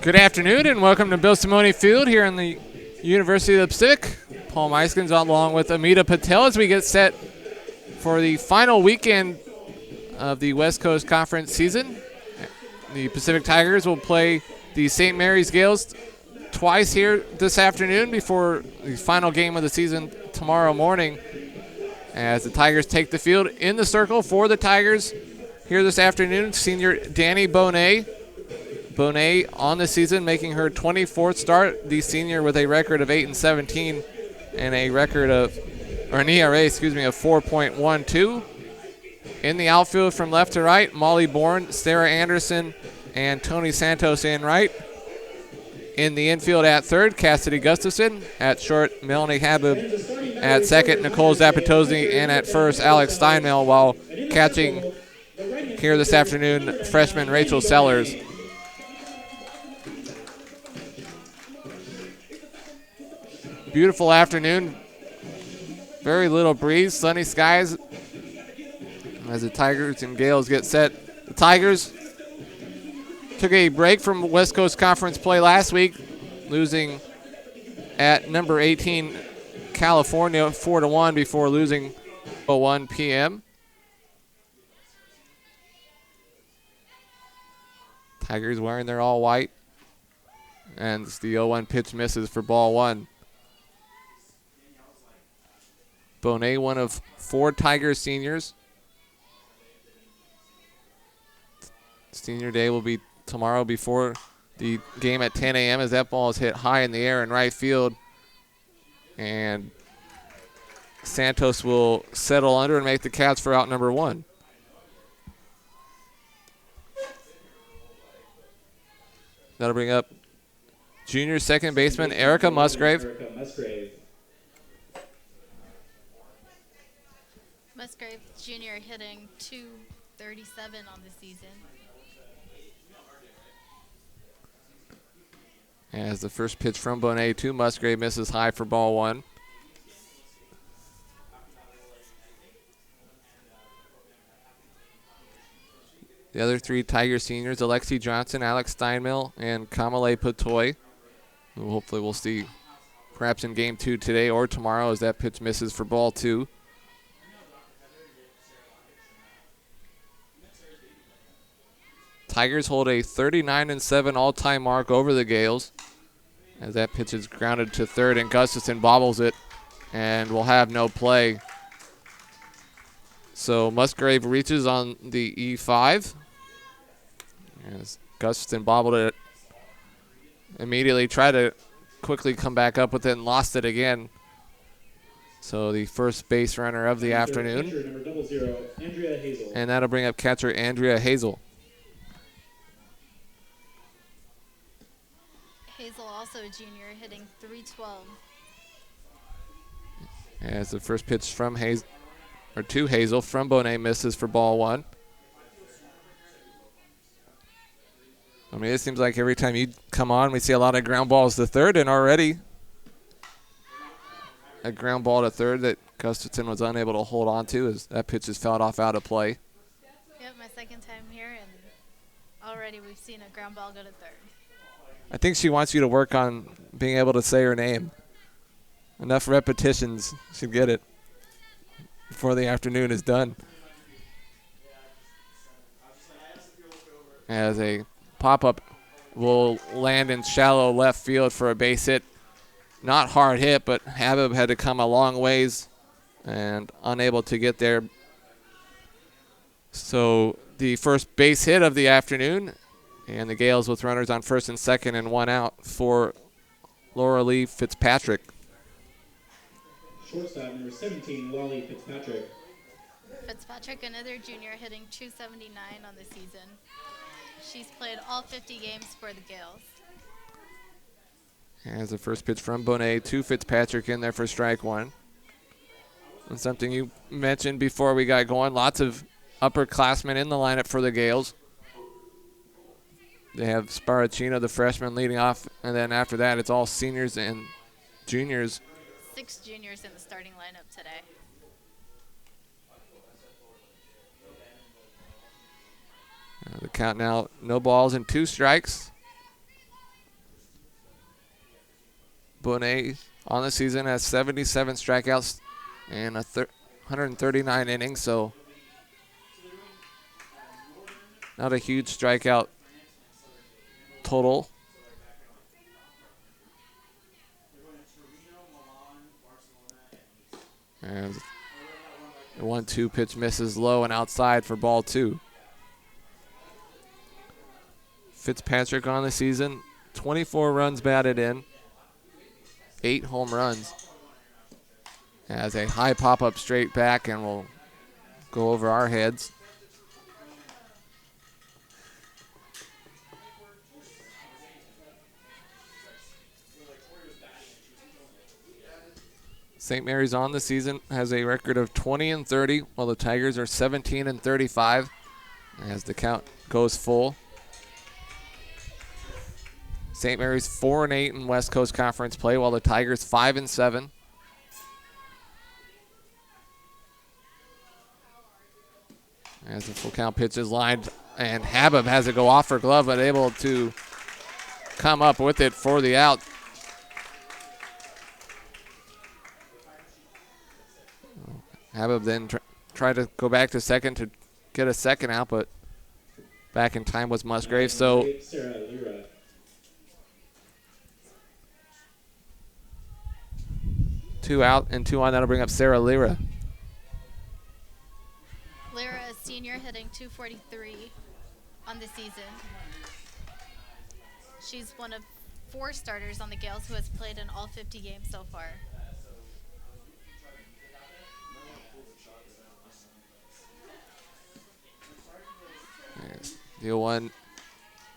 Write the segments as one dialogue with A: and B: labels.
A: Good afternoon and welcome to Bill Simone Field here in the University of the Pacific. Paul Meiskens along with Amita Patel as we get set for the final weekend of the West Coast Conference season. The Pacific Tigers will play the St. Mary's Gales twice here this afternoon before the final game of the season tomorrow morning as the Tigers take the field. In the circle for the Tigers here this afternoon, senior Danny Bonet. Bonet on the season making her 24th start, the senior with a record of 8-17 and a record of, or an ERA, of 4.12. In the outfield from left to right, Molly Bourne, Sarah Anderson, and Tony Santos in right. In the infield at third, Cassidy Gustafson. At short, Melanie Habib. At second, Nicole Zapatozzi. And at first, Alex Steinmel, while catching here this afternoon, freshman Rachel Sellers. Beautiful afternoon. Very little breeze, sunny skies as the Tigers and Gales get set. The Tigers took a break from West Coast Conference play last week, losing at number 18 California 4-1 before losing 1 p.m. Tigers wearing their all white, and the 0-1 pitch misses for ball one. Bonet, one of four Tigers seniors. Senior day will be tomorrow before the game at 10 a.m. as that ball is hit high in the air in right field. And Santos will settle under and make the catch for out number one. That'll bring up junior second baseman Erica Musgrave.
B: Musgrave Jr. hitting .237 on the season.
A: As the first pitch from Bonet to Musgrave misses high for ball one. The other three Tiger seniors, Alexi Johnson, Alex Steinmill, and Kamale Patoy, who hopefully we'll see perhaps in game two today or tomorrow as that pitch misses for ball two. Tigers hold a 39-7 all-time mark over the Gales as that pitch is grounded to third and Gustafson bobbles it and will have no play. So Musgrave reaches on the E5 as Gustafson bobbled it. Immediately tried to quickly come back up with it and lost it again. So the first base runner of the afternoon.
C: Number 00, Andrea Hazel.
A: And that'll bring up catcher Andrea Hazel.
B: Hazel, also a junior, hitting .312.
A: As the first pitch from to Hazel from Bonet misses for ball one. I mean, it seems like every time you come on, we see a lot of ground balls to third, and already a ground ball to third that Gustafson was unable to hold on to as that pitch is fouled off out of play.
B: Yep, my second time here, and already we've seen a ground ball go to third.
A: I think she wants you to work on being able to say her name. Enough repetitions should get it before the afternoon is done. As a pop-up will land in shallow left field for a base hit. Not hard hit, but Habib had to come a long ways and unable to get there. So the first base hit of the afternoon, and the Gales with runners on first and second and one out for Laura Lee Fitzpatrick.
C: Shortstop, number 17, Lolly Fitzpatrick.
B: Fitzpatrick, another junior, hitting .279 on the season. She's played all 50 games for the Gales.
A: As the first pitch from Bonet to Fitzpatrick in there for strike one. And something you mentioned before we got going, lots of upperclassmen in the lineup for the Gales. They have Sparacino, the freshman, leading off, and then after that it's all seniors and juniors.
B: 6 juniors in the starting lineup today.
A: The count now, no balls and 2 strikes. Bonet on the season has 77 strikeouts and 139 innings, so not a huge strikeout total. And the 1-2 pitch misses low and outside for ball 2. Fitzpatrick on the season, 24 runs batted in, 8 home runs. Has a high pop-up straight back and will go over our heads. St. Mary's on the season has a record of 20-30, while the Tigers are 17-35 as the count goes full. St. Mary's 4-8 in West Coast Conference play, while the Tigers 5-7. As the full count pitch is lined, and Habib has it go off her glove, but able to come up with it for the out. Habib then tried to go back to second to get a second out, but back in time was Musgrave. So
C: Sarah Lira.
A: 2 out and 2 on. That'll bring up Sarah Lira.
B: Lyra, a senior, hitting .243 on the season. She's one of 4 starters on the Gales who has played in all 50 games so far.
A: Deal 1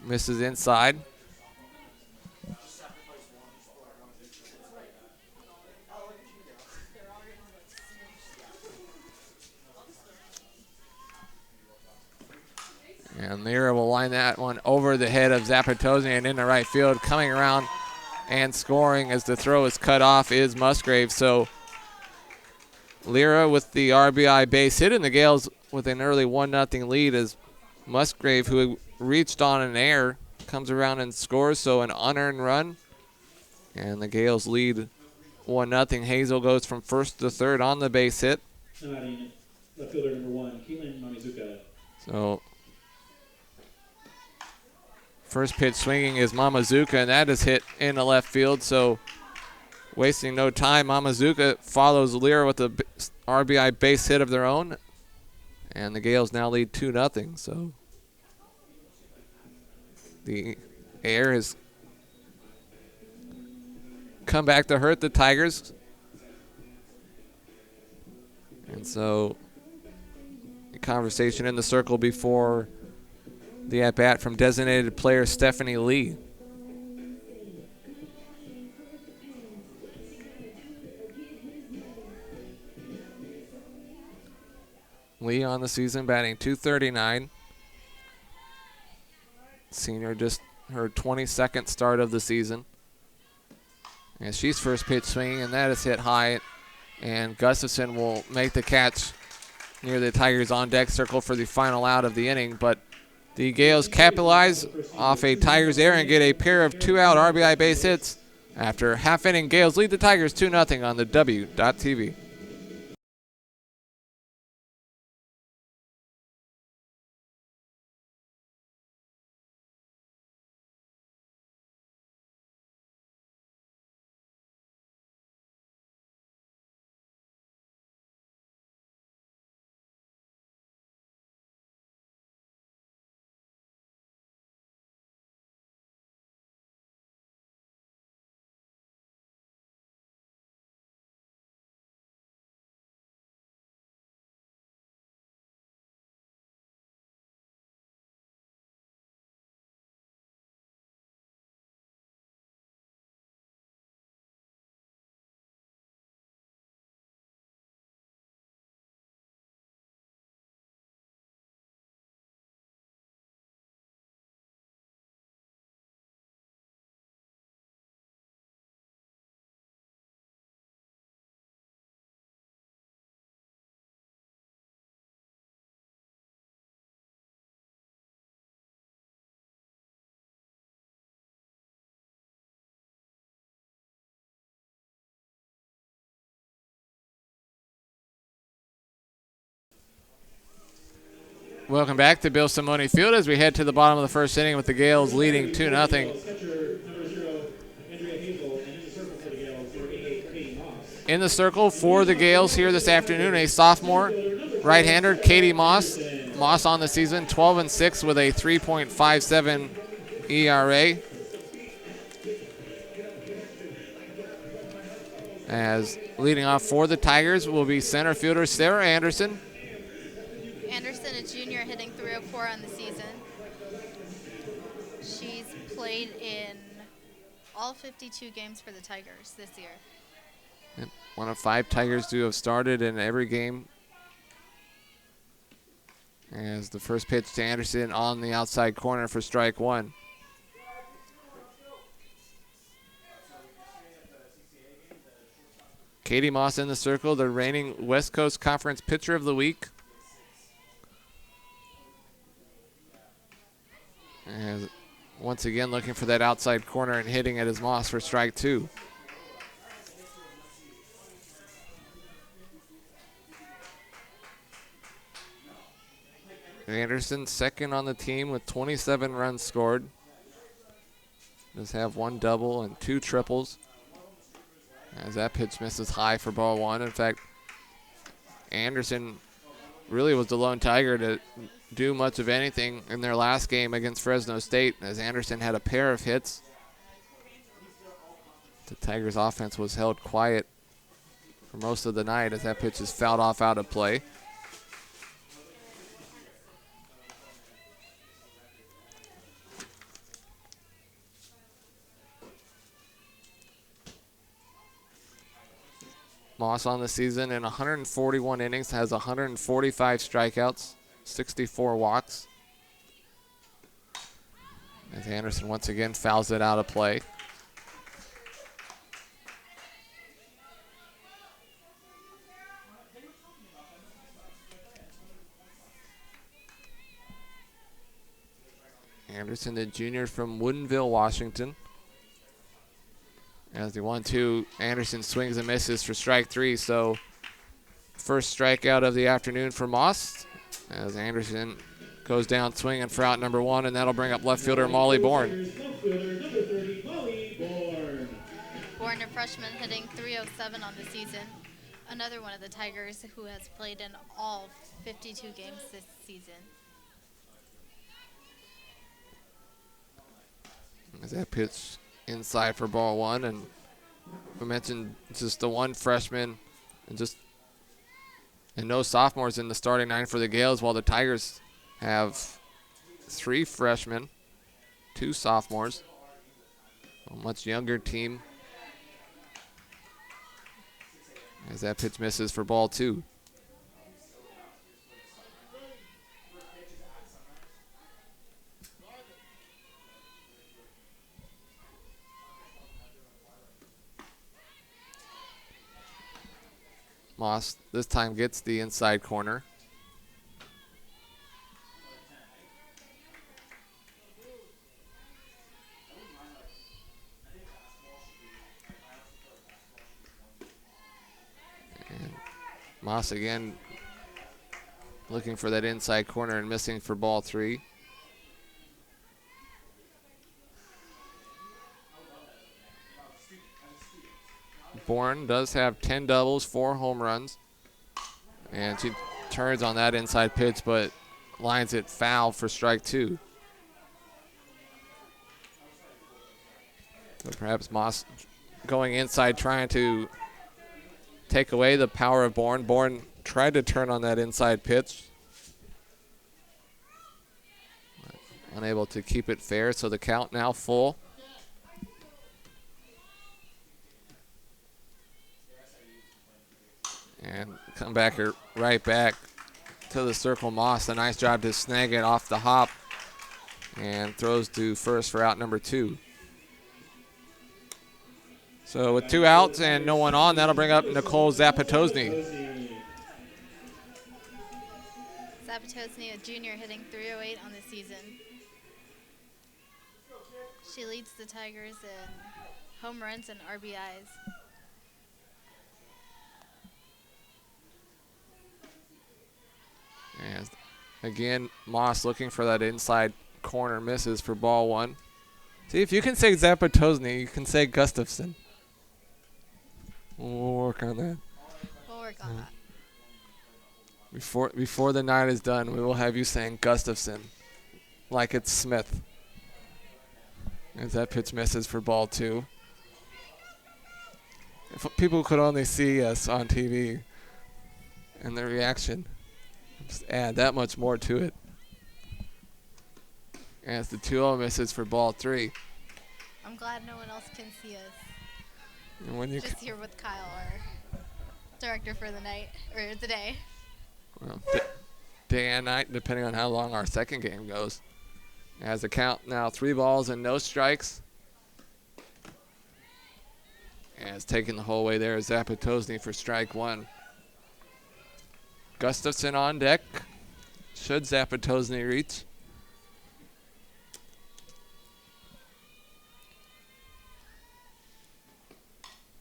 A: misses inside. And Lira will line that one over the head of Zapatosian into right field. Coming around and scoring as the throw is cut off is Musgrave. So Lira with the RBI base hit, and the Gales with an early 1-0 lead as Musgrave, who reached on an error, comes around and scores. So an unearned run, and the Gales lead 1-0. Hazel goes from first to third on the base hit.
C: Now adding left fielder number 1, Keelan Mamizuka.
A: So first pitch swinging is Mamazuka, and that is hit into left field. So wasting no time, Mamazuka follows Lira with the RBI base hit of their own, and the Gales now lead 2-0. So the air has come back to hurt the Tigers. And so the conversation in the circle before the at-bat from designated player Stephanie Lee. Lee on the season batting .239. Senior, just her 22nd start of the season. And she's first pitch swinging, and that is hit high. And Gustafson will make the catch near the Tigers on deck circle for the final out of the inning. But the Gales capitalize off a Tigers error and get a pair of 2-out RBI base hits. After half inning, Gales lead the Tigers 2-0 on the W.TV. Welcome back to Bill Simone Field as we head to the bottom of the first inning with the Gales leading 2-0.
C: Catcher number 0, Andrea Hazel, and in the circle for the Gales, number 88, Katie Moss.
A: In the circle for the Gales here this afternoon, a sophomore right-hander, Katie Moss. Moss on the season, 12-6 with a 3.57 ERA. As leading off for the Tigers will be center fielder Sarah Anderson.
B: Anderson, a junior, hitting 304 on the season. She's played in all 52 games for the Tigers this year.
A: And one of 5 Tigers to have started in every game. As the first pitch to Anderson on the outside corner for strike 1. Katie Moss in the circle, the reigning West Coast Conference Pitcher of the Week. And once again looking for that outside corner and hitting it as Moss for strike 2. Anderson second on the team with 27 runs scored. Does have 1 double and 2 triples. As that pitch misses high for ball 1. In fact, Anderson really was the lone Tiger to do much of anything in their last game against Fresno State, as Anderson had a pair of hits. The Tigers' offense was held quiet for most of the night as that pitch is fouled off out of play. Moss on the season in 141 innings has 145 strikeouts, 64 walks. As Anderson once again fouls it out of play. Anderson, the junior from Woodinville, Washington. As the 1-2, Anderson swings and misses for strike 3. So first strikeout of the afternoon for Moss, as Anderson goes down swinging for out number 1, and that'll bring up left fielder Molly Bourne.
B: Bourne, a freshman, hitting 307 on the season. Another one of the Tigers who has played in all 52 games this season.
A: As that pitch inside for ball 1, and we mentioned just the 1 freshman and no sophomores in the starting 9 for the Gales, while the Tigers have 3 freshmen, 2 sophomores, a much younger team. As that pitch misses for ball 2. Moss this time gets the inside corner. And Moss again looking for that inside corner and missing for ball 3. Bourne does have 10 doubles, 4 home runs. And she turns on that inside pitch, but lines it foul for strike 2. So perhaps Moss going inside trying to take away the power of Bourne. Bourne tried to turn on that inside pitch. Unable to keep it fair, so the count now full. And come back here, right back to the circle. Moss, a nice job to snag it off the hop and throws to first for out number 2. So with 2 outs and no one on, that'll bring up Nicole Zapatozny.
B: Zapatozny, a junior, hitting 308 on the season. She leads the Tigers in home runs and RBIs.
A: And Again, Moss looking for that inside corner, misses for ball one. See, if you can say Zapatozny, you can say Gustafson. We'll work on that.
B: We'll work on that.
A: Before the night is done, we will have you saying Gustafson like it's Smith. As that pitch misses for ball two. If people could only see us on TV and the reaction, just add that much more to it. As the 2-0 misses for ball three.
B: I'm glad no one else can see us.
A: And when you
B: Just here with Kyle, our director for the night, or the day.
A: well, day and night, depending on how long our second game goes. As the count now 3 balls and no strikes. As taking the whole way there is Zapatozny for strike one. Gustafson on deck. Should Zapatozny reach?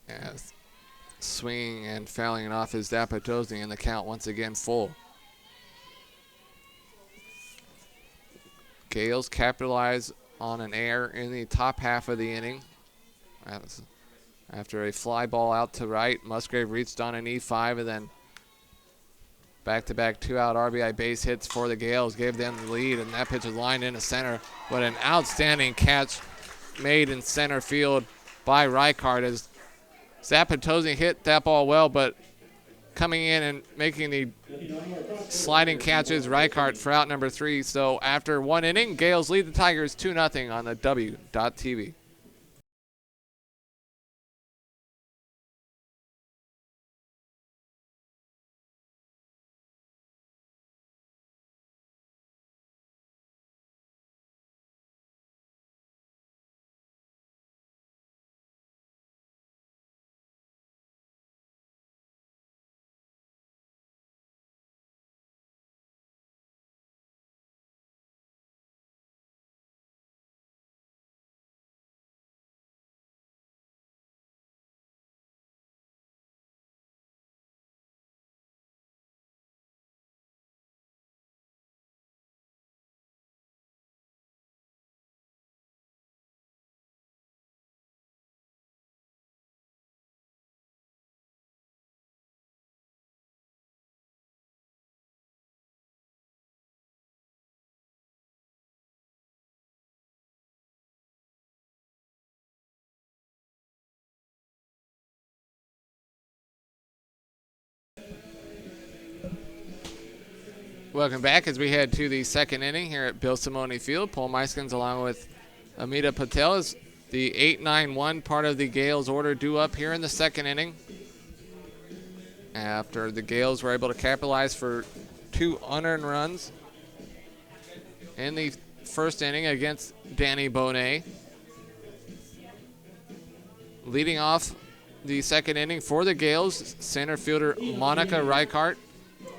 A: As swinging and fouling it off is Zapatozny, and the count once again full. Gales capitalize on an error in the top half of the inning. After a fly ball out to right, Musgrave reached on an E5, and then back-to-back 2-out RBI base hits for the Gales gave them the lead, and that pitch is lined into center. But an outstanding catch made in center field by Reichart as Zapatozny hit that ball well, but coming in and making the sliding catches, Reichart for out number 3. So after one inning, Gales lead the Tigers 2-0 on the W.TV. Welcome back as we head to the second inning here at Bill Simone Field. Paul Meiskens along with Amita Patel is the 8-9-1 part of the Gales order due up here in the second inning. After the Gales were able to capitalize for 2 unearned runs in the first inning against Danny Bonet. Leading off the second inning for the Gales, center fielder Monica Reichart.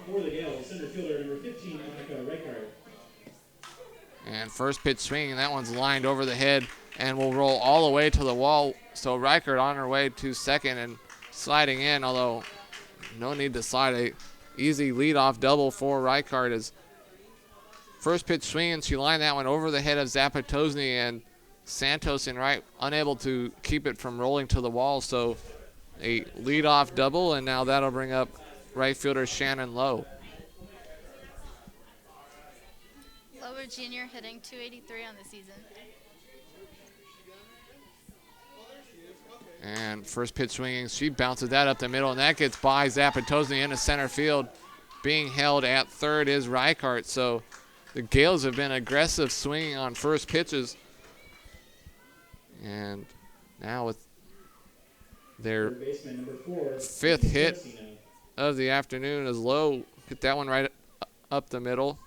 C: For the Gales, center fielder number 15, Monica Reichart.
A: And first pitch swinging, that one's lined over the head and will roll all the way to the wall. So Reichart on her way to second and sliding in, although no need to slide. A easy leadoff double for Reichart as first pitch swinging, she lined that one over the head of Zapatozny, and Santos and right unable to keep it from rolling to the wall. So a leadoff double, and now that'll bring up right fielder Shannon Lowe.
B: Lower Jr. hitting .283 on the season.
A: And first pitch swinging, she bounces that up the middle, and that gets by Zapatozny into center field. Being held at third is Reichart. So the Gales have been aggressive swinging on first pitches. And now with their fifth hit of the afternoon as Lowe hit that one right up the middle.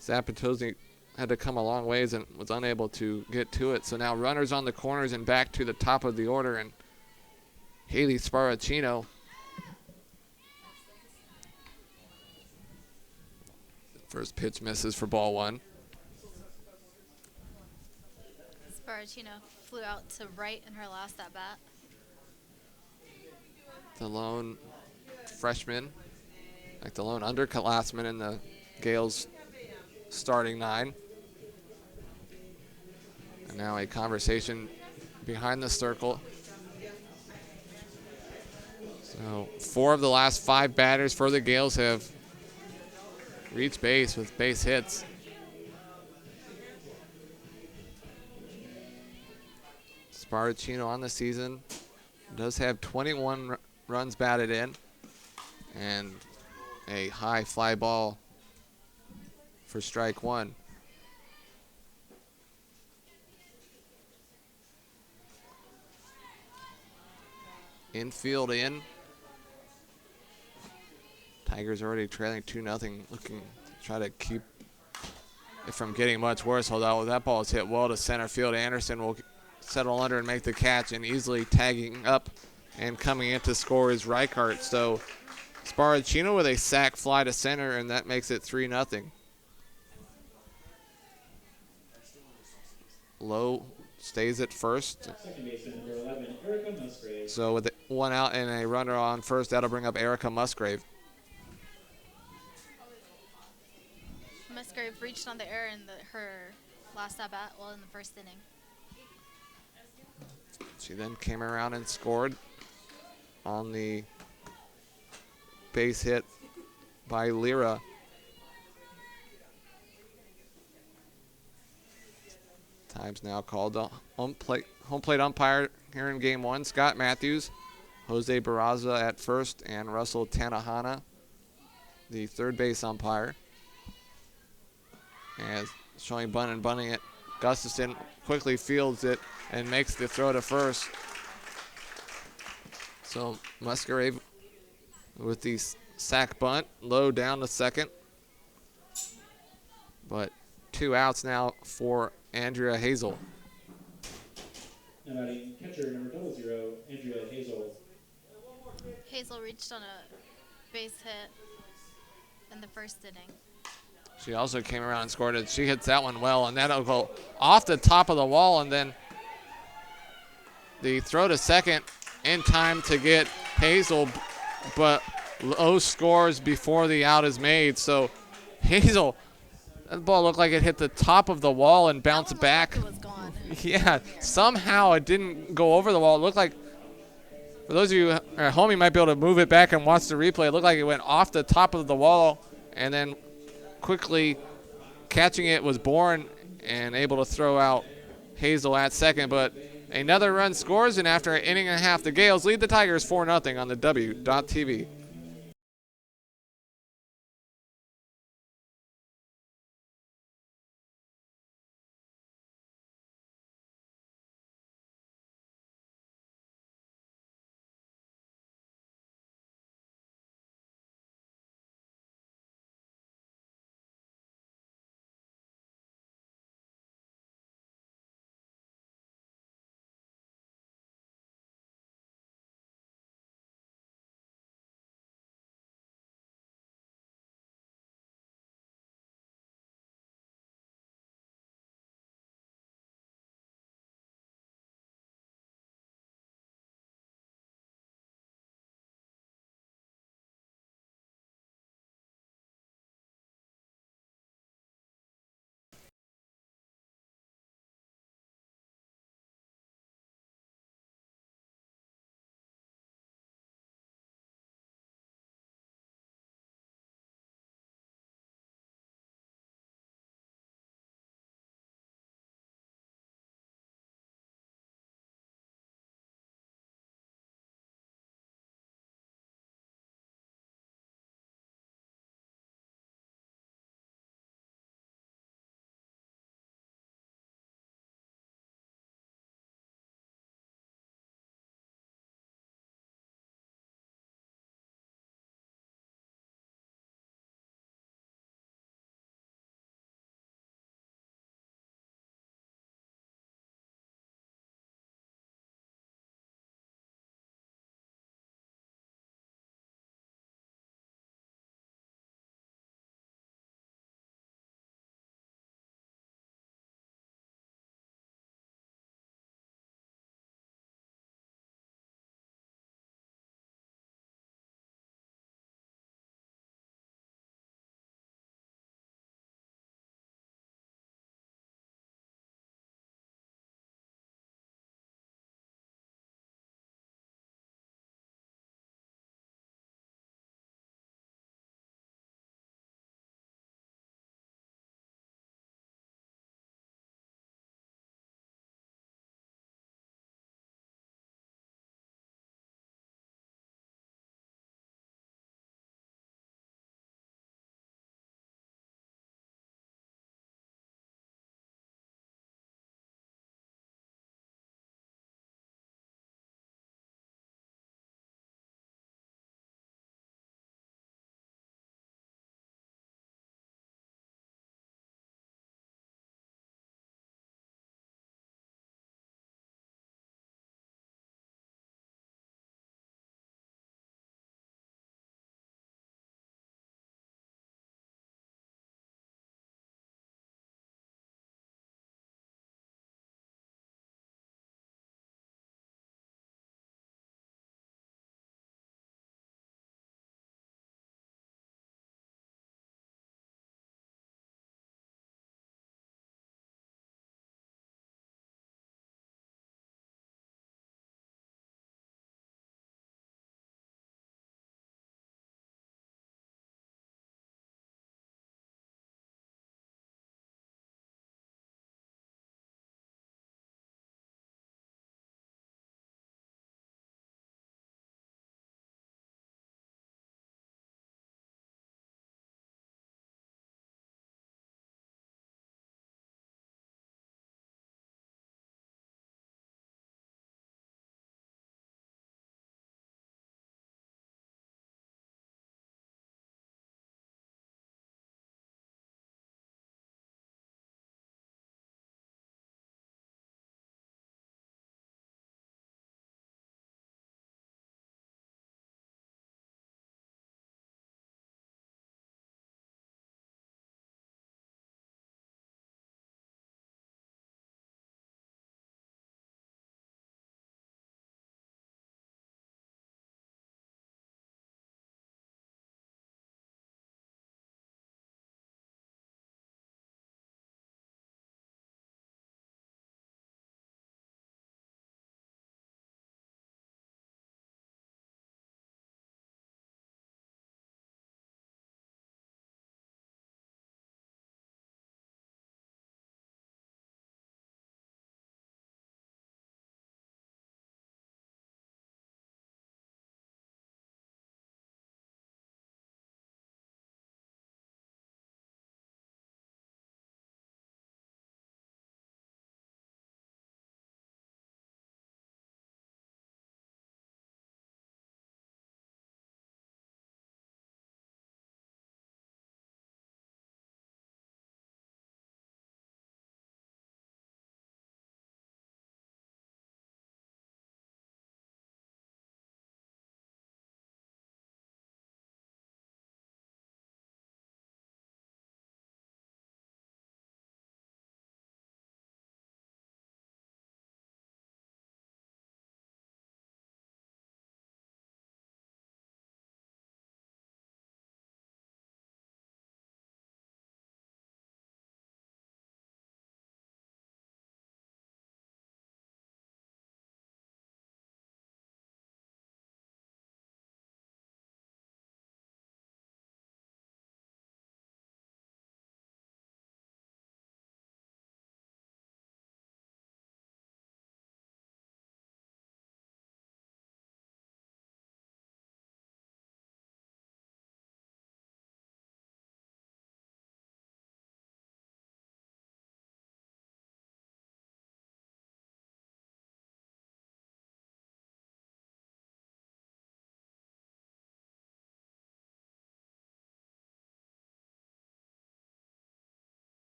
A: Zapatozny had to come a long ways and was unable to get to it. So now runners on the corners and back to the top of the order, and Haley Sparacino. First pitch misses for ball one.
B: Sparacino flew out to right in her last at bat.
A: The lone freshman, like the lone underclassman in the Gales starting 9. And now a conversation behind the circle. So 4 of the last 5 batters for the Gales have reached base with base hits. Spartacino on the season does have 21 runs batted in and a high fly ball for strike 1. Infield in. Tigers already trailing 2-0, looking to try to keep it from getting much worse. Although that ball is hit well to center field. Anderson will settle under and make the catch, and easily tagging up and coming in to score is Reichart. So Sparacino with a sac fly to center, and that makes it 3-0. Lowe stays at first.
C: Second baseman, number 11, Erica Musgrave.
A: So with 1 out and a runner on first, that'll bring up Erica Musgrave.
B: Musgrave reached on the air in her last at bat, in the first inning.
A: She then came around and scored on the base hit by Lira. Time's now called. Home plate umpire here in game 1, Scott Matthews. Jose Barraza at first, and Russell Tanahana, the third base umpire. As showing bunt and bunting it, Gustafson quickly fields it and makes the throw to first. So Musgrave with the sac bunt, Low down to second. But 2 outs now for Andrea Hazel.
C: Now batting catcher, number 00, Andrea Hazel.
B: Hazel reached on a base hit in the first inning.
A: She also came around and scored it. She hits that one well, and that'll go off the top of the wall, and then the throw to second in time to get Hazel, but Lowe scores before the out is made. So Hazel, that ball looked like it hit the top of the wall and bounced back.
B: It was gone.
A: Yeah, somehow it didn't go over the wall. It looked like, for those of you at home, you might be able to move it back and watch the replay. It looked like it went off the top of the wall, and then quickly catching it was Bourne and able to throw out Hazel at second. But another run scores, and after an inning and a half, the Gales lead the Tigers 4-0 on the W.TV.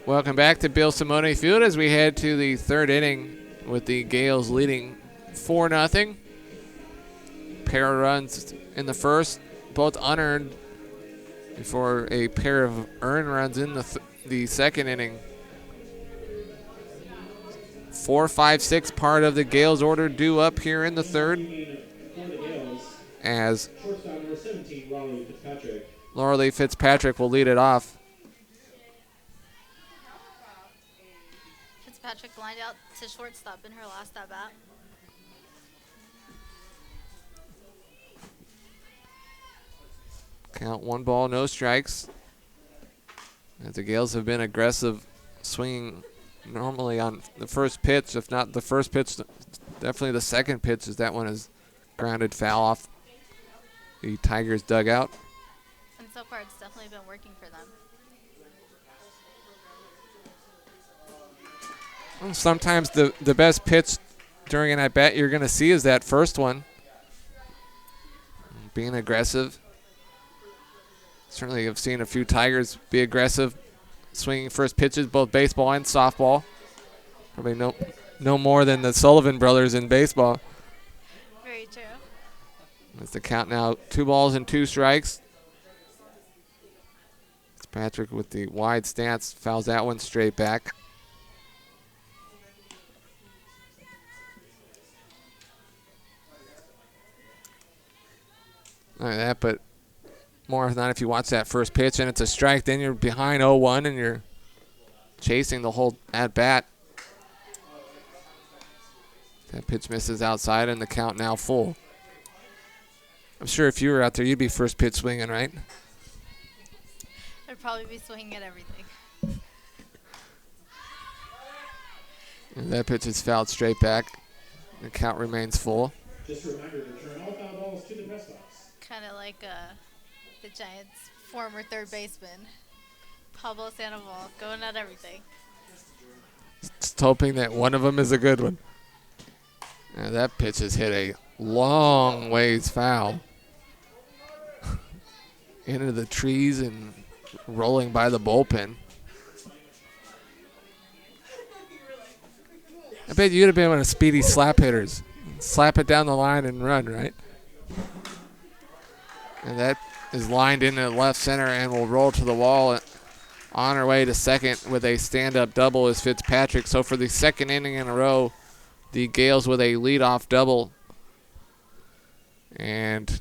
A: Welcome back to Bill Simone Field as we head to the third inning with the Gales leading 4-0. Pair of runs in the first, both unearned, before a pair of earned runs in the second inning. 4, 5, 6 part of the Gales order due up here in the third, as
C: Shortstop number 17,
A: Laura Lee Fitzpatrick will lead it off.
B: Fitzpatrick lined out to shortstop in her last at bat.
A: Count 1 ball, no strikes. As the Gales have been aggressive, swinging normally on the first pitch, if not the first pitch, definitely the second pitch, as that one is grounded foul off the Tigers' dugout.
B: And so far, it's definitely been working for them.
A: Well, sometimes the best pitch during an at-bat you're going to see is that first one. Being aggressive. Certainly have seen a few Tigers be aggressive, swinging first pitches, both baseball and softball. Probably no more than the Sullivan brothers in baseball.
B: Very true.
A: It's the count now, 2 balls and 2 strikes. Fitzpatrick with the wide stance fouls that one straight back. Like that, but more than not, if you watch that first pitch and it's a strike, then you're behind 0-1 and you're chasing the whole at-bat. That pitch misses outside and the count now full. I'm sure if you were out there, you'd be first pitch swinging, right?
B: I'd probably be swinging at everything.
A: And that pitch is fouled straight back. The count remains full.
C: Just a reminder to return all foul balls to the press box.
B: Kind of like the Giants' former third baseman, Pablo Sandoval, going at everything.
A: Just hoping that one of them is a good one. Yeah, that pitch has hit a long ways foul. Into the trees and rolling by the bullpen. I bet you'd have been one of Speedy's slap hitters. Slap it down the line and run, right? And that is lined into left center and will roll to the wall. On her way to second with a stand-up double is Fitzpatrick. So for the second inning in a row, the Gales with a leadoff double. And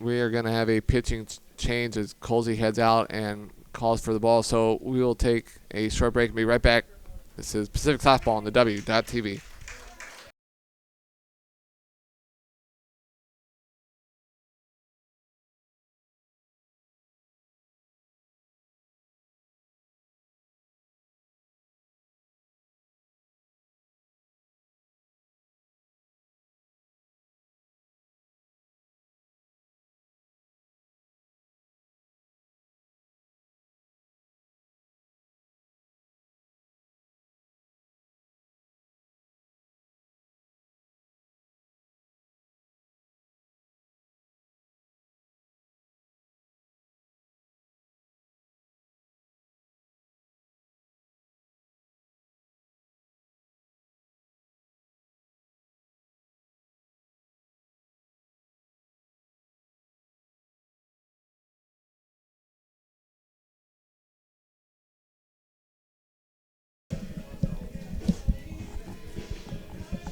A: we are going to have a pitching change as Colsey heads out and calls for the ball. So we will take a short break and be right back. This is Pacific Softball on the W.TV.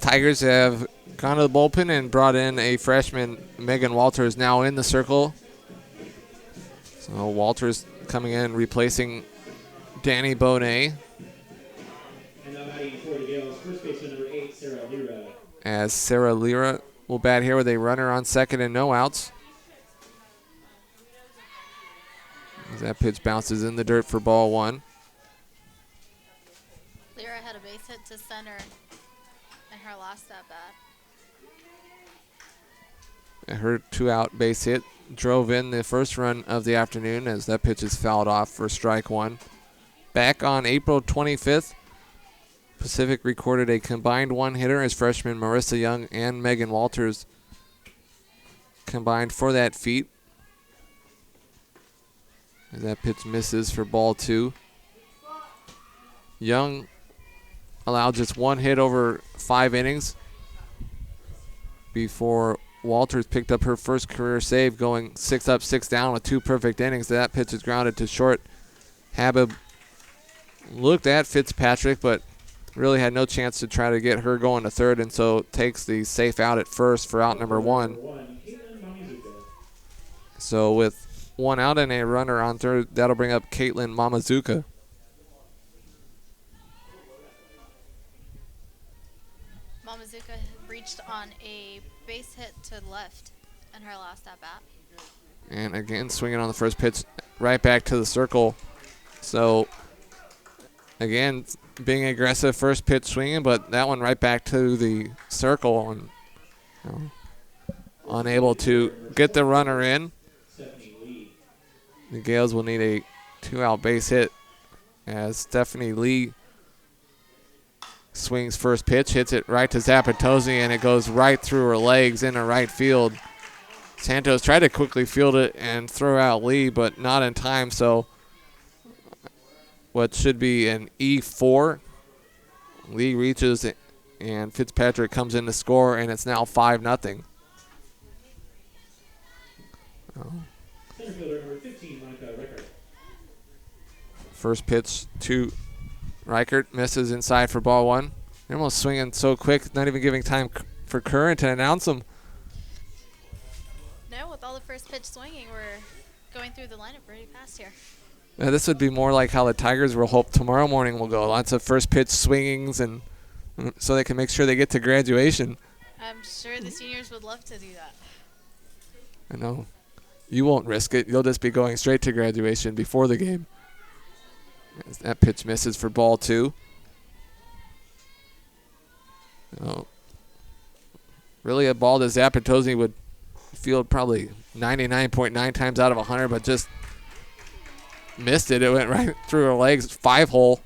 A: Tigers have gone to the bullpen and brought in a freshman, Megan Walters, now in the circle. So Walters coming in, replacing Danny Bonet.
C: And now batting for the Gales, first baseman number 8, Sarah Lira.
A: As Sarah Lira will bat here with a runner on second and no outs. As that pitch bounces in the dirt for ball 1.
B: Lyra had a base hit to center in her last at bat.
A: Her 2-out base hit drove in the first run of the afternoon as that pitch is fouled off for strike 1. Back on April 25th, Pacific recorded a combined 1-hitter as freshmen Marissa Young and Megan Walters combined for that feat. As that pitch misses for ball 2. Young allowed just one hit over 5 innings before Walters picked up her first career save, going 6 up, 6 down with 2 perfect innings. That pitch is grounded to short. Habib looked at Fitzpatrick, but really had no chance to try to get her going to third, and so takes the safe out at first for out number 1. So with 1 out and a runner on third, that'll bring up Caitlin Mamazuka.
B: Mamazuka reached on a base hit to left in her last at-bat.
A: And again, swinging on the first pitch, right back to the circle. So again, being aggressive, first pitch swinging, but that one right back to the circle, and unable to get the runner in. The Gales will need a 2-out base hit as Stephanie Lee swings first pitch, hits it right to Zapatozzi, and it goes right through her legs into right field. Santos tried to quickly field it and throw out Lee, but not in time, so what should be an E4. Lee reaches it, and Fitzpatrick comes in to score, and it's now 5-0.
C: Center fielder number 15, Monica Rickard.
A: First pitch to Reichert, misses inside for ball 1. They're almost swinging so quick, not even giving time for Curran to announce them.
B: No, with all the first pitch swinging, we're going through the lineup pretty fast here.
A: Now, this would be more like how the Tigers will hope tomorrow morning will go. Lots of first pitch swingings, and so they can make sure they get to graduation.
B: I'm sure the seniors would love to do that.
A: I know. You won't risk it. You'll just be going straight to graduation before the game. As that pitch misses for ball 2. Oh. Really a ball that Zapatozzi would field probably 99.9 times out of 100, but just missed it. It went right through her legs, 5-hole,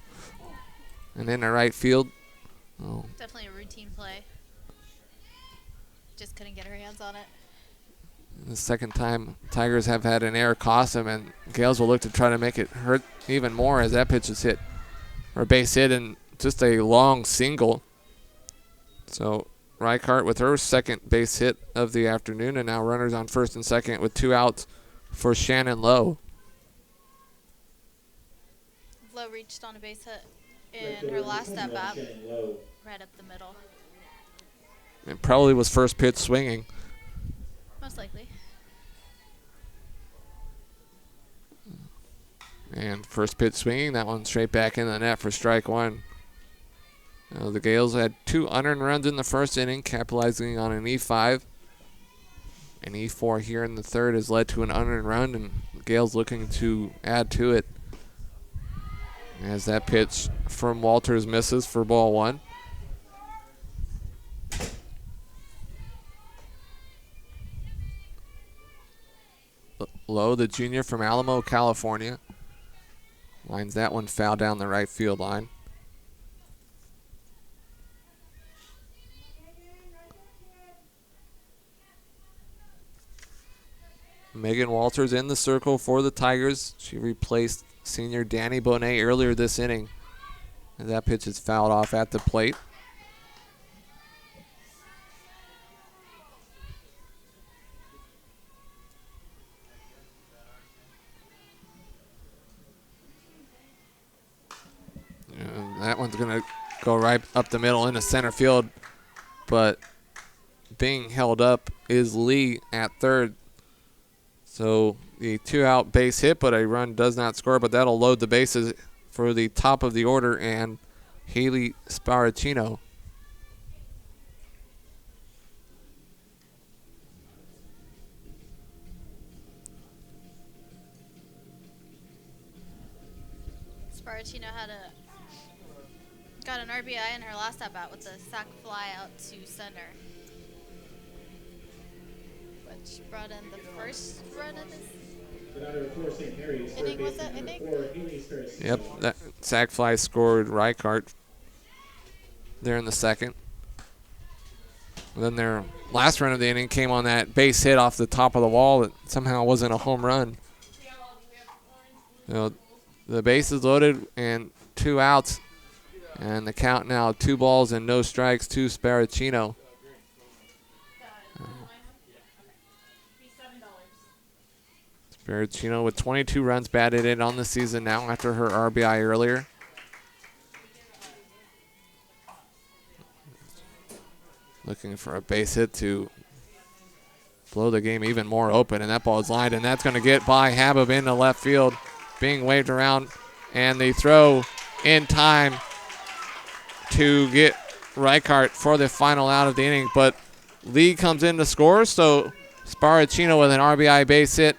A: and in the right field. Oh.
B: Definitely a routine play. Just couldn't get her hands on it.
A: The second time Tigers have had an error cost them, and Gales will look to try to make it hurt even more as that pitch is hit, or base hit, and just a long single. So Reichart with her second base hit of the afternoon, and now runners on first and second with 2 outs for Shannon Lowe.
B: Lowe reached on a base hit in her last at-bat, right up the middle.
A: It probably was first pitch swinging.
B: Most likely.
A: And first pitch swinging, that one straight back in the net for strike 1. The Gales had 2 unearned runs in the first inning, capitalizing on an E5. An E4 here in the third has led to an unearned run, and the Gales looking to add to it. As that pitch from Walters misses for ball 1. Lowe, the junior from Alamo, California, lines that one foul down the right field line. Megan Walters in the circle for the Tigers. She replaced senior Danny Bonet earlier this inning. And that pitch is fouled off at the plate. And that one's going to go right up the middle into center field. But being held up is Lee at third. So the 2-out base hit, but a run does not score, but that'll load the bases for the top of the order and Haley Sparacino.
B: Sparacino got an RBI in her last at-bat with a sac fly out to center, which brought in the first run of this inning, was it, I think?
A: Yep, that sac fly scored Reichart there in the second. And then their last run of the inning came on that base hit off the top of the wall that somehow wasn't a home run. You know, the base is loaded and 2 outs. And the count now, 2 balls and no strikes to Sparacino. Sparacino with 22 runs batted in on the season now after her RBI earlier. Looking for a base hit to blow the game even more open, and that ball is lined, and that's going to get by Habib into left field, being waved around, and the throw in time to get Reichart for the final out of the inning, but Lee comes in to score, so Sparacino with an RBI base hit,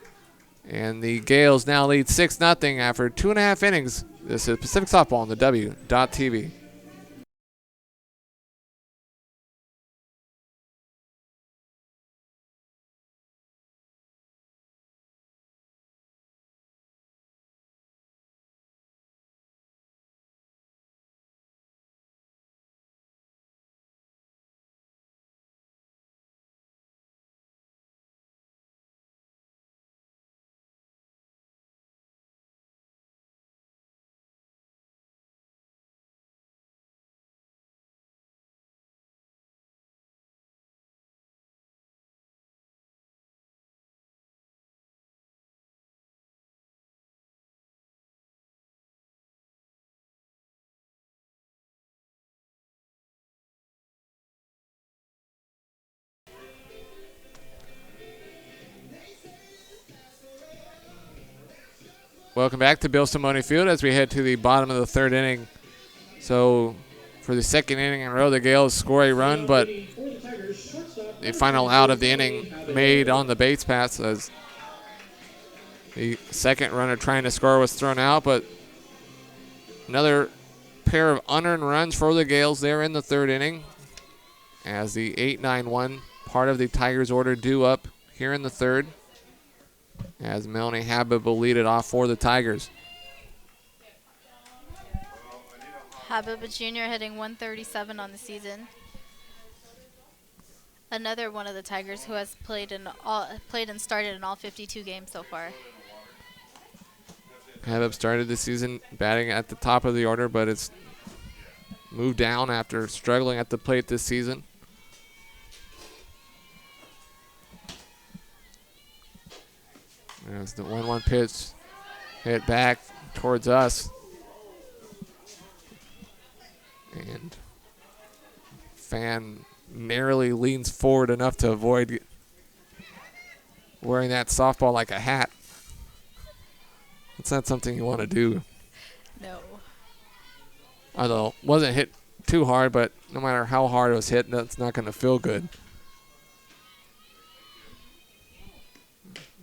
A: and the Gales now lead 6-0 after 2.5 innings. This is Pacific Softball on the W.TV. Welcome back to Bill Simone Field as we head to the bottom of the 3rd inning. So for the 2nd inning in a row, the Gales score a run, but the final out of the inning made on the base pass as the second runner trying to score was thrown out, but another pair of unearned runs for the Gales there in the 3rd inning as the 8-9-1 part of the Tigers order due up here in the 3rd. As Melanie Habib will lead it off for the Tigers.
B: Habib Jr. hitting 137 on the season. Another one of the Tigers who has played and started in all 52 games so far.
A: Habib started the season batting at the top of the order, but it's moved down after struggling at the plate this season. As the 1-1 pitch hit back towards us. And fan narrowly leans forward enough to avoid wearing that softball like a hat. It's not something you want to do.
B: No.
A: Although it wasn't hit too hard, but no matter how hard it was hit, that's not going to feel good.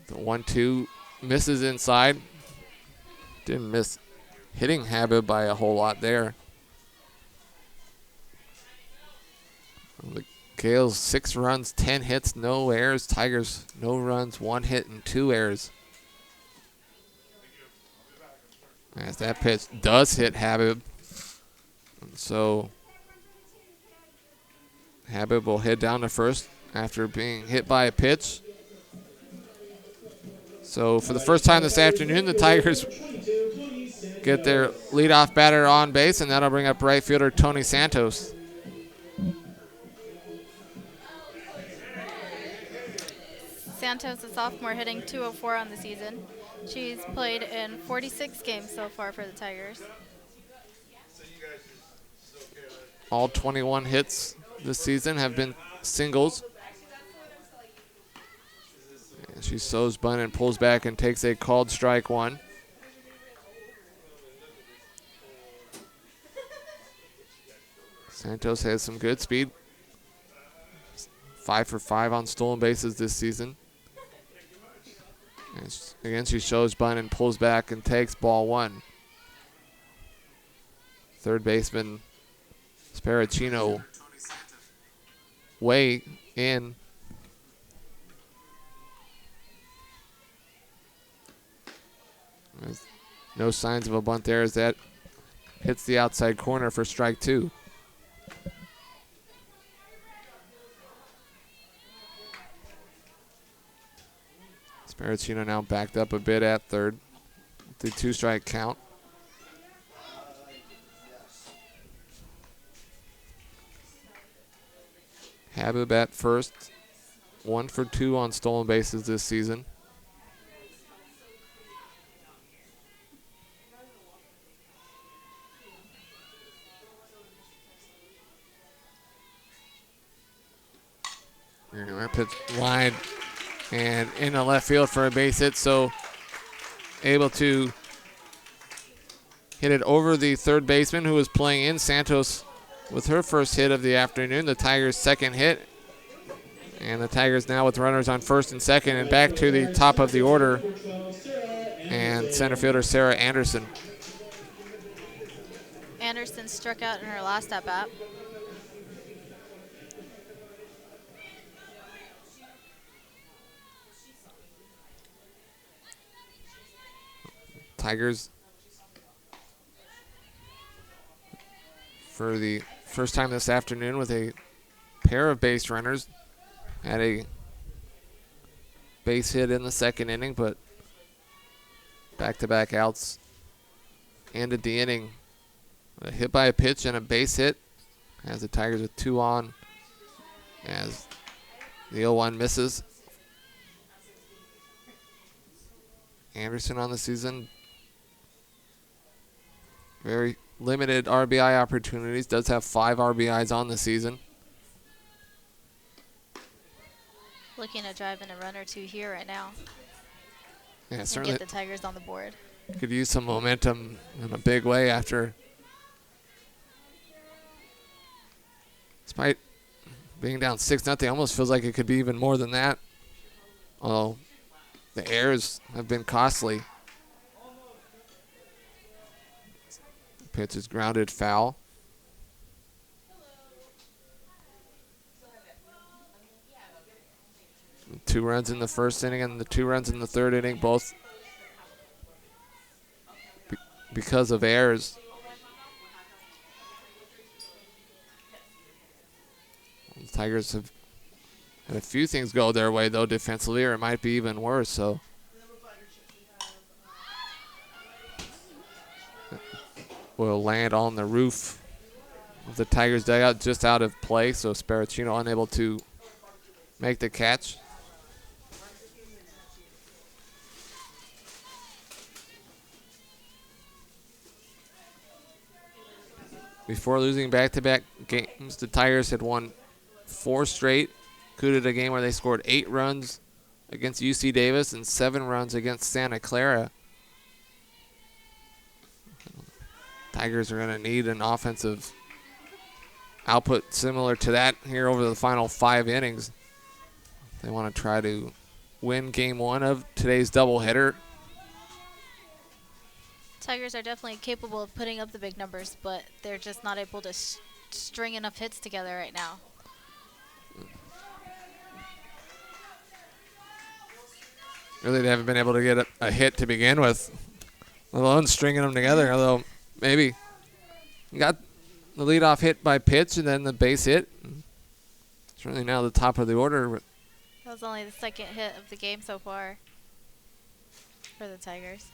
A: The 1-2 misses inside. Didn't miss hitting Habib by a whole lot there. The Gales 6 runs, 10 hits, no errors. Tigers no runs, 1 hit and 2 errors. As that pitch does hit Habib. And so Habib will head down to first after being hit by a pitch. So for the first time this afternoon, the Tigers get their leadoff batter on base, and that'll bring up right fielder Tony Santos.
B: Santos, a sophomore, hitting 204 on the season. She's played in 46 games so far for the Tigers.
A: All 21 hits this season have been singles. And she sows bunt and pulls back and takes a called strike 1. Santos has some good speed. 5 for 5 on stolen bases this season. And again, she shows bunt and pulls back and takes ball 1. Third baseman Sparacino way in. There's no signs of a bunt there as that hits the outside corner for strike 2. Sparacino now backed up a bit at third. The 2-strike count. Habib at first, 1 for 2 on stolen bases this season. And that pitch wide and in the left field for a base hit, so able to hit it over the third baseman who was playing in. Santos with her first hit of the afternoon, the Tigers' second hit. And the Tigers now with runners on first and second and back to the top of the order. And center fielder Sarah Anderson.
B: Anderson struck out in her last at-bat.
A: Tigers for the first time this afternoon with a pair of base runners. Had a base hit in the second inning, but back-to-back outs ended the inning. A hit by a pitch and a base hit has the Tigers with 2 on as the 0-1 misses. Anderson on the season, very limited RBI opportunities, does have 5 RBIs on the season.
B: Looking to drive in a run or two here right now.
A: Yeah,
B: And
A: certainly
B: get the Tigers on the board.
A: could use some momentum in a big way after, despite being down 6-0, almost feels like it could be even more than that. Although the errors have been costly. Pitch is grounded foul. Two runs in the first inning and the 2 runs in the third inning, both because of errors. The Tigers have had a few things go their way, though, defensively, or it might be even worse. So will land on the roof of the Tigers' dugout, just out of play. So Sparacino unable to make the catch. Before losing back-to-back games, the Tigers had won 4 straight, included a game where they scored 8 runs against UC Davis and 7 runs against Santa Clara. Tigers are going to need an offensive output similar to that here over the final 5 innings. They want to try to win game 1 of today's doubleheader.
B: Tigers are definitely capable of putting up the big numbers, but they're just not able to string enough hits together right now.
A: Really, they haven't been able to get a hit to begin with, let alone stringing them together, although maybe got the leadoff hit by pitch and then the base hit. Certainly now the top of the order.
B: That was only the second hit of the game so far for the Tigers.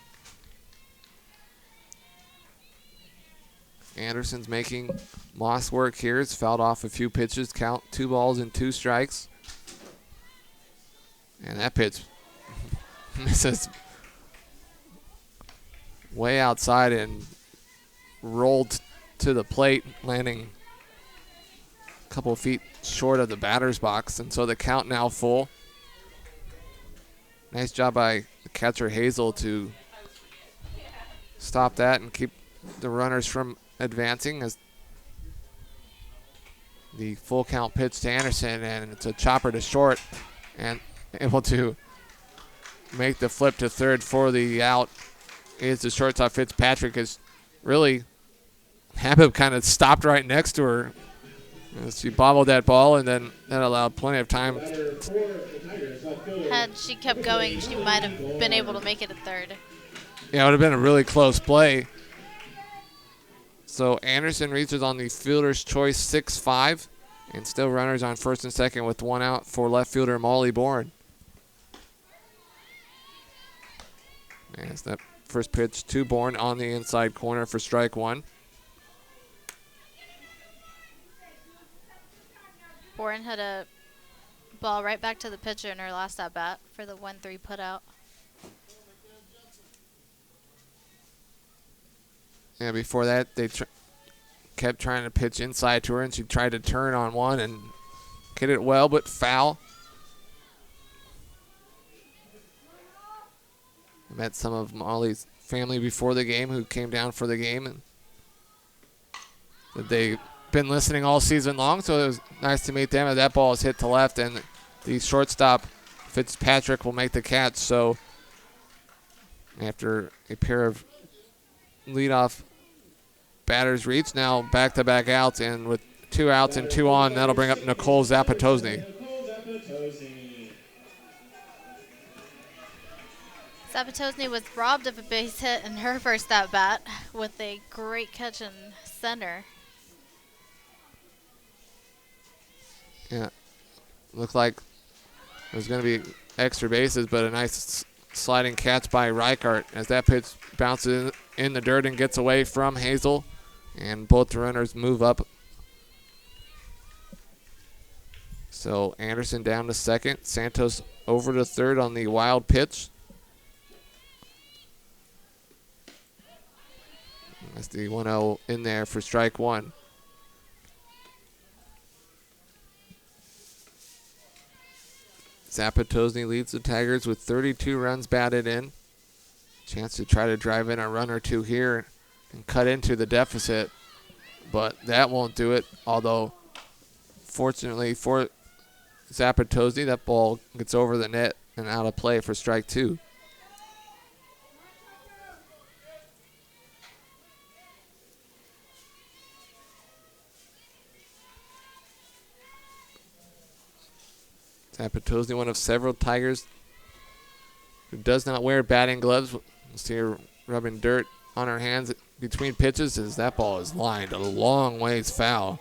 A: Anderson's making Moss work here. It's fouled off a few pitches. Count 2 balls and 2 strikes. And that pitch misses way outside and rolled to the plate, landing a couple of feet short of the batter's box. And so the count now full. Nice job by the catcher Hazel to stop that and keep the runners from advancing, as the full count pitch to Anderson, and it's a chopper to short, and able to make the flip to third for the out is the shortstop Fitzpatrick. Is really, Habib kind of stopped right next to her as she bobbled that ball, and then that allowed plenty of time.
B: Had she kept going, she might have been able to make it a third.
A: Yeah, it would have been a really close play. So Anderson reaches on the fielder's choice 6-5, and still runners on first and second with 1 out for left fielder Molly Bourne. As that first pitch to Bourne on the inside corner for strike 1.
B: Bourne Lauren hit a ball right back to the pitcher in her last at bat for the 1-3 putout.
A: Yeah, before that, they kept trying to pitch inside to her, and she tried to turn on one and hit it well, but foul. I met some of Molly's family before the game who came down for the game, and they've been listening all season long, so it was nice to meet them. And that ball is hit to left, and the shortstop, Fitzpatrick, will make the catch. So after a pair of leadoff batters reach, now back-to-back outs, and with 2 outs and 2 on, that'll bring up Nicole Zapatosny.
B: Zapatosny was robbed of a base hit in her first at bat with a great catch in center.
A: Yeah, looked like it was going to be extra bases, but a nice sliding catch by Reichart as that pitch bounces in the dirt and gets away from Hazel, and both the runners move up. So Anderson down to second, Santos over to third on the wild pitch. That's the 1-0 in there for strike one. Zapatosny leads the Tigers with 32 runs batted in. Chance to try to drive in a run or two here and cut into the deficit, but that won't do it. Although, fortunately for Zapatosny, that ball gets over the net and out of play for strike two. Zapatosny, one of several Tigers who does not wear batting gloves. We'll see her rubbing dirt on her hands between pitches as that ball is lined a long ways foul.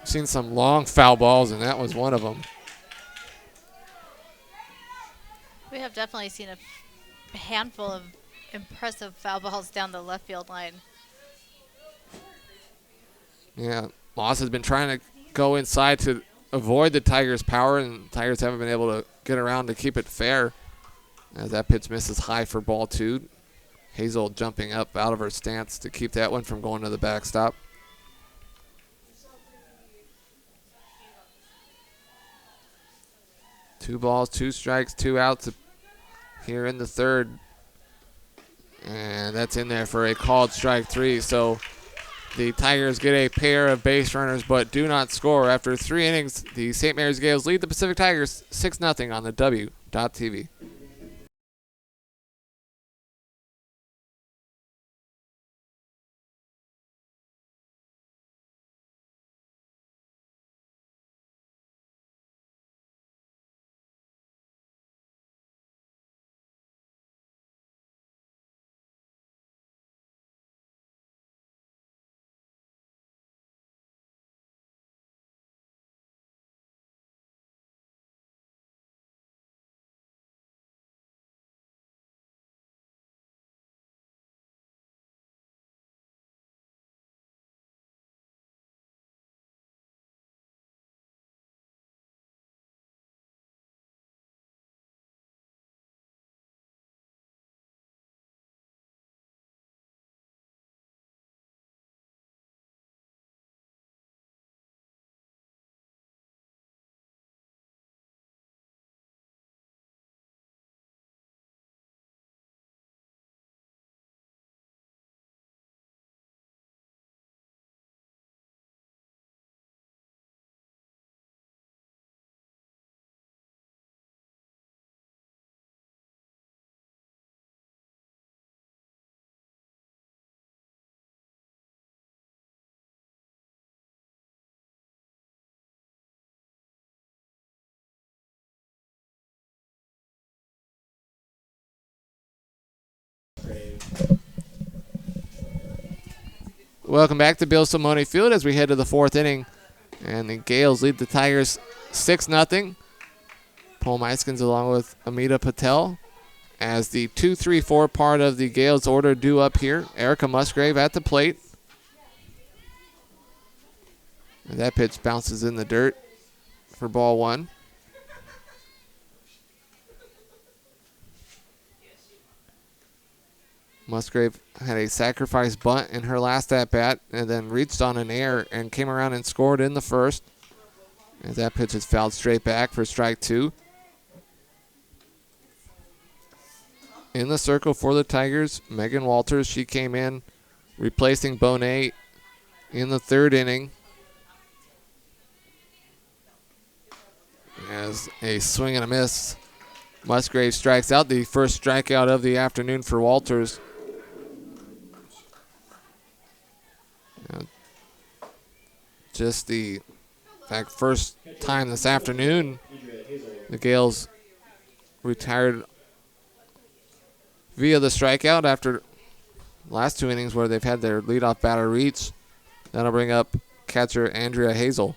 A: I've seen some long foul balls, and that was one of them.
B: We have definitely seen a handful of impressive foul balls down the left field line.
A: Yeah, Moss has been trying to go inside to avoid the Tigers' power, and the Tigers haven't been able to get around to keep it fair. As that pitch misses high for ball two. Hazel jumping up out of her stance to keep that one from going to the backstop. Two balls, 2 strikes, 2 outs here in the third. And that's in there for a called strike 3. So the Tigers get a pair of base runners but do not score. After 3 innings, the St. Mary's Gales lead the Pacific Tigers 6-0 on the W.TV. Welcome back to Bill Simone Field as we head to the 4th inning. And the Gales lead the Tigers 6-0. Paul Meiskens along with Amita Patel as the 2-3-4 part of the Gales order due up here. Erica Musgrave at the plate. And that pitch bounces in the dirt. for ball one. Musgrave had a sacrifice bunt in her last at-bat and then reached on an error and came around and scored in the first. As that pitch is fouled straight back for strike two. In the circle for the Tigers, Megan Walters. She came in replacing Bonet in the third inning. As a swing and a miss, Musgrave strikes out, the first strikeout of the afternoon for Walters. Just the first time this afternoon the Gales retired via the strikeout after last two innings where they've had their leadoff batter reach. That'll bring up catcher Andrea Hazel.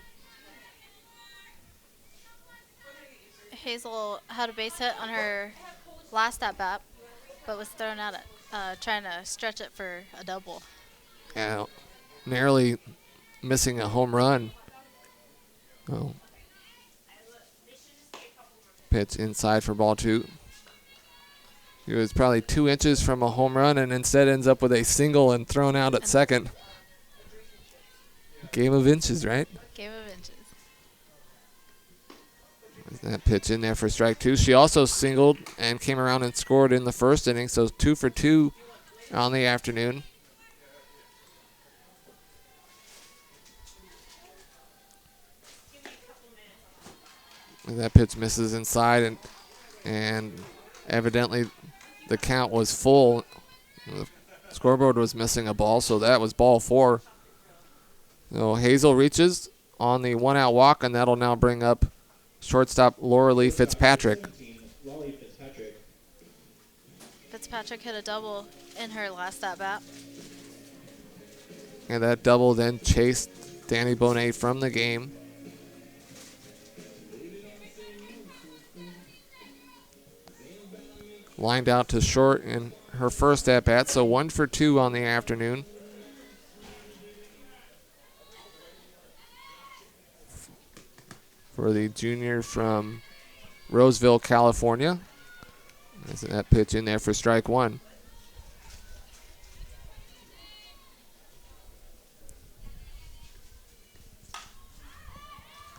B: Hazel had a base hit on her last at-bat, but was thrown out trying to stretch it for a double.
A: And narrowly missing a home run. Oh. Pitch inside for ball two. He was probably 2 inches from a home run and instead ends up with a single and thrown out at second. Game of inches, right?
B: Game of inches.
A: That pitch in there for strike two. She also singled and came around and scored in the first inning, so 2 for 2 on the afternoon. And that pitch misses inside, and evidently the count was full. The scoreboard was missing a ball, so that was ball four. So Hazel reaches on the one-out walk, and that'll now bring up shortstop Laura Lee Fitzpatrick.
B: Fitzpatrick hit a double in her last at-bat.
A: And that double then chased Danny Bonet from the game. Lined out to short in her first at-bat, so 1 for 2 on the afternoon. For the junior from Roseville, California. There's that pitch in there for strike one.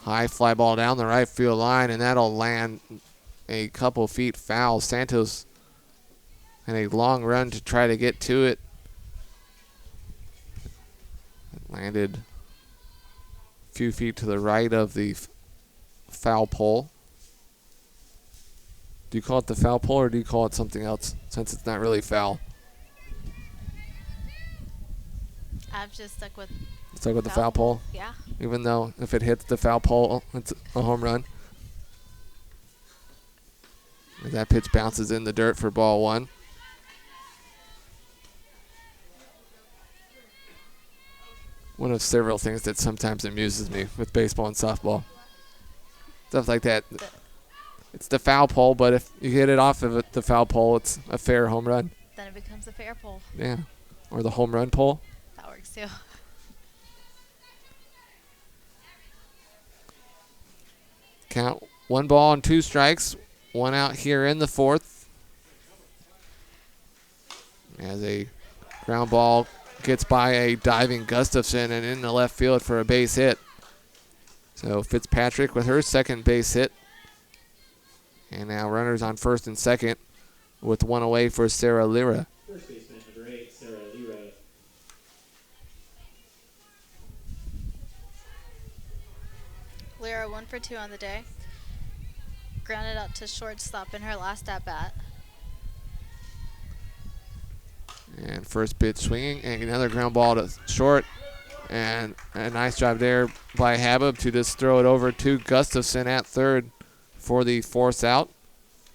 A: High fly ball down the right field line, and that'll land a couple feet foul. Santos had a long run to try to get to it. It landed a few feet to the right of the foul pole. Do you call it the foul pole or do you call it something else since it's not really foul?
B: I've just stuck with
A: the foul pole?
B: Yeah.
A: Even though if it hits the foul pole, it's a home run. And that pitch bounces in the dirt for ball one. One of several things that sometimes amuses me with baseball and softball. Stuff like that. It's the foul pole, but if you hit it off of the foul pole, it's a fair home run.
B: Then it becomes a fair pole.
A: Yeah. Or the home run pole.
B: That works too.
A: Count 1 ball and 2 strikes. 1 out here in the fourth. As a ground ball gets by a diving Gustafson and in the left field for a base hit. So Fitzpatrick with her second base hit. And now runners on first and second with 1 away for Sarah Lira.
C: First baseman, number 8, Sarah Lira.
B: Lira 1 for 2 on the day. Grounded out to shortstop in her last at-bat.
A: And first pitch swinging, and another ground ball to short. And a nice job there by Habib to just throw it over to Gustafson at third for the force out.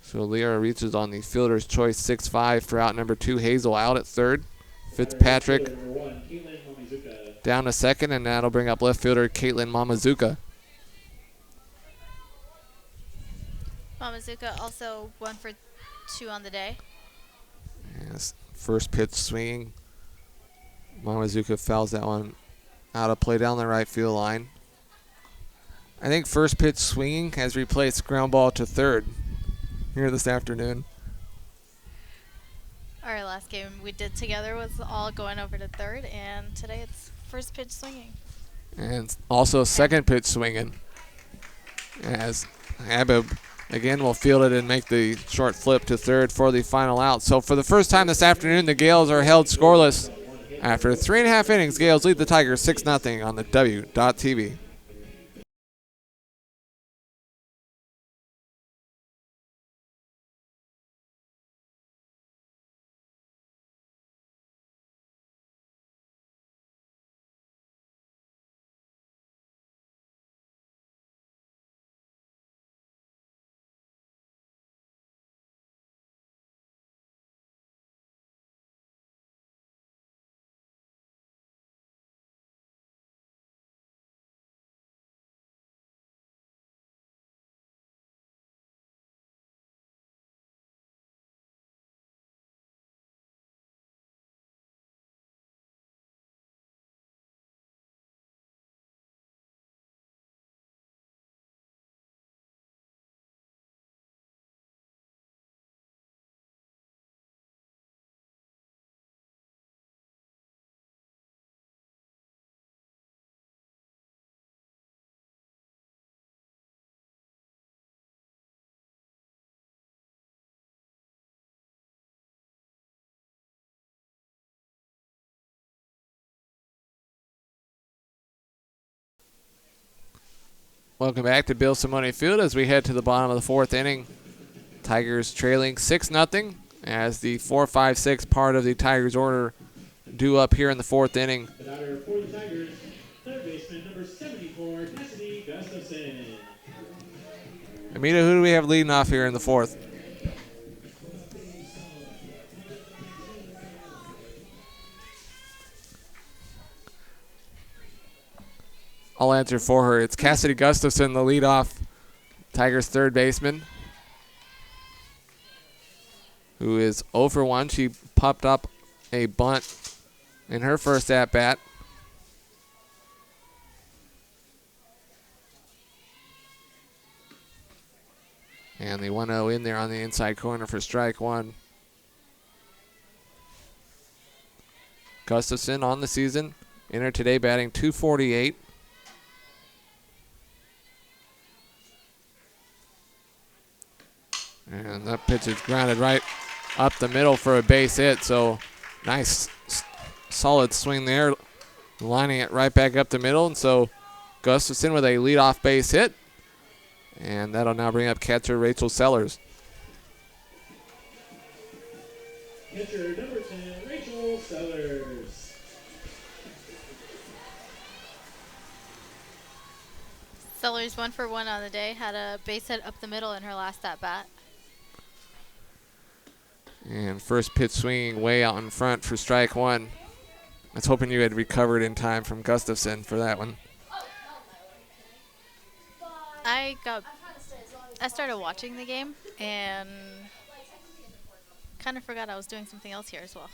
A: So Lira reaches on the fielder's choice 6-5 for out number 2. Hazel out at third. Fitzpatrick down to second, and that'll bring up left fielder Caitlin Mamazuka.
B: Mamazuka also 1 for 2 on the day.
A: Yes, first pitch swinging. Mamazuka fouls that one out of play down the right field line. I think first pitch swinging has replaced ground ball to third here this afternoon.
B: Our last game we did together was all going over to third, and today it's first pitch swinging.
A: And also second pitch swinging, as Abib again will field it and make the short flip to third for the final out. So for the first time this afternoon, the Gales are held scoreless. After 3.5 innings, Gales lead the Tigers 6-0 on the W.TV. Welcome back to Bill Simone Field as we head to the bottom of the fourth inning. Tigers trailing 6-0 as the 4-5-6 part of the Tigers order due up here in the fourth inning.
C: The batter for the Tigers, third baseman number 74, Cassidy Gustafson.
A: Amita, who do we have leading off here in the fourth? I'll answer for her. It's Cassidy Gustafson, the leadoff Tigers third baseman, who is 0 for 1. She popped up a bunt in her first at-bat. And the 1-0 in there on the inside corner for strike one. Gustafson on the season. Entered today batting .248. And that pitch is grounded right up the middle for a base hit. So nice, solid swing there, lining it right back up the middle. And so Gustafson with a leadoff base hit. And that'll now bring up catcher Rachel Sellers.
C: Catcher number 10, Rachel Sellers.
B: Sellers 1 for 1 on the day, had a base hit up the middle in her last at-bat.
A: And first pitch swinging way out in front for strike one. I was hoping you had recovered in time from Gustafson for that one.
B: I started watching the game and kind of forgot I was doing something else here as well.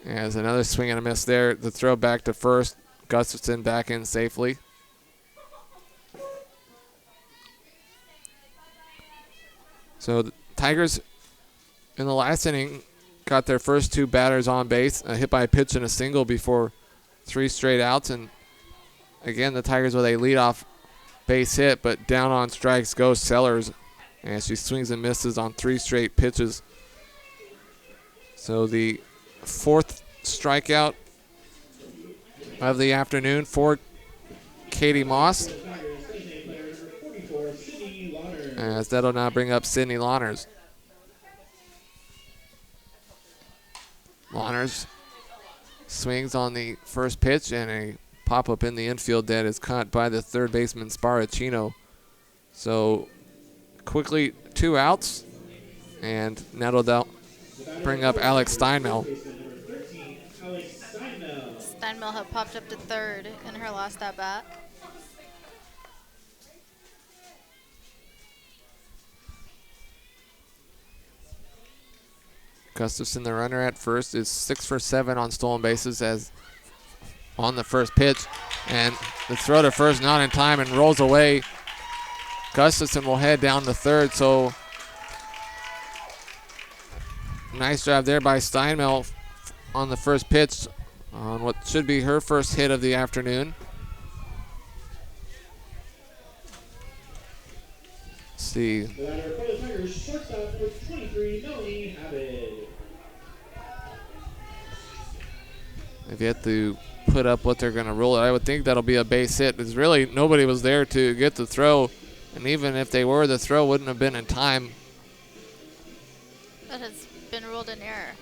A: As another swing and a miss there. The throw back to first. Gustafson back in safely. So the Tigers in the last inning got their first two batters on base, a hit by a pitch and a single before 3 straight outs. And again, the Tigers with a leadoff base hit, but down on strikes goes Sellers as she swings and misses on 3 straight pitches. So the fourth strikeout of the afternoon for Katie Moss, as that'll now bring up Sydney Lawners. Lawners swings on the first pitch, and a pop-up in the infield that is caught by the third baseman Sparacino. So quickly 2 outs, and now that'll bring up Alex Steinmel.
B: Steinmel had popped up to third in her last at-bat.
A: Gustafson, the runner at first, is 6 for 7 on stolen bases as on the first pitch. And the throw to first not in time and rolls away. Gustafson will head down to third, so nice job there by Steinmel on the first pitch on what should be her first hit of the afternoon. Let's see.
C: The batter for the Tigers, shortstop with 23, Melanie Abbott.
A: They've yet to put up what they're going to roll it. I would think that'll be a base hit. Because really nobody was there to get the throw, and even if they were, the throw wouldn't have been in time.
B: That has been ruled an error.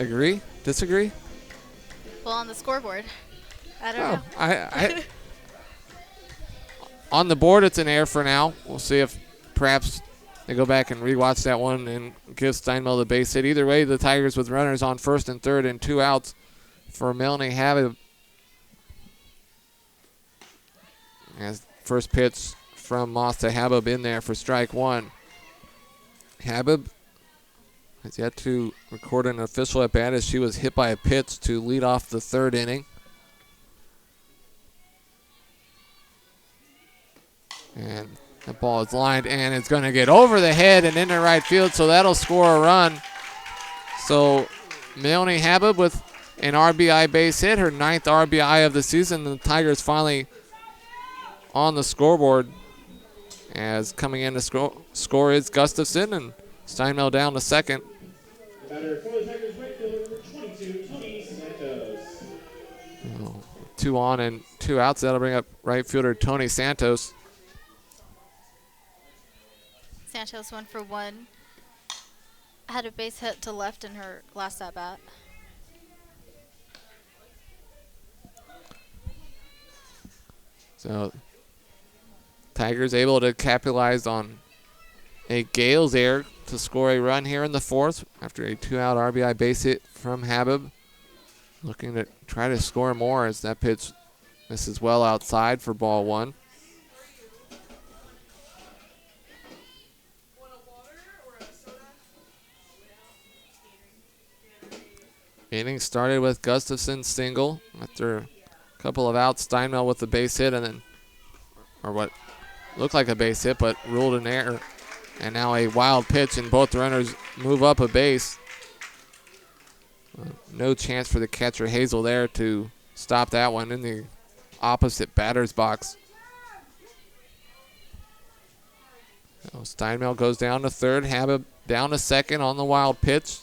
A: Agree? Disagree?
B: Well, on the scoreboard, I don't
A: Oh,
B: know.
A: I on the board, it's an error for now. We'll see if perhaps they go back and rewatch that one and give Steinmel the base hit. Either way, the Tigers with runners on first and third and 2 outs for Melanie Habib. As first pitch from Moss to Habib in there for strike one. Habib has yet to record an official at bat as she was hit by a pitch to lead off the third inning. And the ball is lined, and it's going to get over the head and into right field, so that'll score a run. So Melanie Habib with an RBI base hit, her 9th RBI of the season. The Tigers finally on the scoreboard, as coming in to score is Gustafson, and Steinmel down to second.
C: The batter for the Tigers, right fielder number 22, Tony Santos.
A: 2 on and 2 outs. That'll bring up right fielder Tony Santos.
B: Santos 1 for 1. Had a base hit to left in her last at bat.
A: So Tigers able to capitalize on a Gales error to score a run here in the fourth after a 2-out RBI base hit from Habib. Looking to try to score more as that pitch misses well outside for ball one. Inning started with Gustafson's single after a couple of outs. Steinmel with the base hit, and then, or what looked like a base hit, but ruled an error. And now a wild pitch, and both runners move up a base. No chance for the catcher Hazel there to stop that one in the opposite batter's box. So Steinmel goes down to third, Habib down to second on the wild pitch.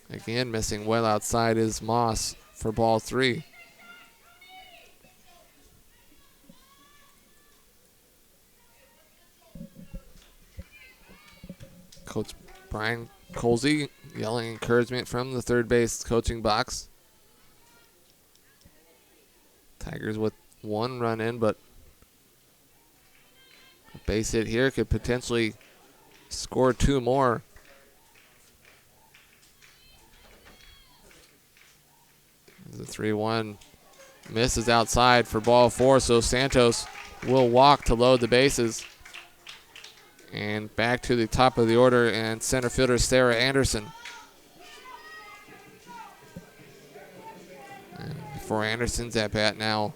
A: Again, missing well outside is Moss for ball three. Coach Brian Colsey yelling encouragement from the third base coaching box. Tigers with 1 run in, but a base hit here could potentially score 2 more. The 3-1 misses outside for ball 4, so Santos will walk to load the bases. And back to the top of the order, and center fielder Sarah Anderson. And before Anderson's at bat now,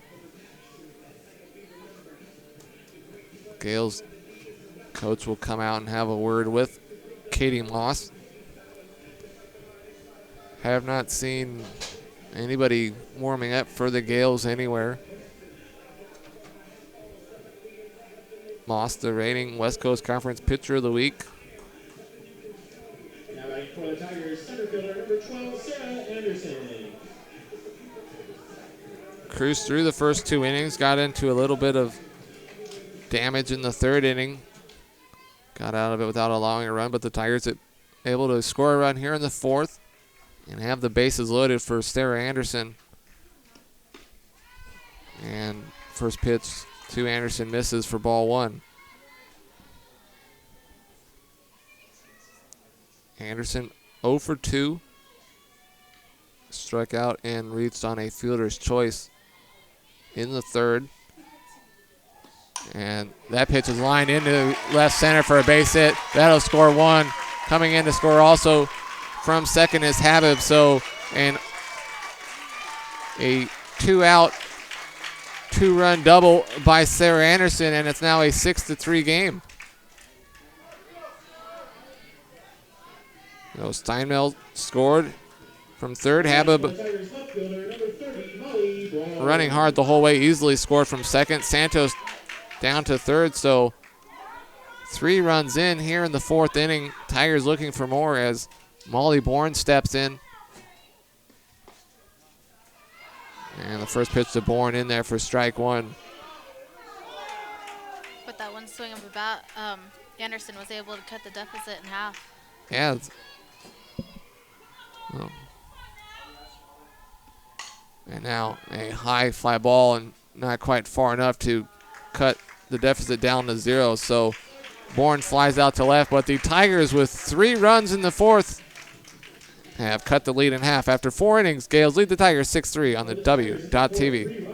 A: Gales coach will come out and have a word with Katie Moss. Have not seen anybody warming up for the Gales anywhere. Moss, the reigning West Coast Conference Pitcher of the Week.
C: Now batting for the Tigers, center fielder number 12, Sarah Anderson.
A: Cruised through the first 2 innings, got into a little bit of damage in the third inning. Got out of it without allowing a run, but the Tigers are able to score a run here in the fourth and have the bases loaded for Sarah Anderson. And first pitch to Anderson misses for ball 1. Anderson 0 for 2. Struck out and reached on a fielder's choice in the third. And that pitch is lined into left center for a base hit. That'll score one. Coming in to score also from second is Habib. So a 2-out, 2-run double by Sarah Anderson, and it's now a 6-3 game. So Steinmel scored from third. Habib running hard the whole way, easily scored from second. Santos down to third, so 3 runs in here in the 4th inning. Tigers looking for more as Molly Bourne steps in. And the first pitch to Bourne in there for strike one.
B: With that one swing of the bat, Anderson was able to cut the deficit in half.
A: Yeah. And now a high fly ball and not quite far enough to cut the deficit down to 0. So Bourne flies out to left, but the Tigers with 3 runs in the 4th have cut the lead in half. After 4 innings, Gales lead the Tigers 6-3 on the W.TV.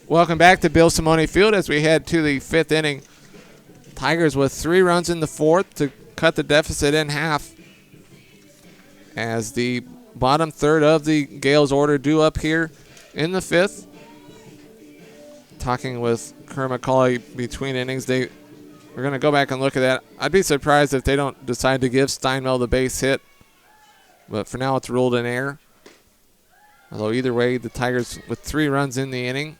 A: Welcome back to Bill Simone Field as we head to the 5th inning. Tigers with 3 runs in the 4th to cut the deficit in half. As the bottom third of the Gales order due up here in the 5th. Talking with Kerr McCauley between innings, we're going to go back and look at that. I'd be surprised if they don't decide to give Steinmel the base hit, but for now it's ruled an error. Although either way, the Tigers with 3 runs in the inning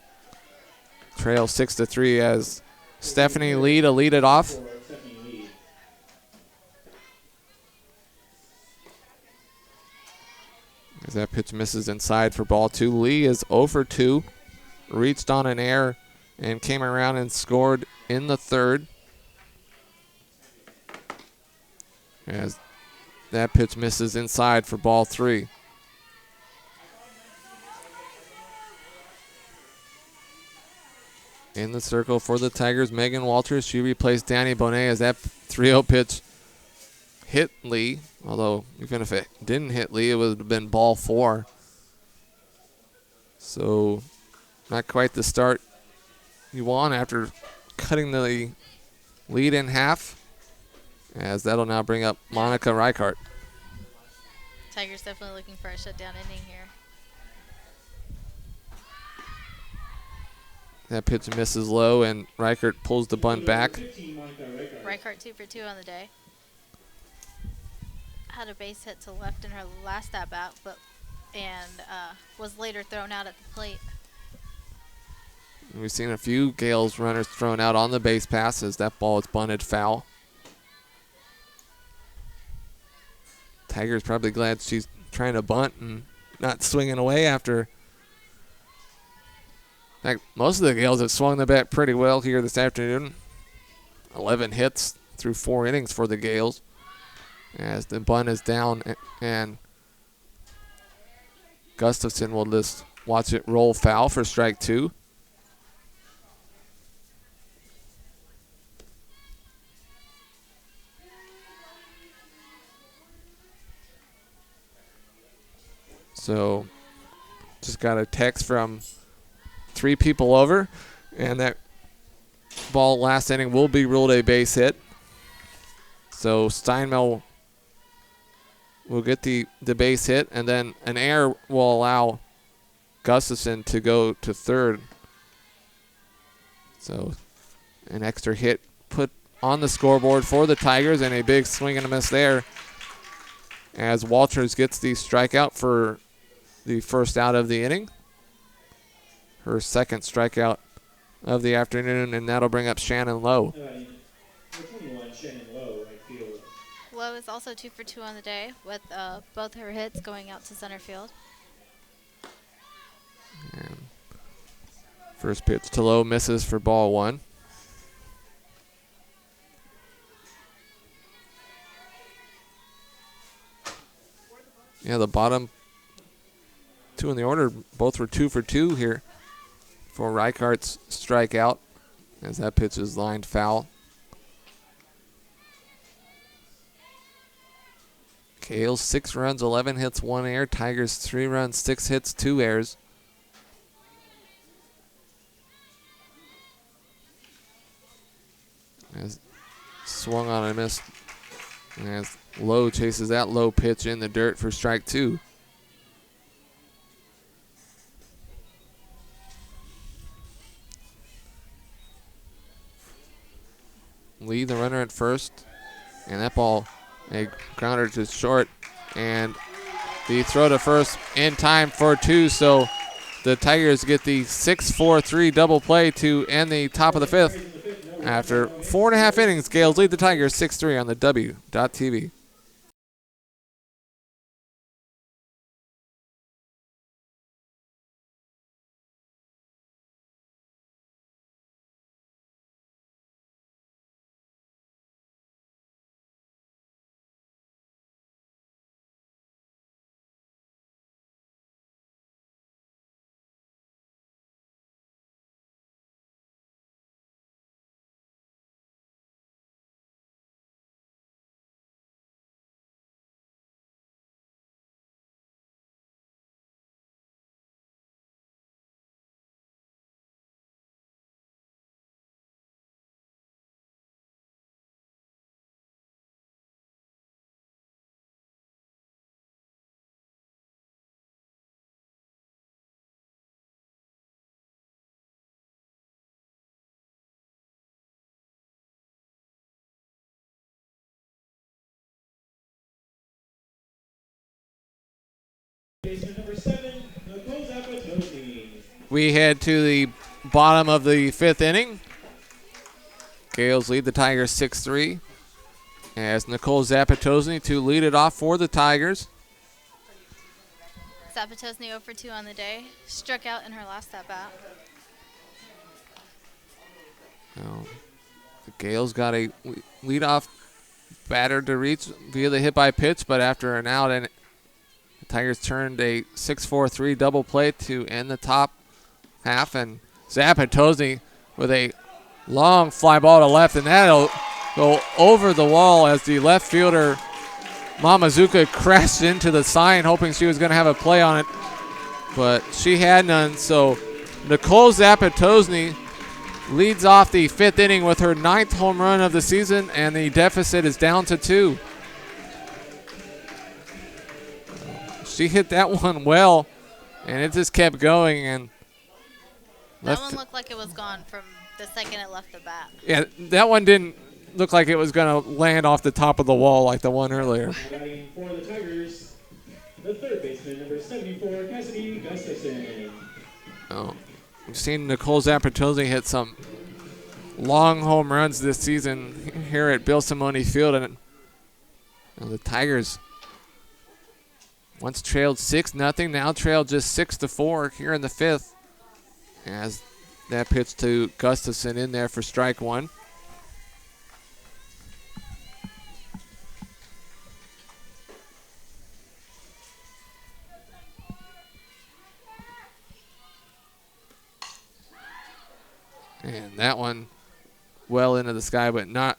A: trail 6-3 as Stephanie Lee to lead it off. As that pitch misses inside for ball 2. Lee is 0 for 2, reached on an error and came around and scored in the 3rd. As that pitch misses inside for ball 3. In the circle for the Tigers, Megan Walters. She replaced Danny Bonet as that 3-0 pitch hit Lee. Although, even if it didn't hit Lee, it would have been ball 4. So, not quite the start you want after cutting the lead in half. As that'll now bring up Monica Reichart.
B: Tigers definitely looking for a shutdown inning here.
A: That pitch misses low, and Reichert pulls the bunt back.
B: Reichart 2 for 2 on the day. Had a base hit to left in her last at-bat, and was later thrown out at the plate.
A: We've seen a few Gales runners thrown out on the base pass as that ball is bunted foul. Tiger's probably glad she's trying to bunt and not swinging away after. In fact, most of the Gales have swung the bat pretty well here this afternoon. 11 hits through 4 innings for the Gales. As the bunt is down, and Gustafson will just watch it roll foul for strike 2. So just got a text from 3 people over, and that ball last inning will be ruled a base hit. So Steinmel will get the base hit, and then an error will allow Gustafson to go to third. So an extra hit put on the scoreboard for the Tigers, and a big swing and a miss there as Walters gets the strikeout for the first out of the inning. Her second strikeout of the afternoon, and that'll bring up Shannon Lowe.
C: 21, Shannon Lowe, right field.
B: Lowe is also 2 for 2 on the day, with both her hits going out to center field.
A: And first pitch to Lowe misses for ball 1. Yeah, the bottom 2 in the order, both were 2 for 2 here for Reichardt's strikeout as that pitch is lined foul. Gales 6 runs, 11 hits, 1 error. Tigers 3 runs, 6 hits, 2 errors. As swung on and missed. As Lowe chases that low pitch in the dirt for strike 2. Lead the runner at first, and that ball, a grounder to short, and the throw to first in time for 2. So the Tigers get the 6-4-3 double play to end the top of the 5th. After 4.5 innings, Gales lead the Tigers 6-3 on the W.TV.
C: Baseman number 7, Nicole Zapatoni.
A: We head to the bottom of the 5th inning. Gales lead the Tigers 6-3 as Nicole Zapatosny to lead it off for the Tigers.
B: Zapatosny 0 for 2 on the day, struck out in her last at-bat.
A: Now, the Gales got a leadoff batter to reach via the hit by pitch, but after an out, and the Tigers turned a 6-4-3 double play to end the top half, and Zapatosny with a long fly ball to left, and that'll go over the wall as the left fielder Mamazuka crashed into the sign, hoping she was going to have a play on it, but she had none. So Nicole Zapatosny leads off the 5th inning with her 9th home run of the season, and the deficit is down to 2. She hit that one well, and it just kept going. And
B: That one looked like it was gone from the second it left the bat.
A: Yeah, that one didn't look like it was going to land off the top of the wall like the one earlier.
C: Batting for the Tigers, the third baseman, number 74, Cassidy Gustafson.
A: Oh, we've seen Nicole Zapatosny hit some long home runs this season here at Bill Simone Field, and the Tigers once trailed 6-0, now trailed just 6-4 here in the 5th. As that pitch to Gustafson in there for strike 1. And that one well into the sky, but not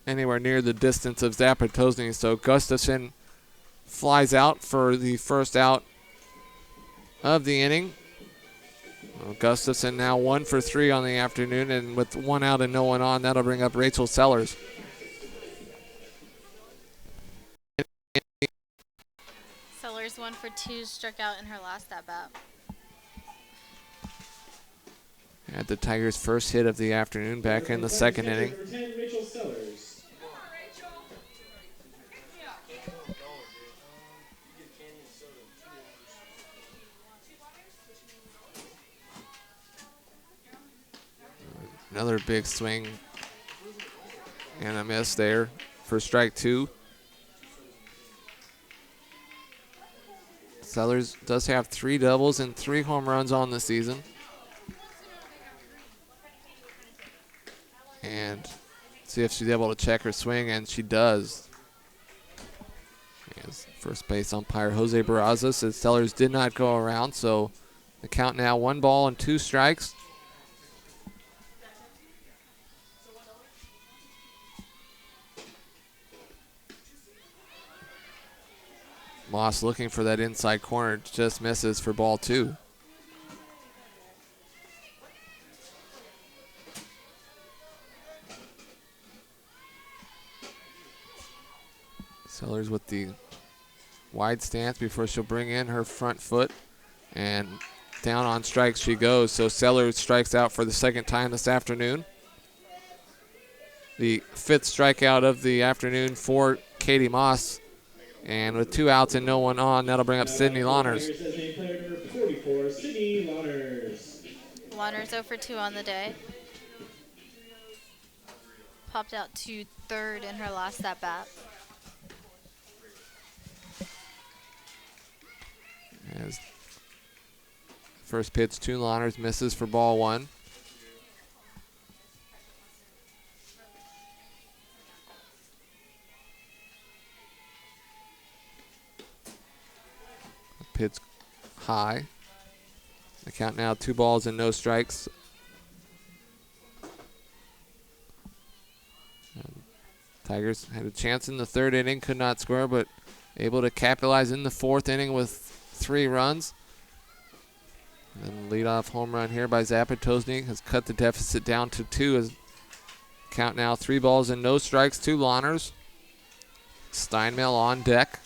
A: anywhere near the distance of Zapatosny. So Gustafson flies out for the first out of the inning. Well, Gustafson now 1 for 3 on the afternoon, and with 1 out and no one on, that'll bring up Rachel Sellers.
B: Sellers 1 for 2, struck out in her last at bat.
A: Had the Tigers' first hit of the afternoon back in the second inning.
C: Number 10, Rachel Sellers.
A: Another big swing and a miss there for strike 2. Sellers does have 3 doubles and 3 home runs on the season. And see if she's able to check her swing, and she does. As first base umpire Jose Barraza says Sellers did not go around, so the count now 1 ball and 2 strikes. Moss looking for that inside corner, just misses for ball 2. Sellers with the wide stance before she'll bring in her front foot, and down on strikes she goes. So Sellers strikes out for the second time this afternoon. The 5th strikeout of the afternoon for Katie Moss. And with 2 outs and no one on, that'll bring up Sydney Lawners.
C: Player number 44, Sydney Lawners.
B: Lawners 0 for 2 on the day. Popped out to third in her last at bat.
A: As first pitch to Lawners, misses for ball 1. Pitch high. The count now 2 balls and no strikes. Tigers had a chance in the 3rd inning, could not score, but able to capitalize in the 4th inning with 3 runs. And leadoff home run here by Zapatosny has cut the deficit down to 2. As count now 3 balls and no strikes to Lawners. Steinmel on deck.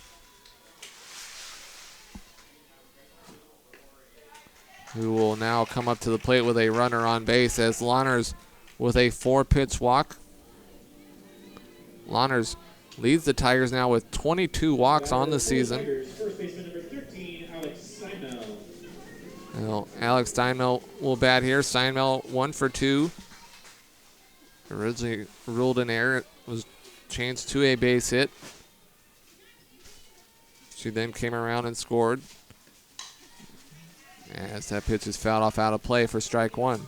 A: Who will now come up to the plate with a runner on base as Lawners with a 4-pitch walk. Lawners leads the Tigers now with 22 walks on the season.
C: First baseman number 13, Alex Steinmel.
A: Well, Alex Steinmel will bat here. Steinmel 1 for 2. Originally ruled an error. It was changed to a base hit. She then came around and scored. As that pitch is fouled off out of play for strike 1.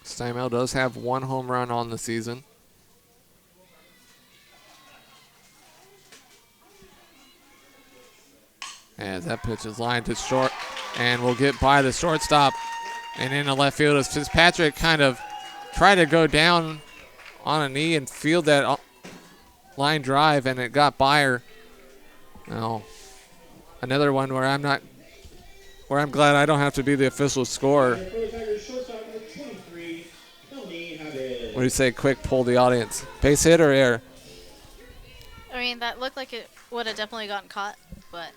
A: Steinmel does have 1 home run on the season. As that pitch is lined to short and will get by the shortstop and into left field as Fitzpatrick kind of tried to go down on a knee and field that line drive, and it got by her. Now, another one where I'm glad I don't have to be the official scorer. What do you say? Quick, poll the audience. Base hit or error?
B: I mean, that looked like it would have definitely gotten caught, but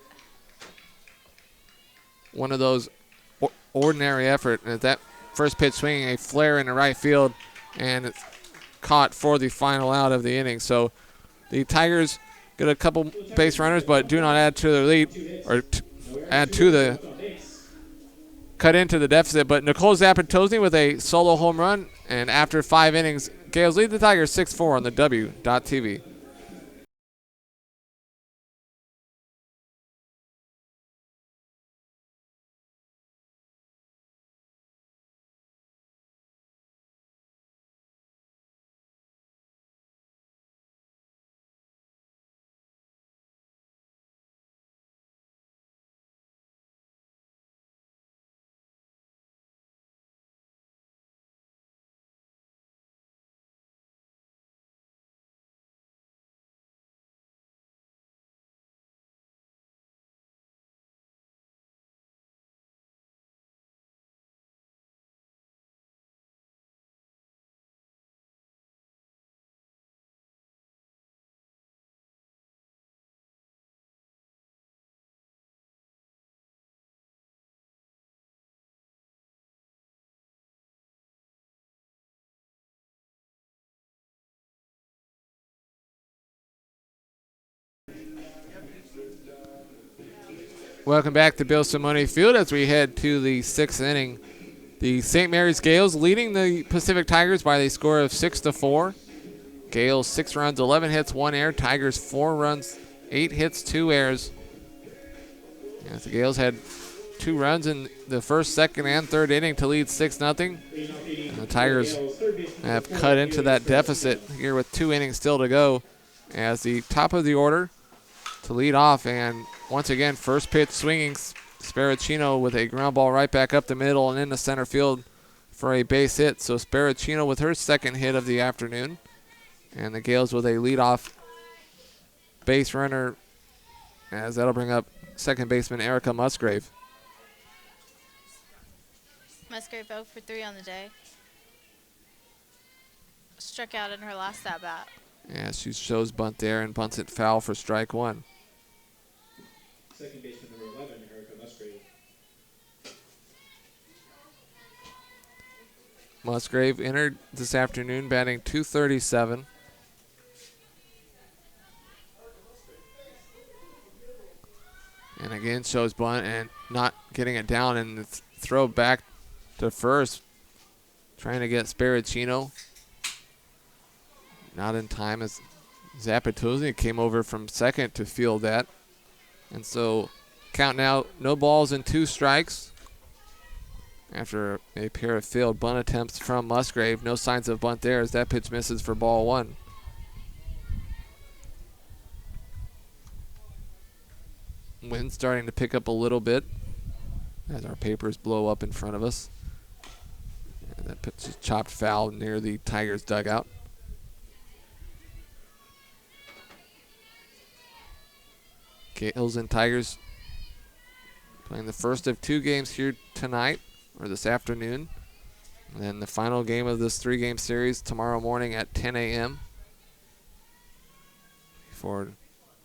A: One of those ordinary effort. And that first pitch swinging a flare in the right field, and it's caught for the final out of the inning. So the Tigers get a couple base runners, but do not add to their lead or add to the cut into the deficit. But Nicole Zapatosny with a solo home run, and after 5 innings, Gales lead the Tigers 6-4 on the W.TV. Welcome back to Bill Simone Field as we head to the 6th inning. The St. Mary's Gales leading the Pacific Tigers by the score of 6-4. Gales 6 runs, 11 hits, 1 error. Tigers 4 runs, 8 hits, 2 errors. As the Gales had 2 runs in the first, second, and third inning to lead 6-0. And the Tigers have cut into that deficit here with 2 innings still to go. As the top of the order to lead off, and once again, first pitch swinging, Sparacino with a ground ball right back up the middle and into center field for a base hit. So Sparacino with her second hit of the afternoon. And the Gales with a leadoff base runner, as that'll bring up second baseman Erica Musgrave.
B: Musgrave 0 for 3 on the day. Struck out in her last at-bat.
A: Yeah, she shows bunt there and bunts it foul for strike 1.
C: Second baseman number 11, Erica Musgrave.
A: Musgrave entered this afternoon batting .237. And again shows bunt and not getting it down, and the throw back to first, trying to get Sparacino. Not in time as Zapatozzi came over from second to field that. And so count now, no balls and 2 strikes. After a pair of failed bunt attempts from Musgrave, no signs of bunt there as that pitch misses for ball 1. Wind starting to pick up a little bit as our papers blow up in front of us. And that pitch is chopped foul near the Tigers dugout. Gales and Tigers playing the first of 2 games here tonight, or this afternoon. And then the final game of this 3-game series tomorrow morning at 10 a.m. Before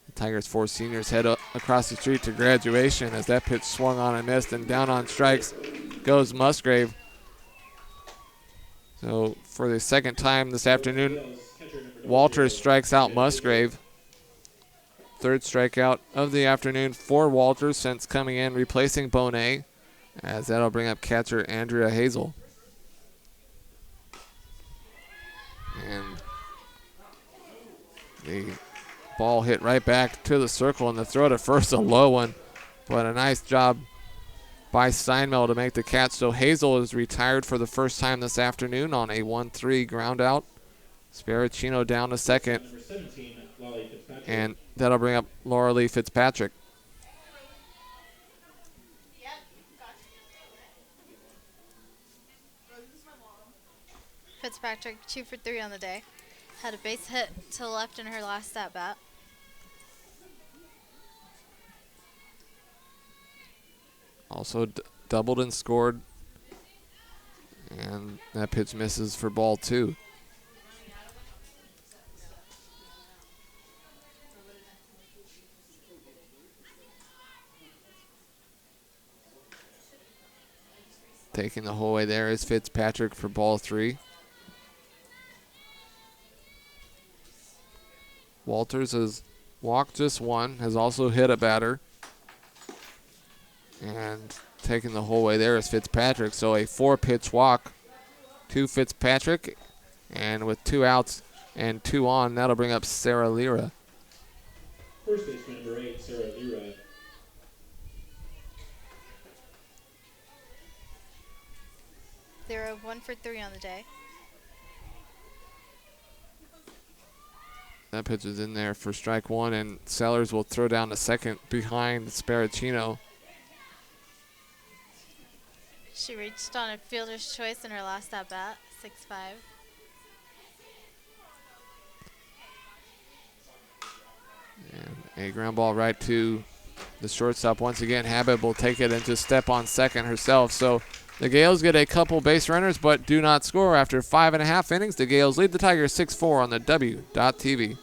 A: the Tigers 4 seniors head across the street to graduation, as that pitch swung on and missed, and down on strikes goes Musgrave. So for the second time this afternoon, Walters strikes out Musgrave. Third strikeout of the afternoon for Walters since coming in, replacing Bonet, as that'll bring up catcher Andrea Hazel. And the ball hit right back to the circle, and the throw to first, a low one, but a nice job by Steinmel to make the catch. So Hazel is retired for the first time this afternoon on a 1-3 ground out. Sparacino down to second.
C: Number 17, Lolly Fitzpatrick.
A: And that'll bring up Laura Lee Fitzpatrick.
B: Fitzpatrick 2 for 3 on the day. Had a base hit to the left in her last at-bat.
A: Also doubled and scored. And that pitch misses for ball 2. Taking the whole way there is Fitzpatrick for ball 3. Walters has walked just 1, has also hit a batter. And taking the whole way there is Fitzpatrick. So a 4-pitch walk to Fitzpatrick. And with 2 outs and 2 on, that'll bring up Sarah Lira.
C: First baseman number 8, Sarah Lira.
B: They're 1 for 3 on the day.
A: That pitch is in there for strike 1, and Sellers will throw down to second behind Sparacino.
B: She reached on a fielder's choice in her last at-bat, 6-5.
A: And a ground ball right to the shortstop. Once again, Habib will take it and just step on second herself. So the Gales get a couple base runners but do not score. After 5.5 innings, the Gales lead the Tigers 6-4 on the W.TV.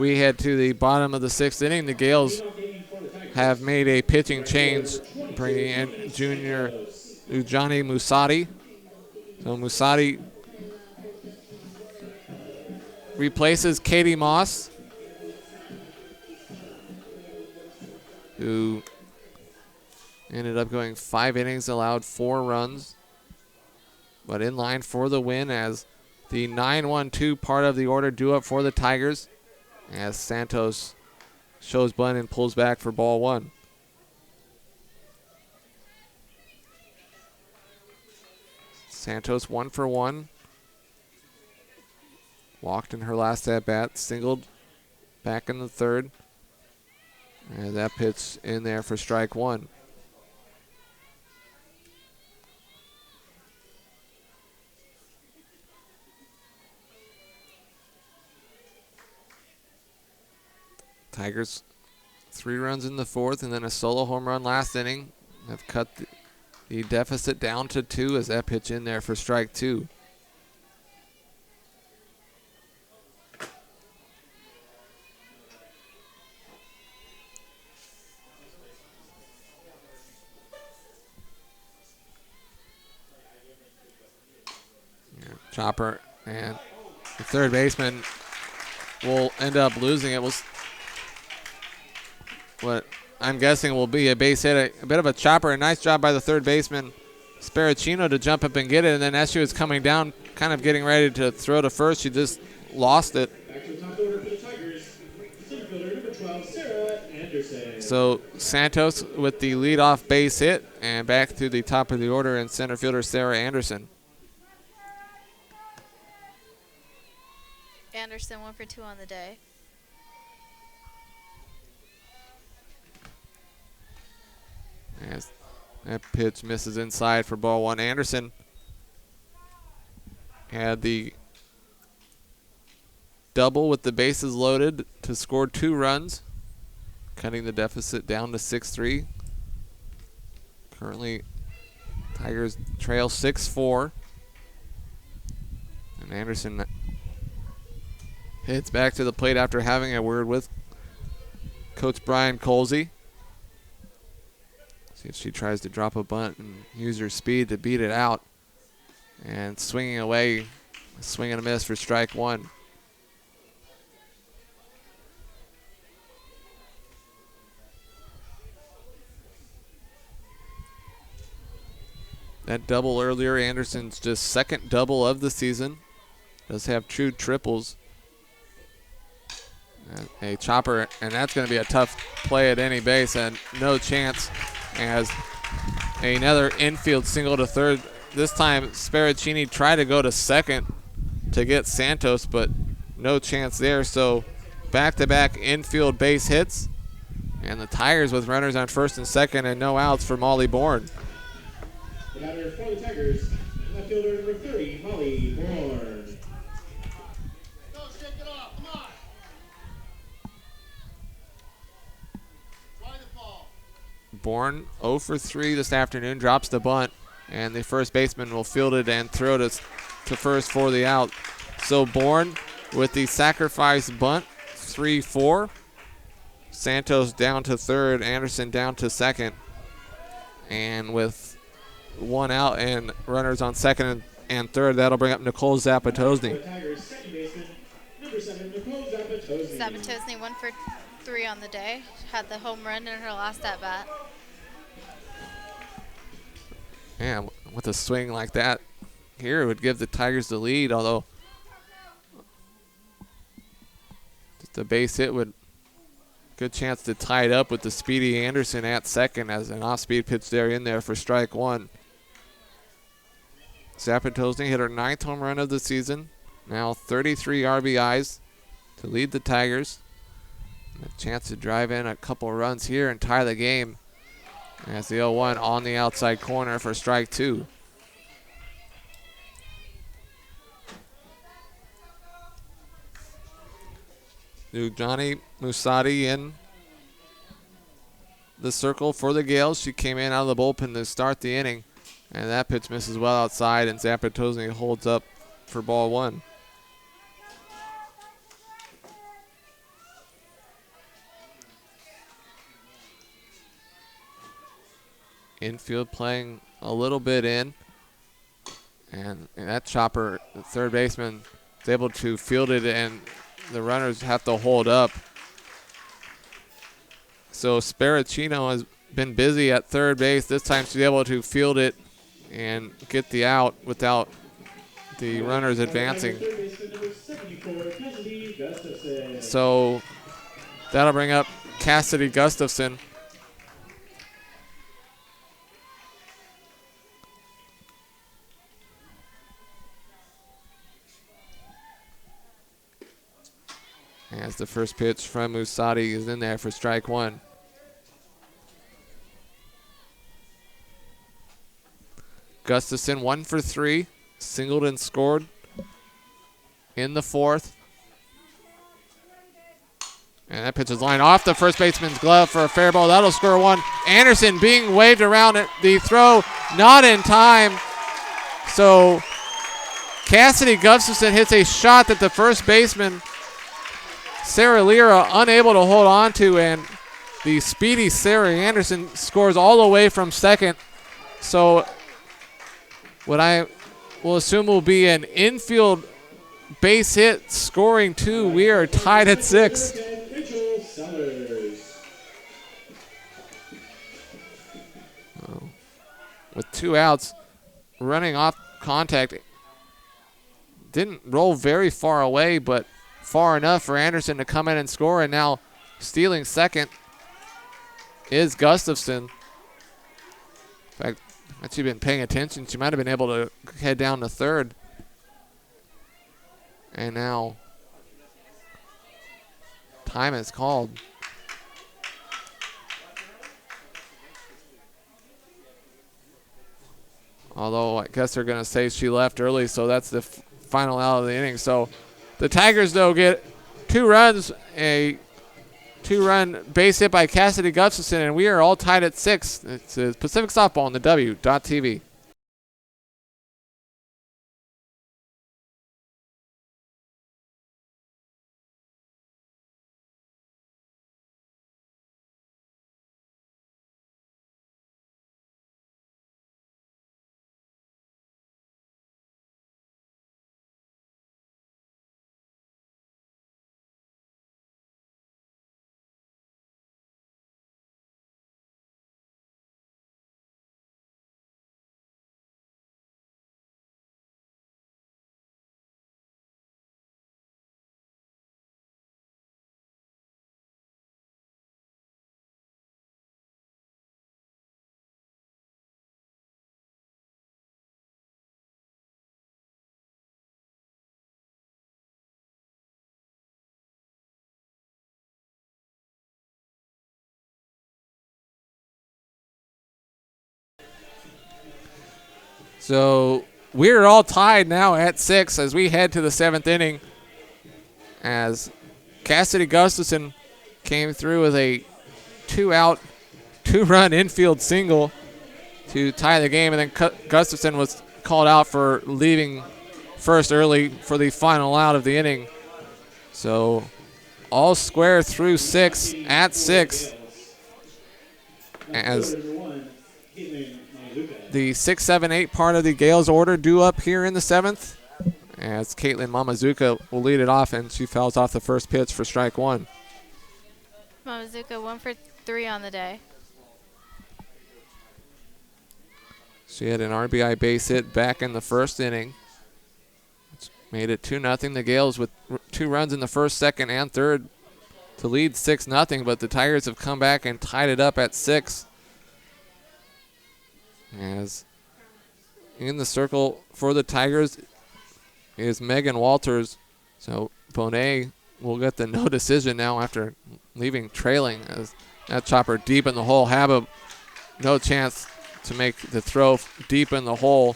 A: we head to the bottom of the 6th inning. The Gales have made a pitching change, bringing in junior Ujani Musadi. So Musadi replaces Katie Moss, who ended up going 5 innings, allowed 4 runs, but in line for the win as the 9-1-2 part of the order due up for the Tigers, as Santos shows bunt and pulls back for ball 1. Santos 1 for 1. Walked in her last at bat, singled back in the 3rd. And that pitch in there for strike 1. Tigers 3 runs in the 4th and then a solo home run last inning have cut the deficit down to 2 as that pitch in there for strike 2. Chopper and the third baseman will end up losing it. What I'm guessing will be a base hit, a bit of a chopper. A nice job by the third baseman, Sparacino, to jump up and get it. And then as she was coming down, kind of getting ready to throw to first, she just lost it.
C: Back to the top order for the Tigers. Center fielder number 12, Sarah Anderson.
A: So Santos with the leadoff base hit, and back to the top of the order in center fielder Sarah Anderson.
B: Anderson 1 for 2 on the day.
A: As that pitch misses inside for ball 1. Anderson had the double with the bases loaded to score 2 runs, cutting the deficit down to 6-3. Currently, Tigers trail 6-4. And Anderson hits back to the plate after having a word with Coach Brian Colsey. See if she tries to drop a bunt and use her speed to beat it out. And swinging away, swing and a miss for strike 1. That double earlier, Anderson's just second double of the season. Does have true triples. A chopper, and that's going to be a tough play at any base, and no chance as another infield single to third. This time, Sparacini tried to go to second to get Santos, but no chance there. So back-to-back infield base hits, and the Tigers with runners on first and second and no outs for Molly Bourne.
C: The batter for the Tigers, left fielder number 30, Molly Bourne.
A: Bourne 0 for 3 this afternoon, drops the bunt, and the first baseman will field it and throw it to first for the out. So Bourne with the sacrifice bunt, 3-4. Santos down to third, Anderson down to second. And with 1 out and runners on second and third, that'll bring up Nicole Zapatosny.
C: Tigers second baseman, number 7, Nicole Zapatosny.
B: Zapatosny 1 for 3 on the day. Had the home run in her last at bat.
A: Yeah, with a swing like that here, it would give the Tigers the lead, although just a base hit would good chance to tie it up with the speedy Anderson at second as an off-speed pitch there in there for strike 1. Zapatosny hit her 9th home run of the season, now 33 RBIs to lead the Tigers. And a chance to drive in a couple runs here and tie the game. As the 0-1 on the outside corner for strike 2. Johnny Musadi in the circle for the Gales. She came in out of the bullpen to start the inning. And that pitch misses well outside, and Zapatosny holds up for ball 1. Infield playing a little bit in. And that chopper, the third baseman, is able to field it, and the runners have to hold up. So Sparacino has been busy at third base. This time she's able to field it and get the out without the runners advancing. So that'll bring up Cassidy Gustafson. As the first pitch from Musadi is in there for strike one. Gustafson 1 for 3. Singleton scored in the fourth. And that pitch is lined off the first baseman's glove for a fair ball. That'll score one. Anderson being waved around at the throw, not in time. So Cassidy Gustafson hits a shot that the first baseman, Sarah Lira, unable to hold on to, and the speedy Sarah Anderson scores all the way from second. So what I will assume will be an infield base hit, scoring 2. We are tied at 6. With 2 outs, running off contact. Didn't roll very far away, but far enough for Anderson to come in and score. And now stealing second is Gustafson. In fact, had she been paying attention, she might have been able to head down to third. And now time is called. Although I guess they're going to say she left early, so that's the final out of the inning. So the Tigers, though, get 2 runs, a 2-run base hit by Cassidy Gustafson, and we are all tied at 6. It's Pacific Softball on the W.TV. So we're all tied now at 6 as we head to the 7th inning, as Cassidy Gustafson came through with a 2-out, 2-run infield single to tie the game, and then Gustafson was called out for leaving first early for the final out of the inning. So all square through 6 at 6 as the 6, 7, 8 part of the Gales order due up here in the 7th, as Caitlin Mamazuka will lead it off, and she fouls off the first pitch for strike 1.
B: Mamazuka 1 for 3 on the day.
A: She had an RBI base hit back in the first inning, which made it 2-0. The Gales with 2 runs in the first, second, and third to lead 6-0, but the Tigers have come back and tied it up at 6. As in the circle for the Tigers is Megan Walters. So Bonet will get the no decision now after leaving trailing, as that chopper deep in the hole. Habib, no chance to make the throw deep in the hole.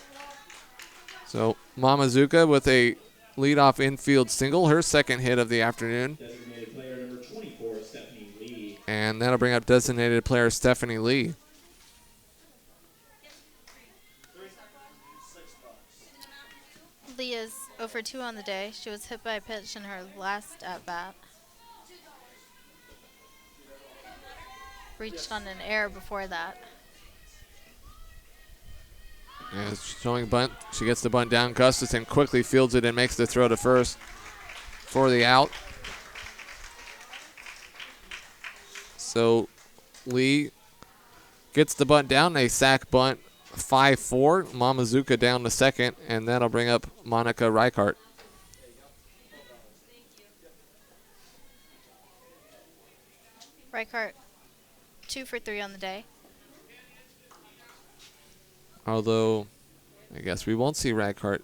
A: So Mamazuka with a leadoff infield single, her second hit of the afternoon.
C: Designated player number 24, Stephanie Lee.
A: And that'll bring up designated player Stephanie Lee.
B: Lee is 0 for 2 on the day. She was hit by a pitch in her last at-bat. Reached on an error before that.
A: As showing bunt, she gets the bunt down. Gustafson quickly fields it and makes the throw to first for the out. So Lee gets the bunt down. They sack bunt 5-4. Mamazuka down to second, and that'll bring up Monica Reichart.
B: Reichart 2 for 3 on the day.
A: Although, I guess we won't see Reichart.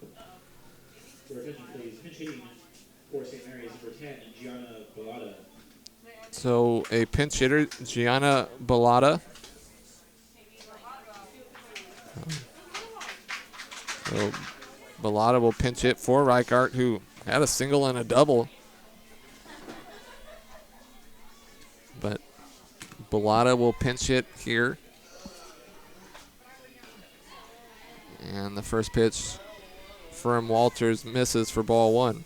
C: Your attention, please. Pinch hitting for St. Mary's, number 10, Gianna Bellata.
A: So a pinch hitter, Gianna Bellata. So Bellata will pinch hit for Reichart, who had a single and a double. But Bellata will pinch hit here. And the first pitch from Walters misses for ball 1.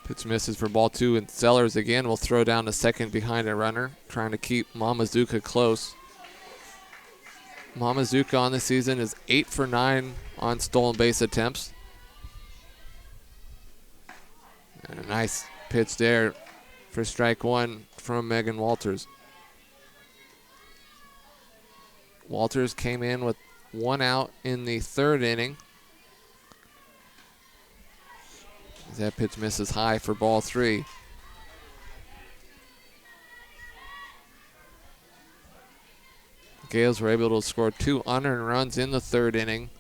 A: Pitch misses for ball 2, and Sellers again will throw down to second behind a runner, trying to keep Mamazuka close. Mamazuka on the season is 8 for 9 on stolen base attempts. And a nice pitch there for strike 1 from Megan Walters. Walters came in with 1 out in the 3rd inning. That pitch misses high for ball 3. The Gales were able to score 2 unearned runs in the 3rd inning.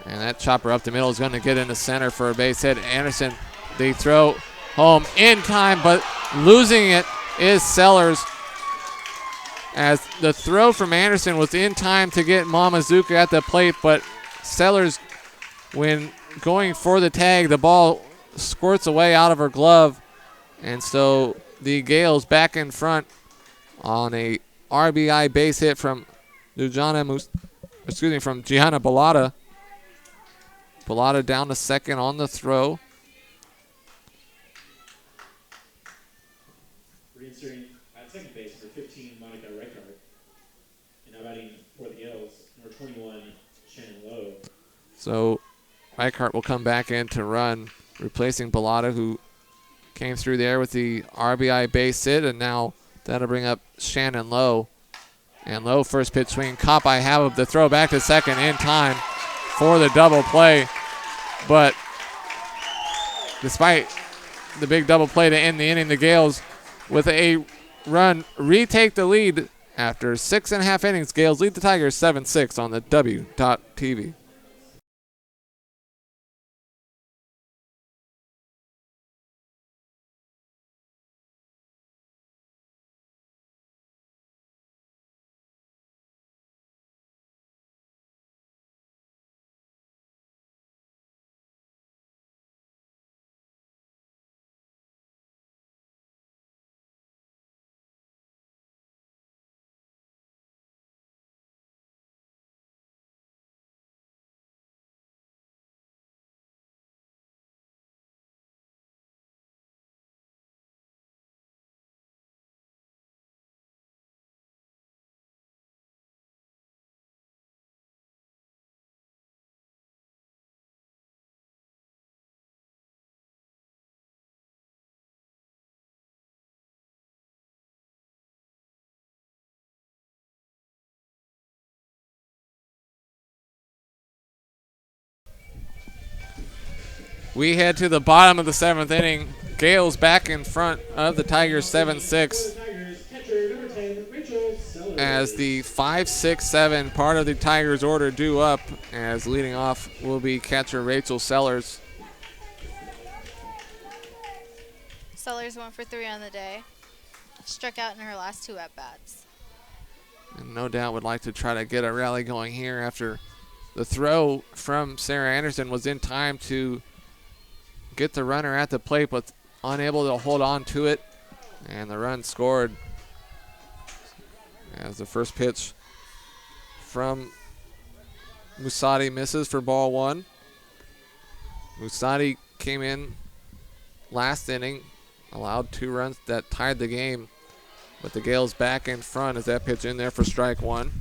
A: And that chopper up the middle is going to get into center for a base hit. Anderson, the throw home in time, but losing it is Sellers, as the throw from Anderson was in time to get Mamazuka at the plate, but Sellers, when going for the tag, the ball squirts away out of her glove, and so the Gales back in front on a RBI base hit from Gianna Bellata. Bellata down to second on the throw.
C: Reinserting at second base, number 15, Monica Reichart. And now batting for the Gales, number 21, Shannon Lowe.
A: So Reichart will come back in to run, replacing Bellata, who came through there with the RBI base hit, and now that'll bring up Shannon Lowe. And Lowe, first pitch swing, caught by Habib. The throw back to second in time for the double play. But despite the big double play to end the inning, the Gales, with a run, retake the lead after 6.5 innings. Gales lead the Tigers 7-6 on the W.TV. We head to the bottom of the 7th inning. Gales back in front of the Tigers 7-6. As the 5-6-7 part of the Tigers order due up, as leading off will be catcher Rachel Sellers.
B: Sellers 1 for 3 on the day. Struck out in her last 2 at-bats.
A: And no doubt would like to try to get a rally going here after the throw from Sarah Anderson was in time to get the runner at the plate, but unable to hold on to it. And the run scored as the first pitch from Musati misses for ball 1. Musati came in last inning allowed 2 runs that tied the game. But the Gales back in front as that pitch in there for strike 1.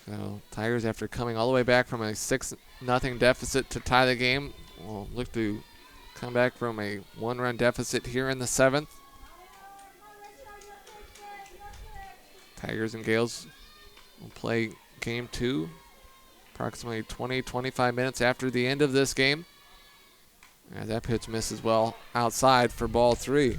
A: So Tigers, after coming all the way back from a 6-0 deficit to tie the game, will look to come back from a 1-run deficit here in the 7th. Tigers and Gales will play game 2 approximately 20-25 minutes after the end of this game. And that pitch misses well outside for ball 3.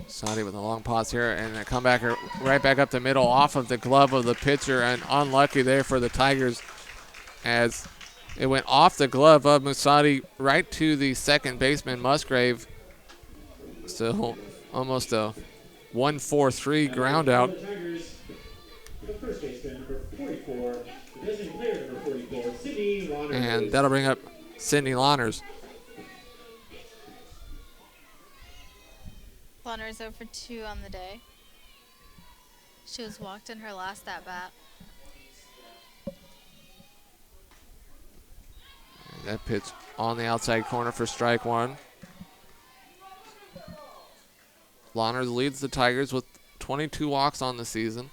A: Sadi with a long pause here, and a comeback right back up the middle off of the glove of the pitcher, and unlucky there for the Tigers as it went off the glove of Musadi right to the second baseman, Musgrave. So almost a 1-4-3 ground out. And that'll bring up Sydney Lawners.
B: Lawners 0 for 2 on the day. She was walked in her last at bat.
A: That pitch on the outside corner for strike 1. Lawners leads the Tigers with 22 walks on the season.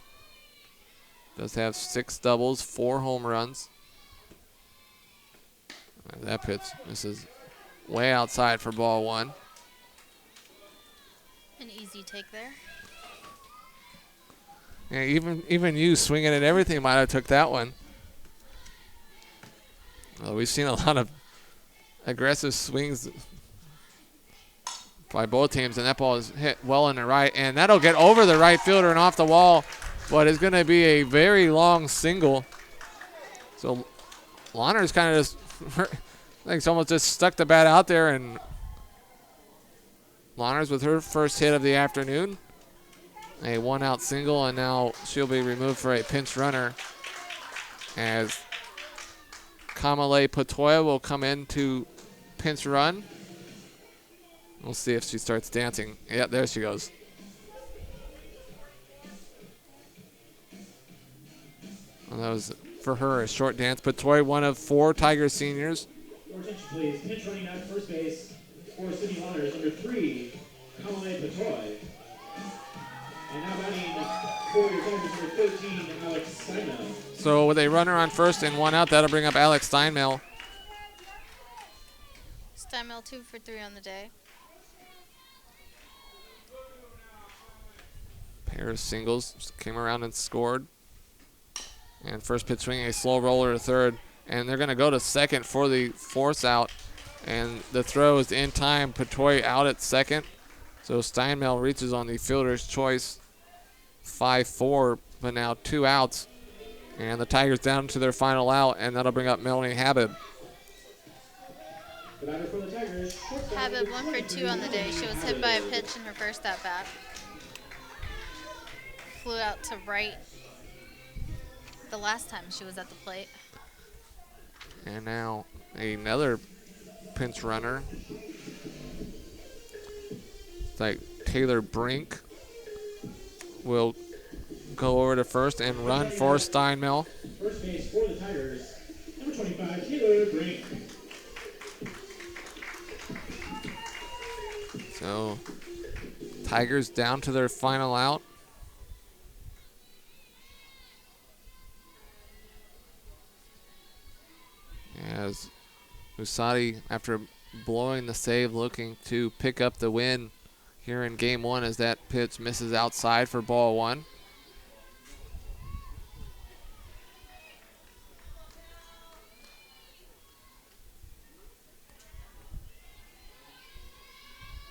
A: Does have 6 doubles, 4 home runs. And that pitch, this is way outside for ball 1.
B: An easy take there.
A: Yeah, even you swinging at everything might have took that one. Well, we've seen a lot of aggressive swings by both teams, and that ball is hit well in the right, and that'll get over the right fielder and off the wall, but it's going to be a very long single. So Lawners kind of just, I think it's almost just stuck the bat out there, and Lawners with her first hit of the afternoon. A 1-out single, and now she'll be removed for a pinch runner as Kamale Patoya will come in to pinch run. We'll see if she starts dancing. Yeah, there she goes. Well, that was, for her, a short dance. Patoya, one of 4 Tiger seniors.
C: Your attention, please. Pinch running at first base for City Lawners, number 3, Kamale Patoy. And now batting for the Tigers, number 13, Alex Steinmel.
A: So with a runner on first and 1 out, that'll bring up Alex Steinmel.
B: Steinmel 2 for 3 on the day.
A: Pair of singles just came around and scored. And first pitch swinging a slow roller to third. And they're going to go to second for the force out. And the throw is in time. Patoy out at second. So Steinmel reaches on the fielder's choice. 5-4, but now 2 outs. And the Tigers down to their final out, and that'll bring up Melanie Habib.
B: Habib 1 for 2 on the day. She was hit by a pitch in her first at bat. Flew out to right the last time she was at the plate.
A: And now another pinch runner. It's like Taylor Brink will go over to first and run for Steinmel.
C: First base for the Tigers, number 25, Taylor Brink.
A: So Tigers down to their final out. As Usadi, after blowing the save, looking to pick up the win here in game 1 as that pitch misses outside for ball 1.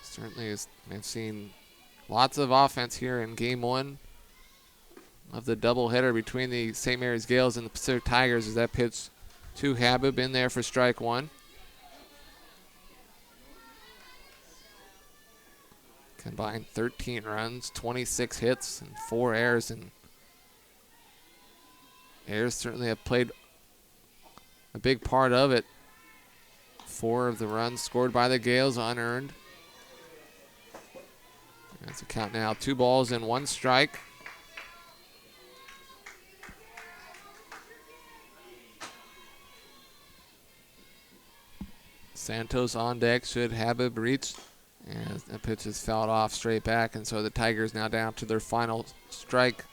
A: Certainly I've seen lots of offense here in game 1 of the doubleheader between the St. Mary's Gales and the Pacific Tigers as that pitch to Habib in there for strike 1. Combined 13 runs, 26 hits, and 4 errors in Airs certainly have played a big part of it. 4 of the runs scored by the Gales unearned. That's the count now. 2 balls and 1 strike. Santos on deck. Should Habib reach? And that pitch is fouled off straight back, and so the Tigers now down to their final strike.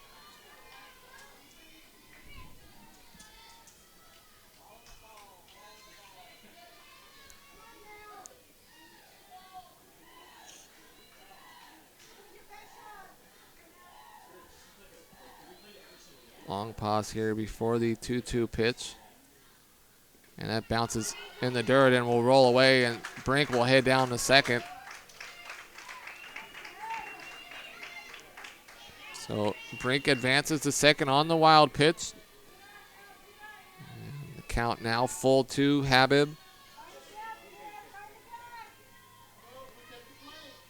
A: Long pause here before the 2-2 pitch. And that bounces in the dirt and will roll away, and Brink will head down to second. So Brink advances to second on the wild pitch. And the count now full to Habib.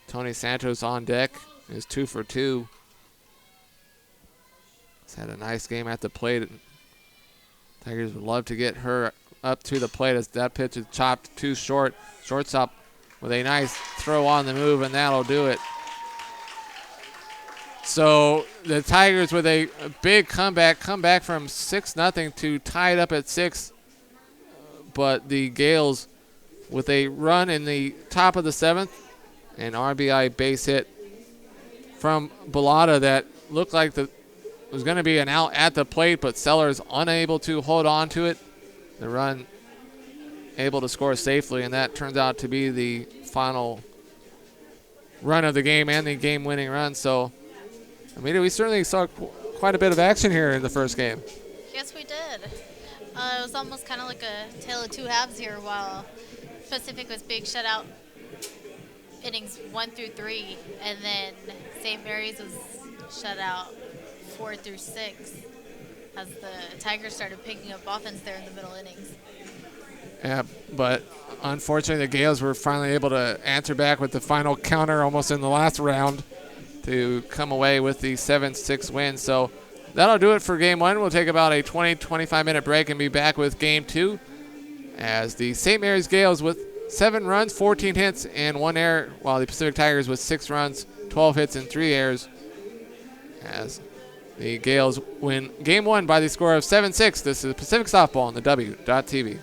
A: Tony Santos on deck is 2 for 2. He's had a nice game at the plate. Tigers would love to get her up to the plate as that pitch is chopped too short. Shortstop with a nice throw on the move, and that'll do it. So the Tigers with a big comeback, come back from 6-0 to tie it up at 6. But the Gales with a run in the top of the 7th, an RBI base hit from Bellotta that looked like it was going to be an out at the plate, but Sellers unable to hold on to it. The run able to score safely, and that turns out to be the final run of the game and the game-winning run. So, I mean, we certainly saw quite a bit of action here in the first game.
B: Yes, we did. It was almost kind of like a tale of two halves here while Pacific was being shut out innings 1 through 3, and then St. Mary's was shut out 4 through 6 as the Tigers started picking up offense there in the middle innings.
A: Yeah, but unfortunately the Gales were finally able to answer back with the final counter almost in the last round to come away with the 7-6 win. So that'll do it for game 1. We'll take about a 20-25 minute break and be back with game 2 as the St. Mary's Gales with 7 runs, 14 hits, and 1 error, while the Pacific Tigers with 6 runs, 12 hits, and 3 errors, as the Gales win game 1 by the score of 7-6. This is Pacific Softball on the W.TV.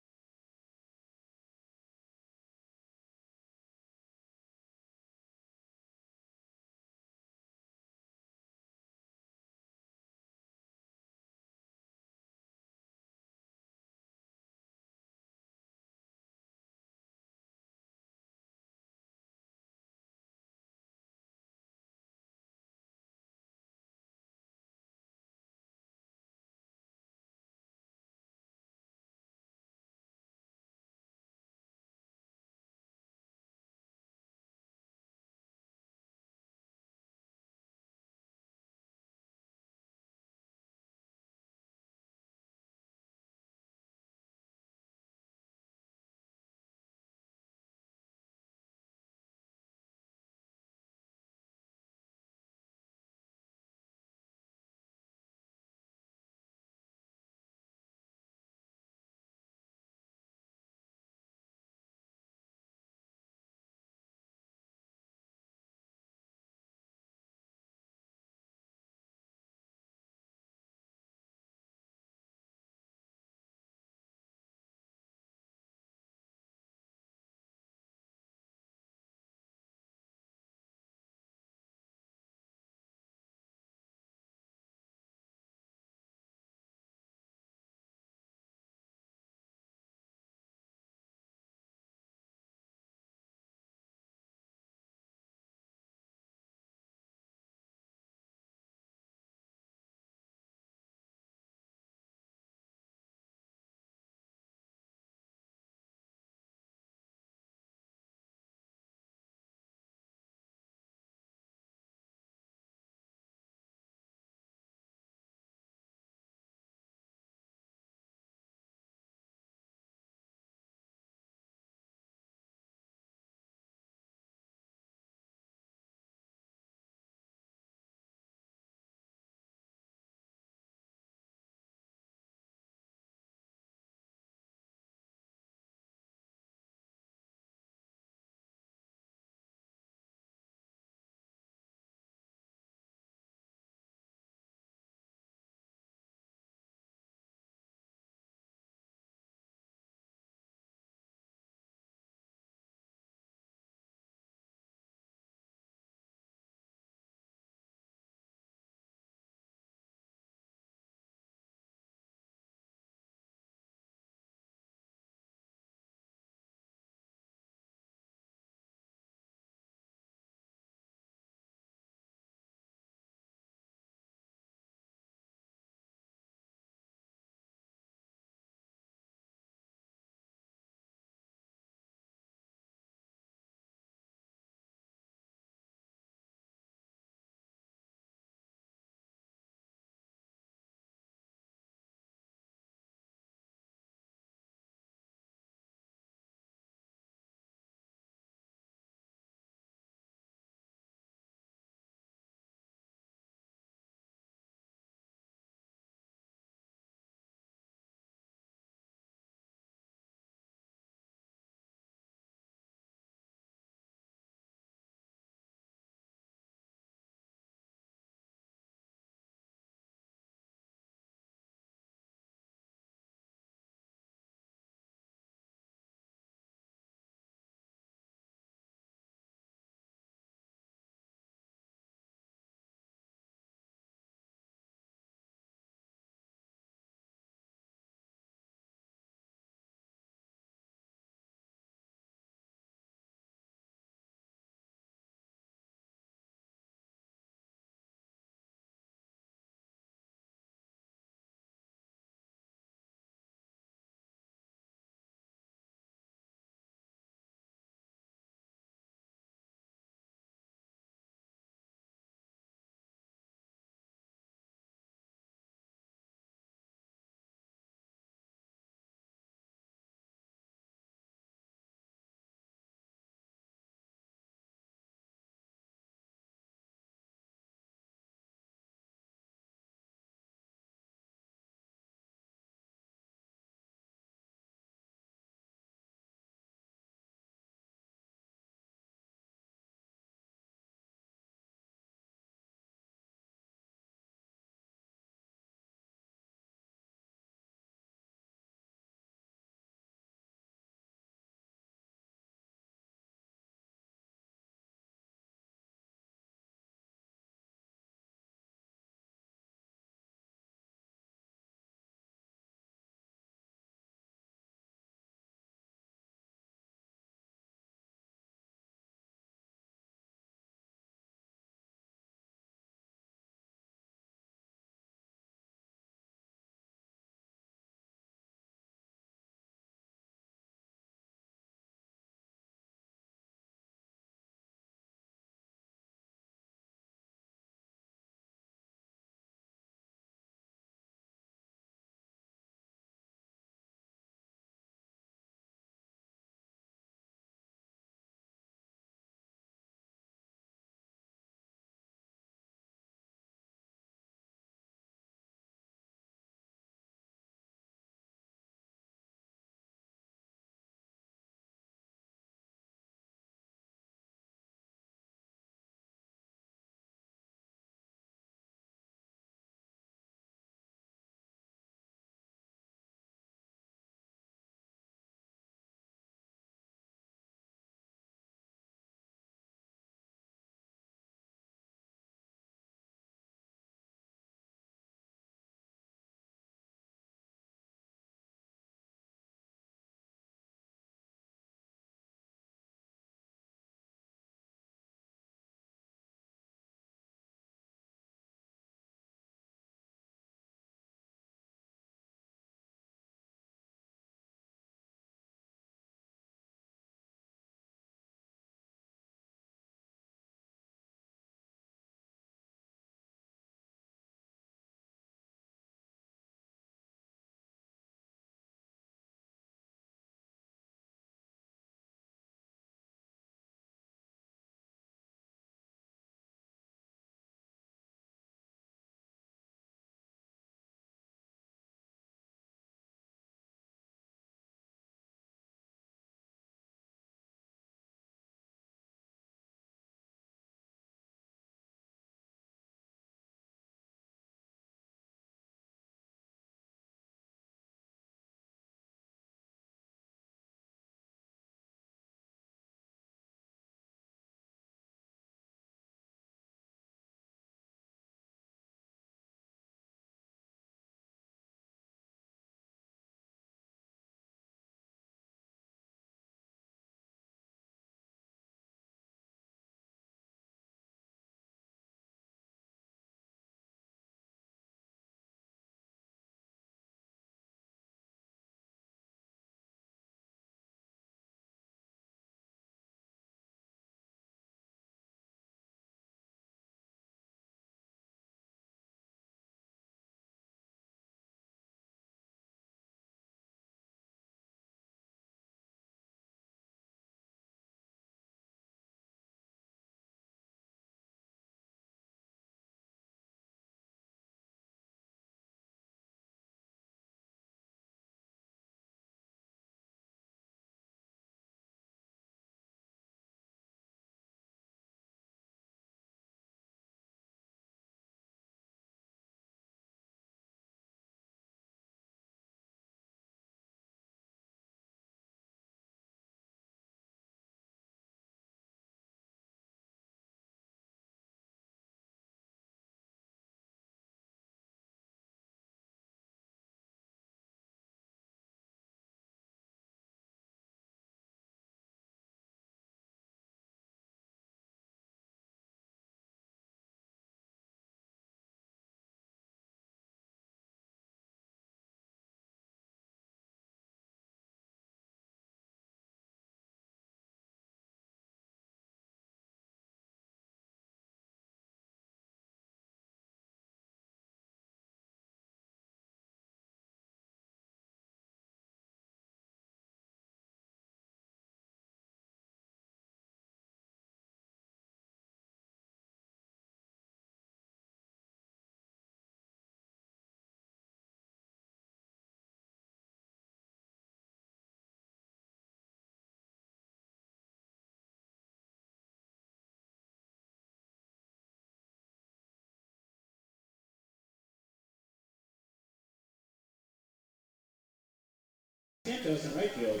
C: Santos in right field.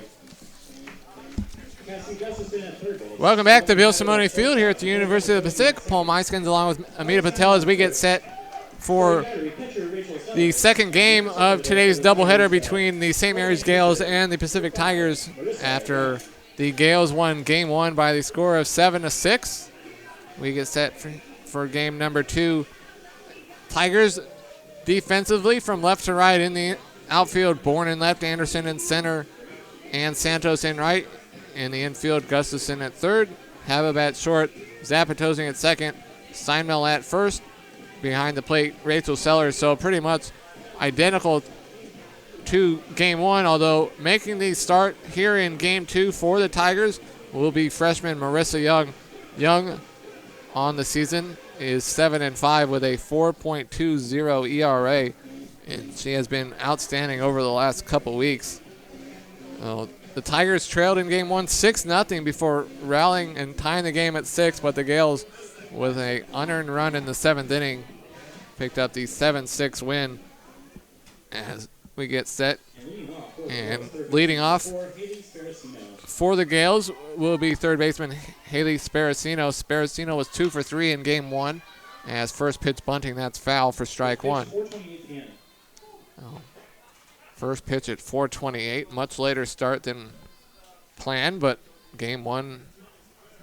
C: Cassie Gustafson at third base.
A: Welcome back to Bill Simone Field here at the University of the Pacific. Paul Meiskens along with Amita Patel as we get set for the second game of today's doubleheader between the St. Mary's Gales and the Pacific Tigers after the Gales won game one by the score of 7-6. We get set for game number two. Tigers defensively from left to right in the outfield, Bourne in left, Anderson in center, and Santos in right. In the infield, Gustafson at third, Habib at short, Zapatozing at second, Steinmel at first. Behind the plate, Rachel Sellers. So pretty much identical to game one, although making the start here in game two for the Tigers will be freshman Marissa Young. Young on the season is 7-5 with a 4.20 ERA, and she has been outstanding over the last couple weeks. The Tigers trailed in game one 6-0 before rallying and tying the game at 6, but the Gales, with an unearned run in the 7th inning, picked up the 7-6 win as we get set. And leading off for the Gales will be third baseman Haley Sparacino. Sparacino was 2 for 3 in game one. As first pitch bunting, that's foul for strike one. First pitch at 4:28, much later start than planned, but game one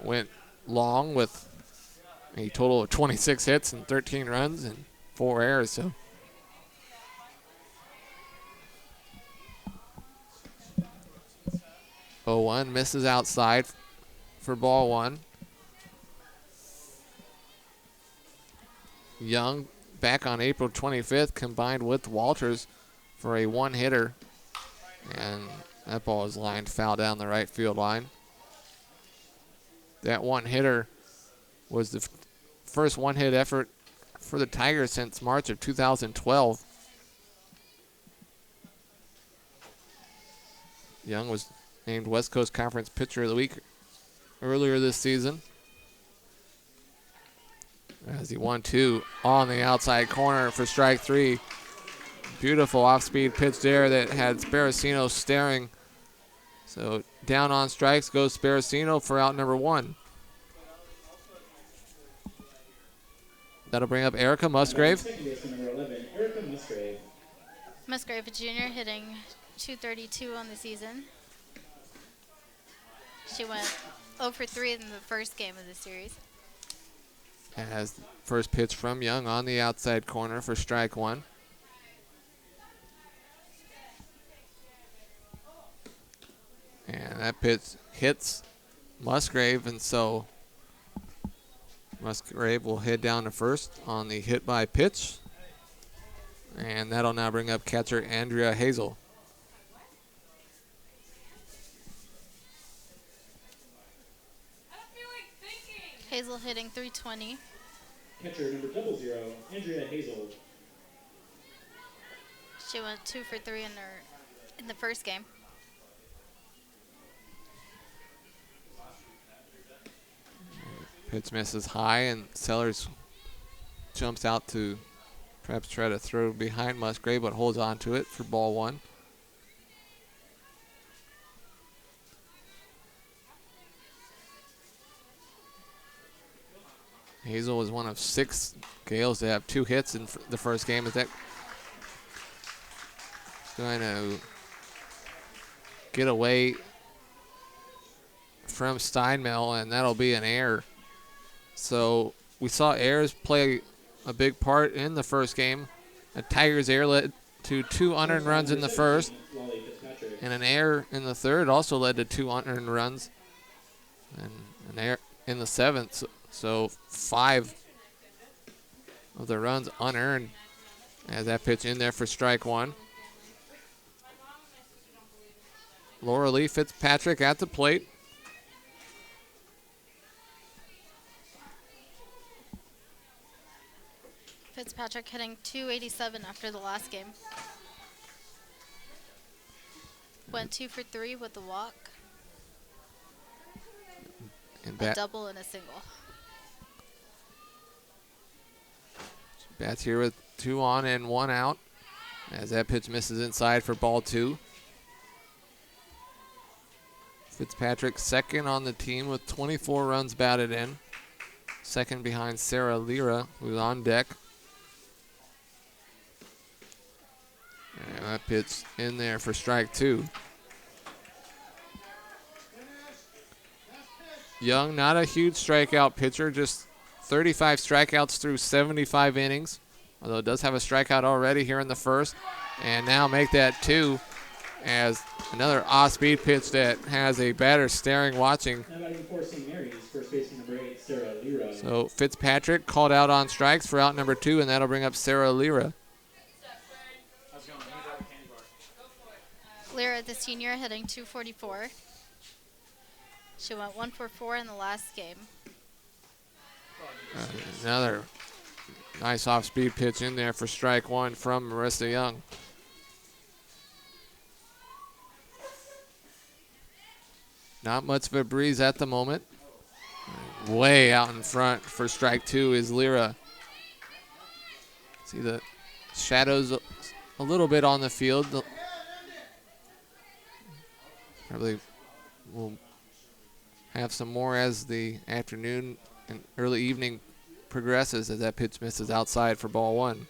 A: went long with a total of 26 hits and 13 runs and 4 errors. So one misses outside for ball one. Young back on April 25th combined with Walters for a one-hitter, and that ball is lined foul down the right field line. That one-hitter was the first one-hit effort for the Tigers since March of 2012. Young was named West Coast Conference Pitcher of the Week earlier this season. As he 1-2 on the outside corner for strike three. Beautiful off-speed pitch there that had Sparacino staring. So down on strikes goes Sparacino for out number one. That'll bring up Erica Musgrave.
B: Musgrave, a junior, hitting .232 on the season. She went 0 for 3 in the first game of the series.
A: As first pitch from Young on the outside corner for strike one. And that pitch hits Musgrave, and so Musgrave will head down to first on the hit by pitch. And that'll now bring up catcher Andrea Hazel.
B: Hazel hitting .320.
C: Catcher number 00, Andrea Hazel.
B: She went 2 for 3 in the first game.
A: Pitch misses high, and Sellers jumps out to perhaps try to throw behind Musgrave, but holds on to it for ball one. Hazel was one of 6 Gales to have 2 hits in the first game. Is that going to get away from Steinmel, and that'll be an error. So we saw errors play a big part in the first game. A Tigers error led to 2 unearned runs in the first, and an error in the third also led to 2 unearned runs, and an error in the 7th. So 5 of the runs unearned as that pitch in there for strike one. Laura Lee Fitzpatrick at the plate.
B: Fitzpatrick hitting .287 after the last game. Went 2 for 3 with the walk,
A: And
B: a double and a single.
A: Bats here with 2 on and 1 out as that pitch misses inside for ball 2. Fitzpatrick second on the team with 24 runs batted in. Second behind Sarah Lira, who's on deck. And that pitch in there for strike 2. Young, not a huge strikeout pitcher, just 35 strikeouts through 75 innings. Although it does have a strikeout already here in the first. And now make that 2 as another off-speed pitch that has a batter staring, watching.
C: Now batting for St. Mary's, first baseman number 8, Sarah Lira.
A: So Fitzpatrick called out on strikes for out number 2, and that'll bring up Sarah Lira.
B: Lyra, the senior, hitting 244. She went 1 for 4 in the last game.
A: Another nice off-speed pitch in there for strike 1 from Marissa Young. Not much of a breeze at the moment. Way out in front for strike 2 is Lira. See the shadows a little bit on the field. Probably will have some more as the afternoon and early evening progresses, as that pitch misses outside for ball 1.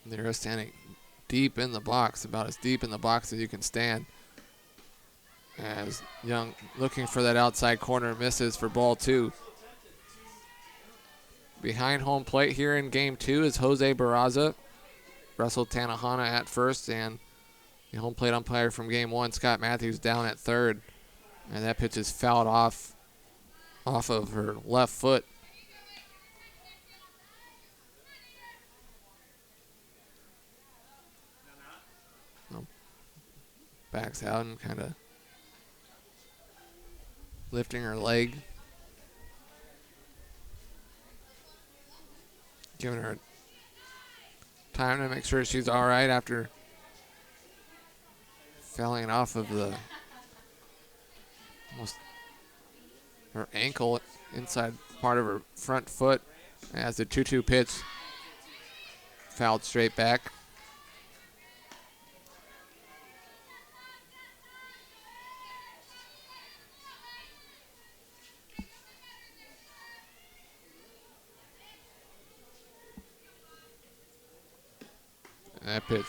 A: They're standing deep in the box, about as deep in the box as you can stand. As Young looking for that outside corner, misses for ball 2. Behind home plate here in game 2 is Jose Barraza. Russell Tanahana at first, and the home plate umpire from game 1, Scott Matthews, down at third. And that pitch is fouled off of her left foot. Backs out and kind of lifting her leg. Giving her time to make sure she's all right after falling off of the almost her ankle, inside part of her front foot, as the 2-2 pitch fouled straight back. That pitch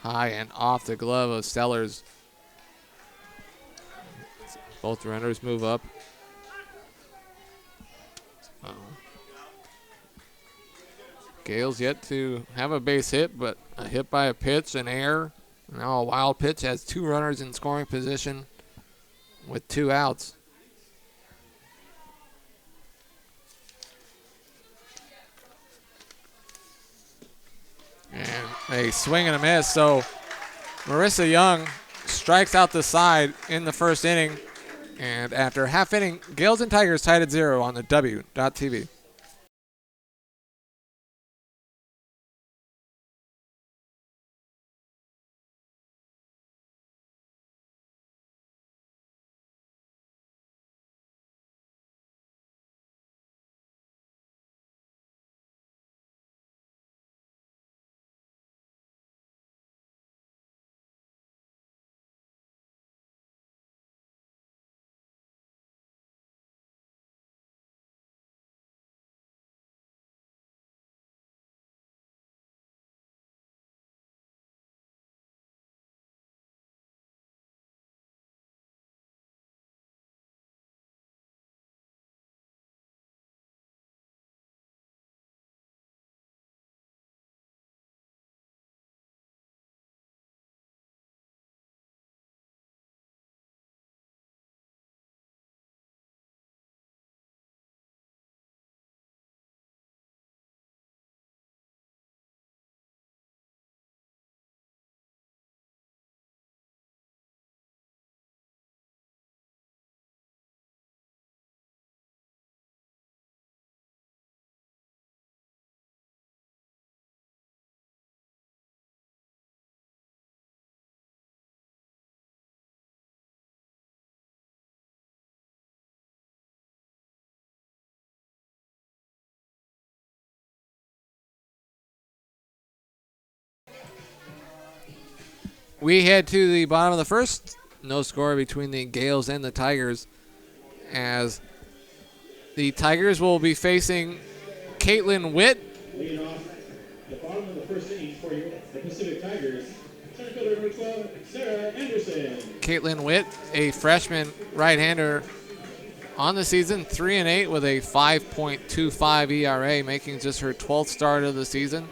A: high and off the glove of Sellers. Both runners move up. Gale's yet to have a base hit, but a hit by a pitch, an error. Now a wild pitch has 2 runners in scoring position with 2 outs. And a swing and a miss. So Marissa Young strikes out the side in the first inning. And after half inning, Gales and Tigers tied at 0 on the W.TV. we head to the bottom of the first. No score between the Gales and the Tigers, as the Tigers will be facing Caitlin Witt.
C: Leading off the bottom of the first inning for the Pacific Tigers, center fielder number 12, Sarah Anderson.
A: Caitlin Witt, a freshman right-hander on the season, 3-8 with a 5.25 ERA, making just her 12th start of the season.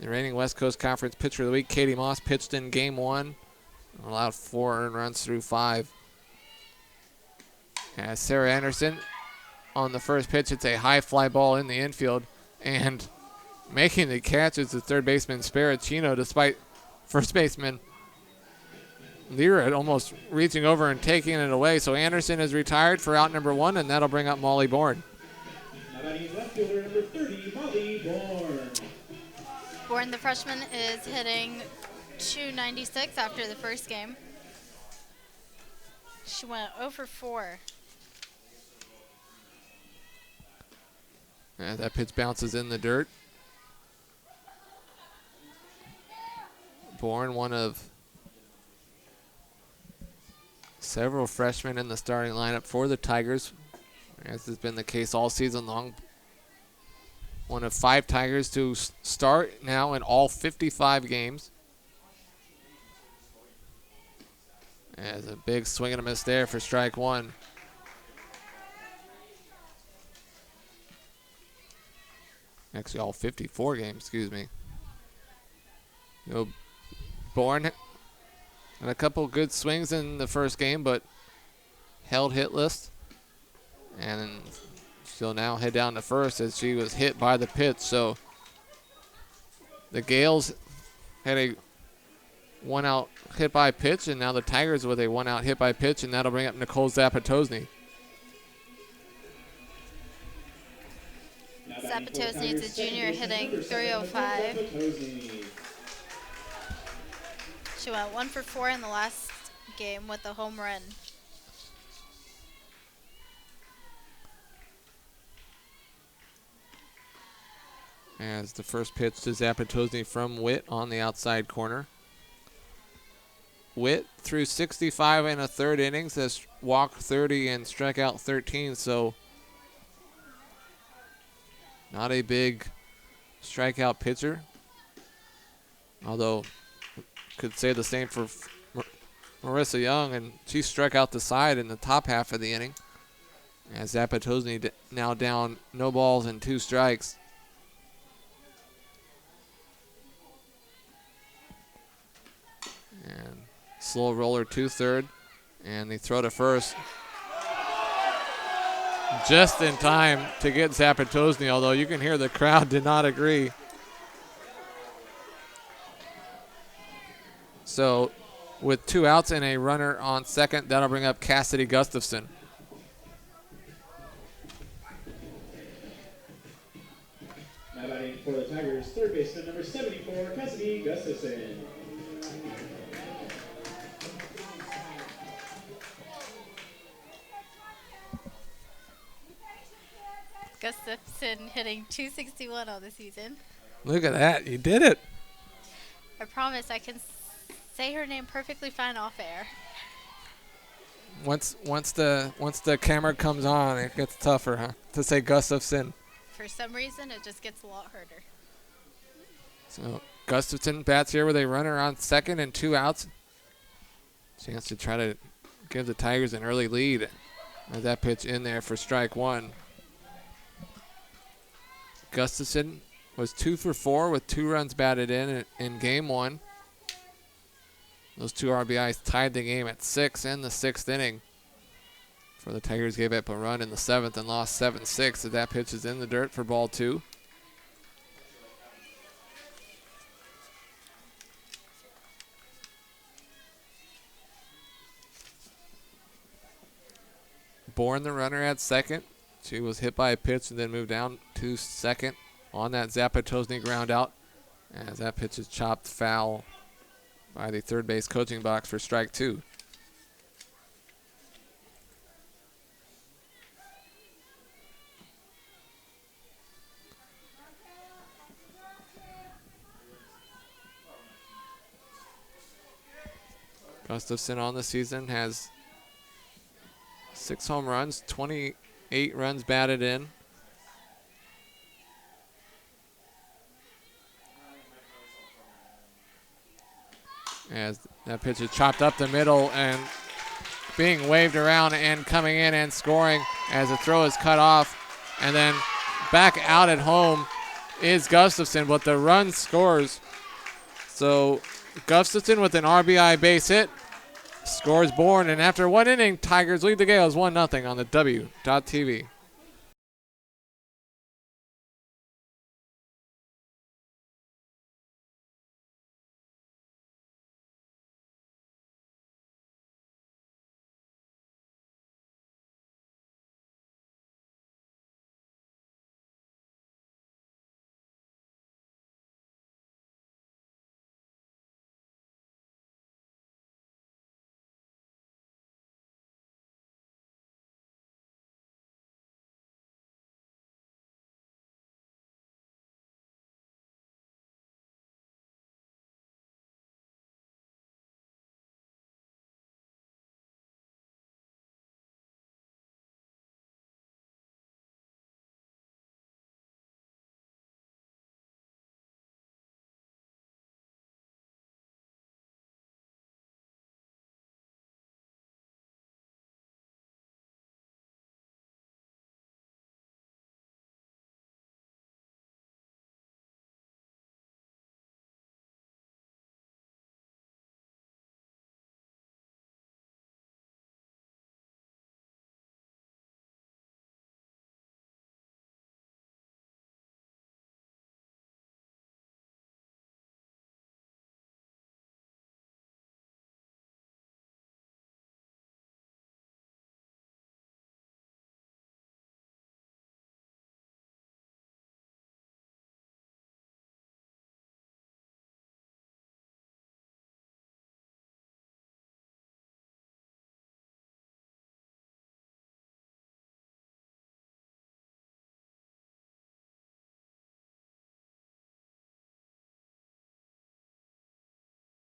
A: The reigning West Coast Conference Pitcher of the Week, Katie Moss, pitched in Game 1, allowed 4 earned runs through 5. As Sarah Anderson, on the first pitch, it's a high fly ball in the infield, and making the catch is the third baseman Sparacino, despite first baseman Lira almost reaching over and taking it away. So Anderson is retired for out number 1, and that'll bring up Molly Bourne.
C: Now batting left fielder number 30, Molly Bourne.
B: Bourne, the freshman, is hitting .296 after the first game. She went 0 for 4.
A: And that pitch bounces in the dirt. Bourne, one of several freshmen in the starting lineup for the Tigers, as has been the case all season long. One of 5 Tigers to start now in all 55 games. As a big swing and a miss there for strike 1. Actually, all 54 games, excuse me. Bourne had a couple good swings in the first game, but held hitless. And she'll now head down to first as she was hit by the pitch. So the Gales had a 1-out hit by pitch, and now the Tigers with a 1-out hit by pitch, and that'll bring up Nicole Zapatosny.
B: Zapatosny is a junior, hitting .305. She went 1 for 4 in the last game with a home run.
A: As the first pitch to Zapatosny from Witt on the outside corner. Witt threw 65 and a third innings, has walked 30 and struck out 13, so not a big strikeout pitcher. Although, could say the same for Marissa Young, and she struck out the side in the top half of the inning. As Zapatosny now down no balls and 2 strikes. And slow roller to third, and the throw to first. Just in time to get Zapatosny, although you can hear the crowd did not agree. So with 2 outs and a runner on second, that'll bring up Cassidy Gustafson.
C: Now batting for the Tigers, third baseman number 74, Cassidy Gustafson.
B: Gustafson hitting .261 on the season.
A: Look at that, you did it.
B: I promise I can say her name perfectly fine off air.
A: Once the camera comes on, it gets tougher, huh? To say Gustafson.
B: For some reason, it just gets a lot harder.
A: So Gustafson bats here with a runner on second and 2 outs. Chance to try to give the Tigers an early lead. As that pitch in there for strike 1. Gustafson was 2 for 4 with 2 runs batted in game 1. Those 2 RBIs tied the game at 6 in the 6th inning. For the Tigers gave up a run in the 7th and lost 7-6. So that pitch is in the dirt for ball 2. Bourne, the runner, at second. She was hit by a pitch and then moved down to second on that Zapatosny ground out, as that pitch is chopped foul by the third base coaching box for strike 2. Gustafson on the season has 6 home runs, 28 runs batted in. As that pitch is chopped up the middle and being waved around and coming in and scoring as the throw is cut off. And then back out at home is Gustafson, but the run scores. So Gustafson with an RBI base hit scores Bourne, and after 1 inning, Tigers lead the Gales 1-0 on the W.TV.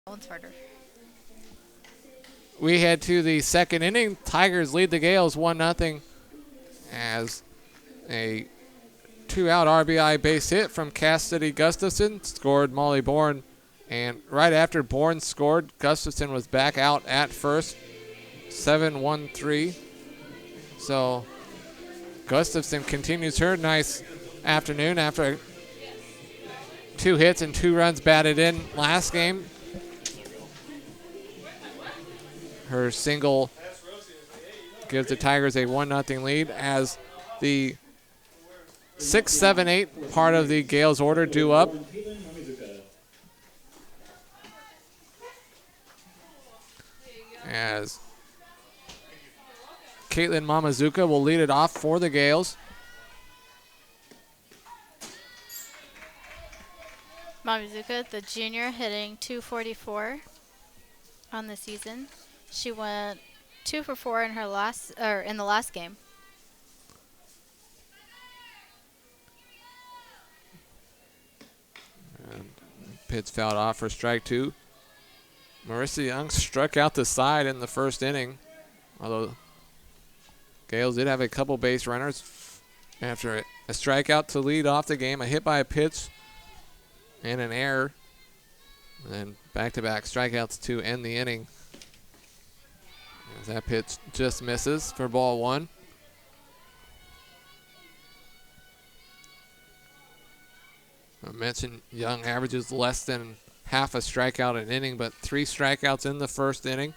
B: That one's harder.
A: We head to the second inning. Tigers lead the Gales 1-0 as a 2-out RBI base hit from Cassidy Gustafson scored Molly Bourne. And right after Bourne scored, Gustafson was back out at first, 7-1-3. So Gustafson continues her nice afternoon after 2 hits and 2 runs batted in last game. Her single gives the Tigers a 1-0 lead as the 6, 7, 8 part of the Gales order due up. As Caitlin Mamazuka will lead it off for the Gales.
B: Mamazuka, the junior, hitting .244 on the season. She went 2 for 4 in in the last game.
A: And pitch fouled off for strike 2. Marissa Young struck out the side in the first inning, although Gales did have a couple base runners after a strikeout to lead off the game, a hit by a pitch, and an error. And then back-to-back strikeouts to end the inning. As that pitch just misses for ball 1. I mentioned Young averages less than half a strikeout an inning, but 3 strikeouts in the first inning.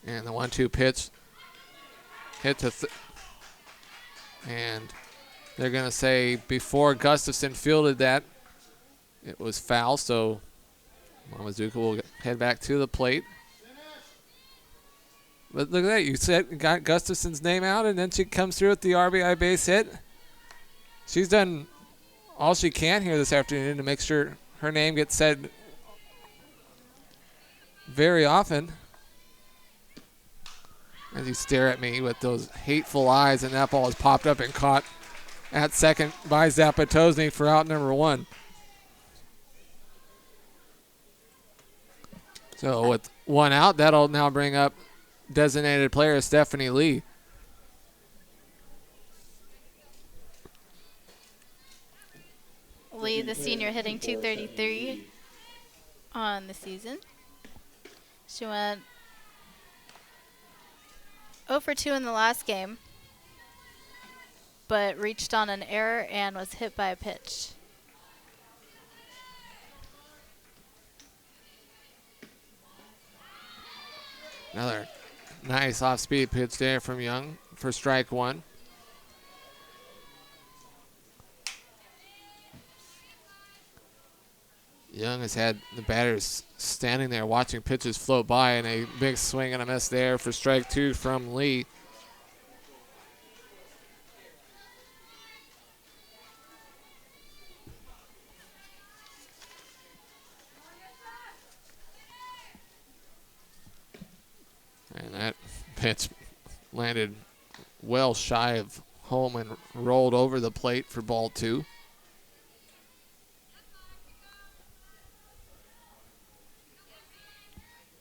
A: And the 1-2 pitch hit to and they're going to say before Gustafson fielded that, it was foul, so Mamazuka will head back to the plate. But look at that, you got Gustafson's name out, and then she comes through with the RBI base hit. She's done all she can here this afternoon to make sure her name gets said very often. As you stare at me with those hateful eyes, and that ball is popped up and caught at second by Zapatozny for out number 1. So with one out, that'll now bring up designated player Stephanie Lee.
B: Lee, the senior, hitting 233 on the season. She went 0 for 2 in the last game, but reached on an error and was hit by a pitch.
A: Another nice off-speed pitch there from Young for strike one. Young has had the batters standing there watching pitches float by, and a big swing and a miss there for strike two from Lee. And that pitch landed well shy of home and rolled over the plate for ball two.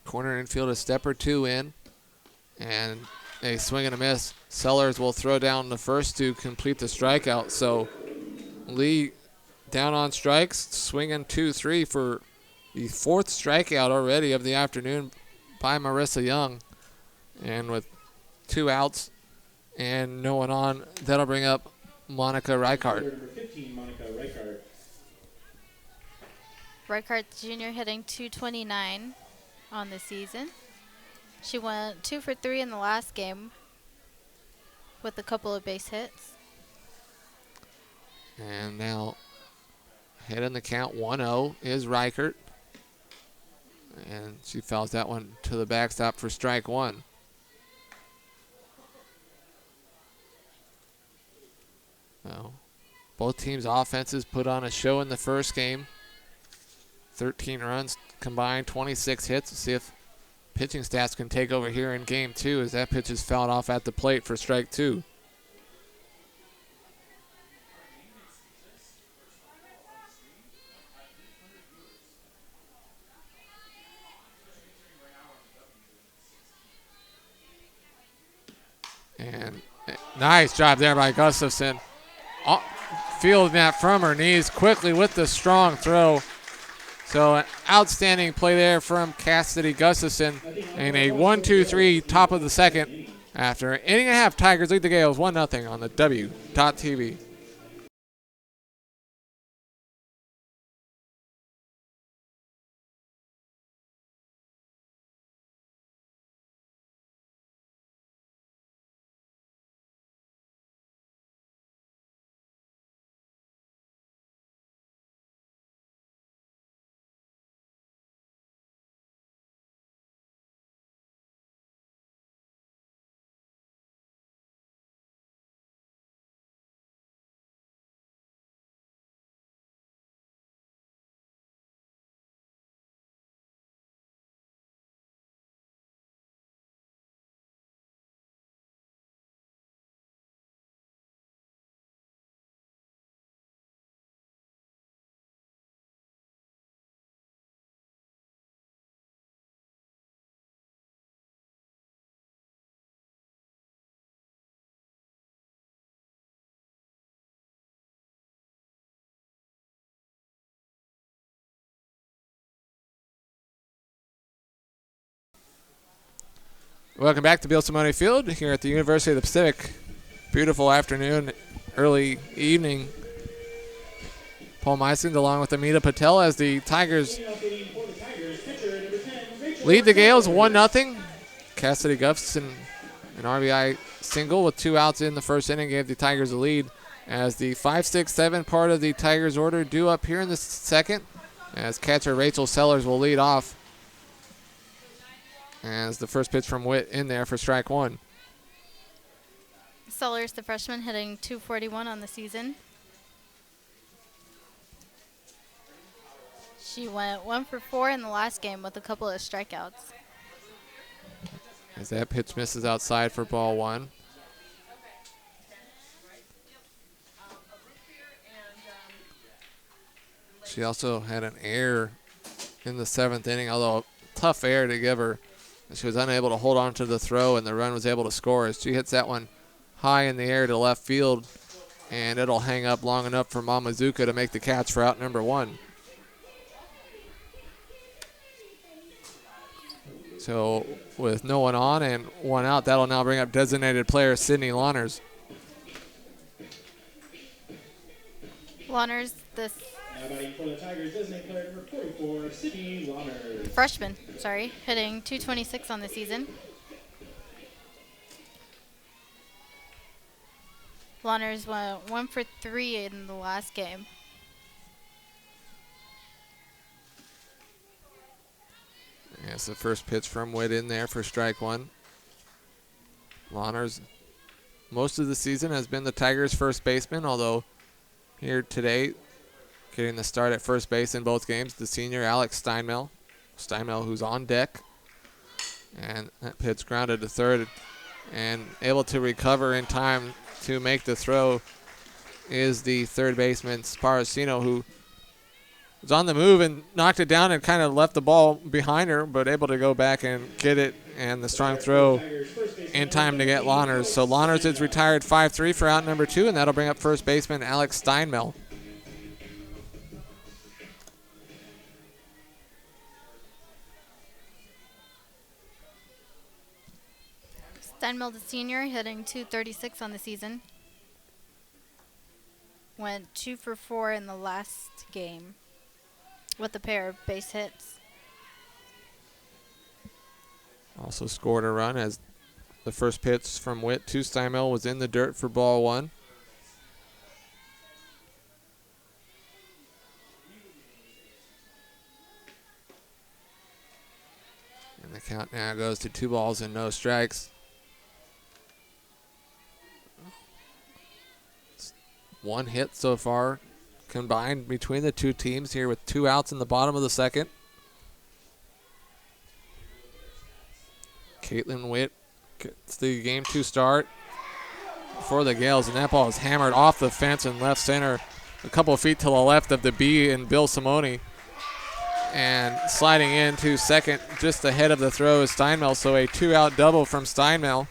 A: Corner infield a step or two in, and a swing and a miss. Sellers will throw down the first to complete the strikeout. So Lee down on strikes, swinging 2-3 for the fourth strikeout already of the afternoon by Marissa Young. And with two outs and no one on, that'll bring up Monica Reichart.
C: Number 15, Monica Reichart.
B: Reichart Jr. hitting 229 on the season. She went 2 for 3 in the last game with a couple of base hits.
A: And now head in the count 1-0 is Reichert. And she fouls that one to the backstop for strike one. So both teams' offenses put on a show in the first game. 13 runs combined, 26 hits. We'll see if pitching stats can take over here in game two as that pitch is fouled off at the plate for strike two. And nice job there by Gustafson. Fielding that from her knees quickly with the strong throw. So an outstanding play there from Cassidy Gustafson. And a 1-2-3 top of the second. After an inning and a half, Tigers lead the Gales 1-0 on the W.TV. Welcome back to Bill Simone Field here at the University of the Pacific. Beautiful afternoon, early evening. Paul Meiskens along with Amita Patel as the Tigers lead the Gales 1-0. Cassidy Gustafson, an RBI single with 2 outs in the first inning, gave the Tigers a lead as the 5, 6, 7 part of the Tigers order due up here in the second as catcher Rachel Sellers will lead off. As the first pitch from Witt in there for strike one.
B: Sellers, the freshman, hitting 241 on the season. She went 1 for 4 in the last game with a couple of strikeouts.
A: As that pitch misses outside for ball one. She also had an error in the 7th inning, although tough air to give her. She was unable to hold on to the throw, and the run was able to score as she hits that one high in the air to left field, and it'll hang up long enough for Mamazuka to make the catch for out number 1. So with no one on and 1 out, that'll now bring up designated player Sydney Lawners.
B: Lawners, this
C: Now batting for the Tigers, designated player number 44, Sydney Lawners.
B: freshman, hitting .226 on the season. Lawners went 1 for 3 in the last game.
A: That's the first pitch from Witt in there for strike 1. Lawners, most of the season, has been the Tigers' first baseman, although here today, getting the start at first base in both games, the senior Alex Steinmel. Steinmel, who's on deck. And that pitch grounded to third, and able to recover in time to make the throw is the third baseman, Sparacino, who was on the move and knocked it down and kind of left the ball behind her, but able to go back and get it, and the strong throw in time to get Lawners. So Lawners is retired 5-3 for out number 2, and that'll bring up first baseman Alex Steinmel.
B: Steinmel, the senior, hitting .236 on the season. Went 2 for 4 in the last game with a pair of base hits.
A: Also scored a run as the first pitch from Witt to Steinmel was in the dirt for ball 1. And the count now goes to 2 balls and no strikes. It's 1 hit so far combined between the two teams here with 2 outs in the bottom of the second. Caitlin Witt gets the game 2 start for the Gales, and that ball is hammered off the fence in left center, a couple of feet to the left of the B and Bill Simone. And sliding into second just ahead of the throw is Steinmel, so a 2-out double from Steinmel.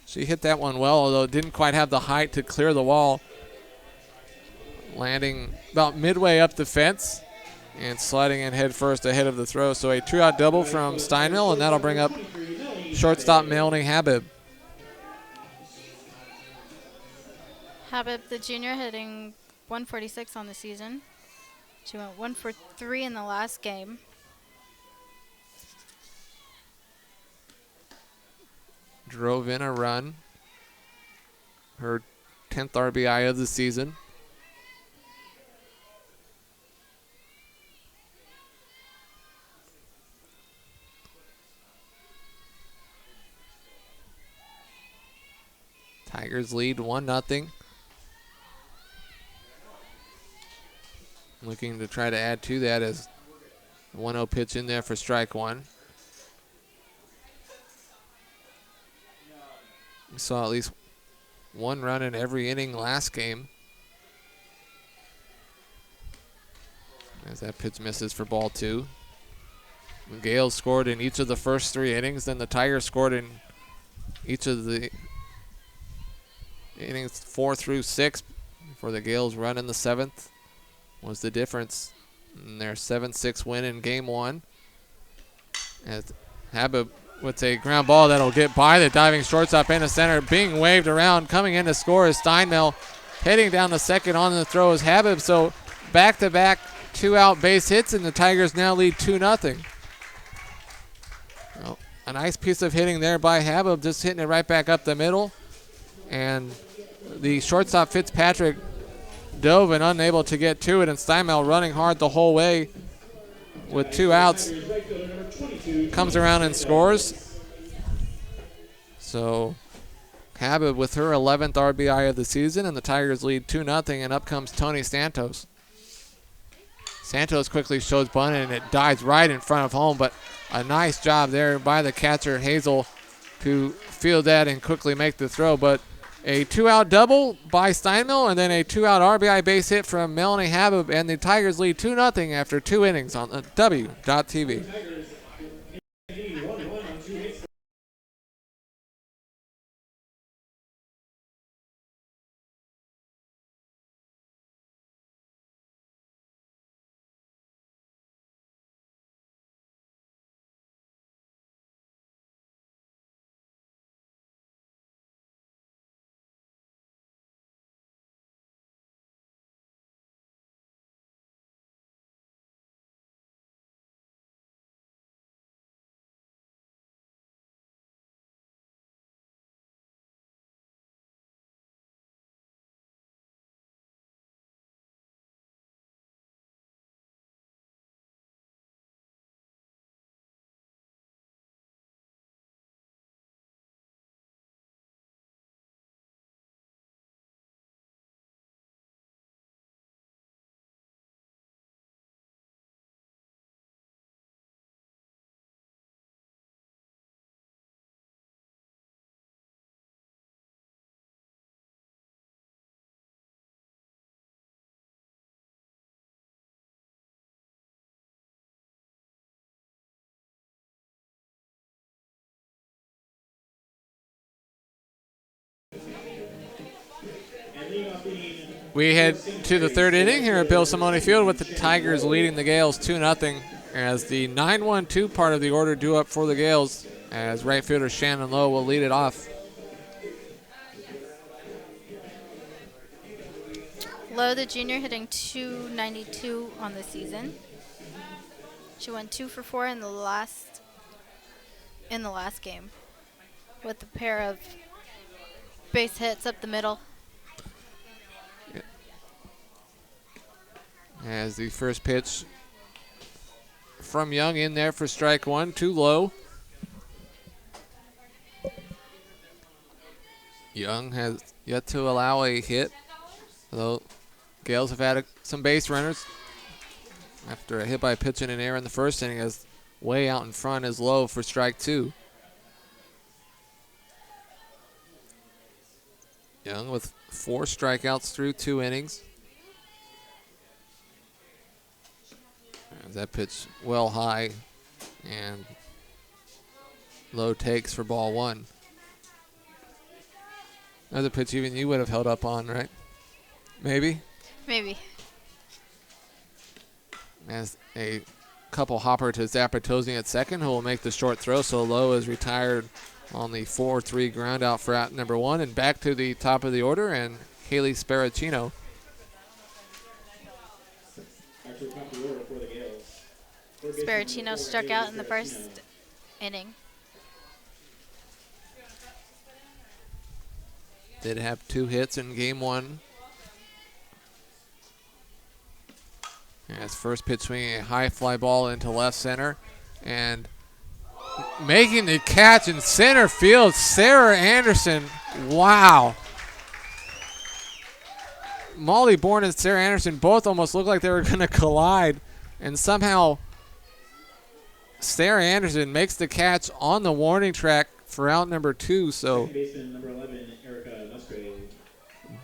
A: She hit that one well, although didn't quite have the height to clear the wall. Landing about midway up the fence and sliding in head first ahead of the throw. So a 2-out double from Steinmel, and that'll bring up shortstop Melanie Habib.
B: Habib, the junior, hitting .146 on the season. She went 1 for 3 in the last game.
A: Drove in a run. Her 10th RBI of the season. Tigers lead 1-0. Looking to try to add to that as 1-0 pitch in there for strike 1. We saw at least 1 run in every inning last game. As that pitch misses for ball 2. The Gales scored in each of the first 3 innings, then the Tigers scored in each of the innings 4 through 6 before the Gales run in the 7th was the difference in their 7-6 win in game 1. As Habib with a ground ball that'll get by the diving shortstop into center, being waved around. Coming in to score is Steinmel. Heading down to second on the throw is Habib. So back-to-back 2-out base hits, and the Tigers now lead 2-0. Well, a nice piece of hitting there by Habib, just hitting it right back up the middle. And the shortstop Fitzpatrick dove and unable to get to it, and Steinmel running hard the whole way with 2 outs. Comes around and scores. So Habib with her 11th RBI of the season, and the Tigers lead 2-0, and up comes Tony Santos. Santos quickly shows bunt, and it dives right in front of home, but a nice job there by the catcher Hazel to field that and quickly make the throw. But A 2-out double by Steinmill, and then a 2-out RBI base hit from Melanie Habib, and the Tigers lead 2-0 after 2 innings on the W.TV.
C: Tigers leading 1-1 on 2 hits.
A: We head to the 3rd inning here at Bill Simone Field with the Tigers leading the Gales 2-0 as the 9-1-2 part of the order due up for the Gales as right fielder Shannon Lowe will lead it off.
B: Lowe, the junior, hitting .292 on the season. She went 2 for 4 in the last game with a pair of base hits up the middle.
A: As the first pitch from Young in there for strike 1, too low. Young has yet to allow a hit, although Gales have had some base runners after a hit by a pitch in an error in the first inning, as way out in front is Low for strike 2. Young with 4 strikeouts through 2 innings. That pitch well high, and Low takes for ball 1. Another pitch even you would have held up on, right? Maybe?
B: Maybe.
A: As a couple hopper to Zapatozzi at second, who will make the short throw, so Low is retired on the 4-3 ground out for out number 1, and back to the top of the order, and Haley Sparacino.
B: Sparacino struck out in the first inning.
A: Did have 2 hits in game 1. As first pitch swinging a high fly ball into left center, and making the catch in center field, Sarah Anderson. Wow. Molly Bourne and Sarah Anderson both almost looked like they were going to collide, and somehow Sarah Anderson makes the catch on the warning track for out number 2. So
C: Number 11, Erica Musgrave.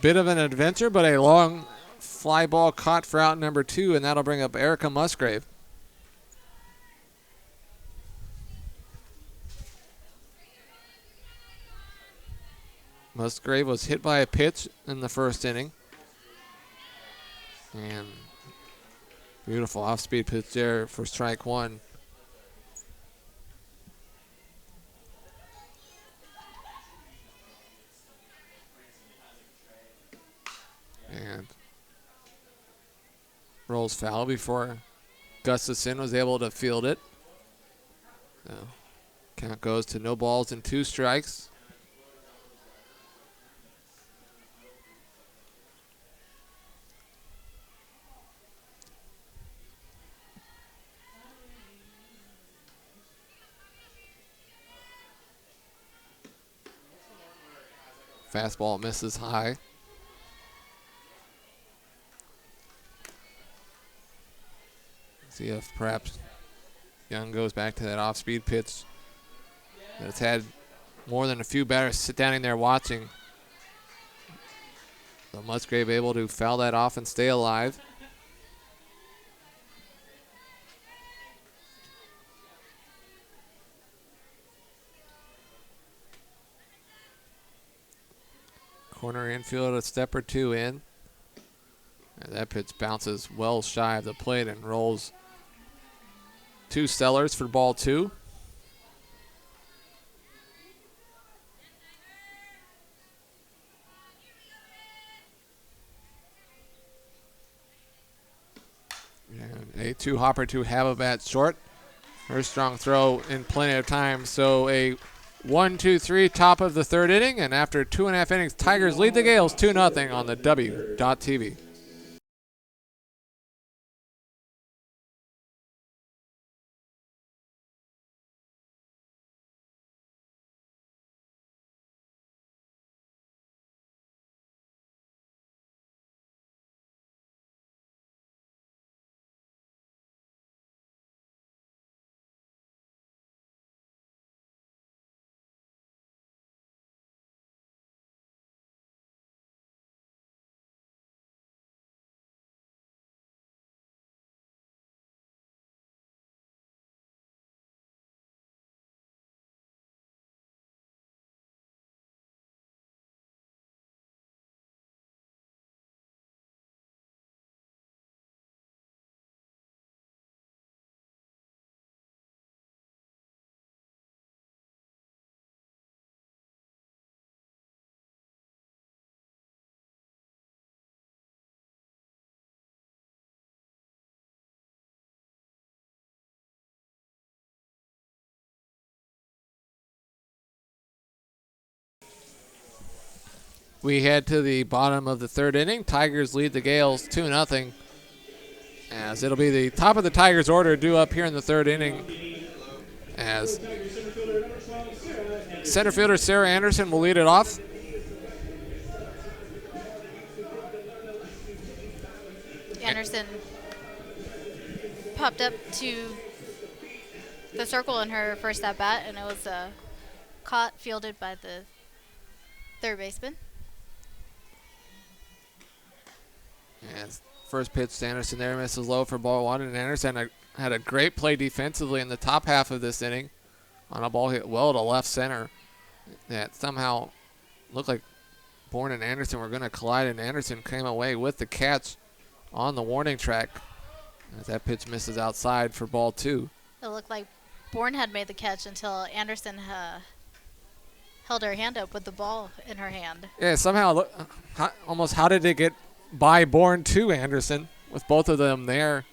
A: bit of an adventure, but a long fly ball caught for out number 2, and that'll bring up Erica Musgrave. Musgrave was hit by a pitch in the first inning. And beautiful off-speed pitch there for strike 1. And rolls foul before Gustafson was able to field it. So count goes to no balls and 2 strikes. Fastball misses high. See if perhaps Young goes back to that off-speed pitch that it's had more than a few batters sit down in there watching. So Musgrave able to foul that off and stay alive. Corner infield a step or two in. And that pitch bounces well shy of the plate and rolls two Stellars for ball 2. And a 2-hopper to have a bat short. Her strong throw in plenty of time. So a 1-2-3 top of the 3rd inning. And after 2.5 innings, Tigers lead the Gales 2-0 on the W.TV. We head to the bottom of the 3rd inning. Tigers lead the Gales 2-0. As it'll be the top of the Tigers order due up here in the 3rd inning. As center fielder Sarah Anderson will lead it off.
B: Anderson popped up to the circle in her first at bat, and it was caught, fielded by the 3rd baseman.
A: And first pitch to Anderson there misses low for ball 1, and Anderson had a great play defensively in the top half of this inning on a ball hit well to left center that somehow looked like Bourne and Anderson were going to collide, and Anderson came away with the catch on the warning track as that pitch misses outside for ball 2.
B: It looked like Bourne had made the catch until Anderson held her hand up with the ball in her hand.
A: Yeah, somehow almost how did it get by Bourne to Anderson with both of them there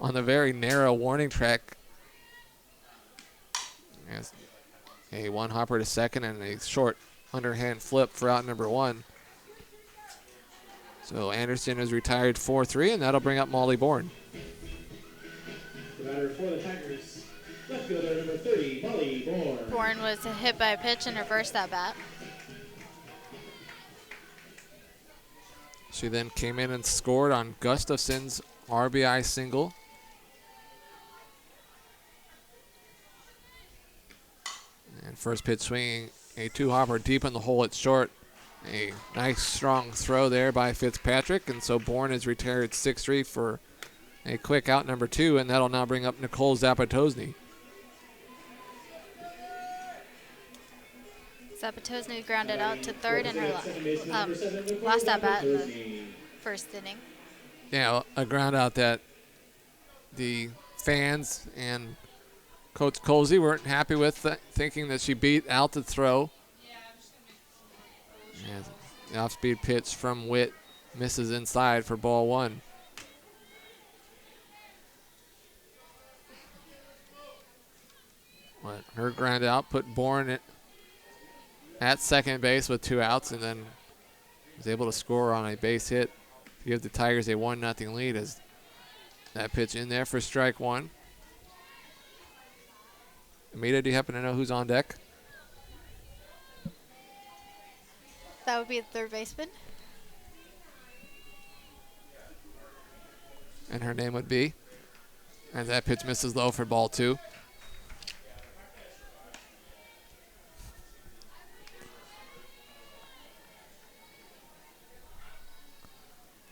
A: on the very narrow warning track. Yes. A 1-hopper to second and a short underhand flip for out number 1. So Anderson is retired 4-3, and that'll bring up Molly Bourne.
C: The batter for the Tigers, left fielder number 30, Molly Bourne.
B: Bourne was hit by a pitch and reversed that bat.
A: She then came in and scored on Gustafson's RBI single. And first pitch swinging a 2-hopper deep in the hole at short. A nice strong throw there by Fitzpatrick, and so Bourne is retired 6-3 for a quick out number 2, and that'll now bring up Nicole Zapatosny.
B: Zapatosny grounded out to 3rd in her last at bat in the 1st inning.
A: Yeah, a ground out that the fans and Coach Colsey weren't happy with, thinking that she beat out the throw. And the off-speed pitch from Witt misses inside for ball 1. But her ground out put Bourne at second base with 2 outs, and then was able to score on a base hit to give the Tigers a 1-0 lead as that pitch in there for strike 1. Amita, do you happen to know who's on deck?
B: That would be the 3rd baseman.
A: And her name would be? And that pitch misses low for ball 2.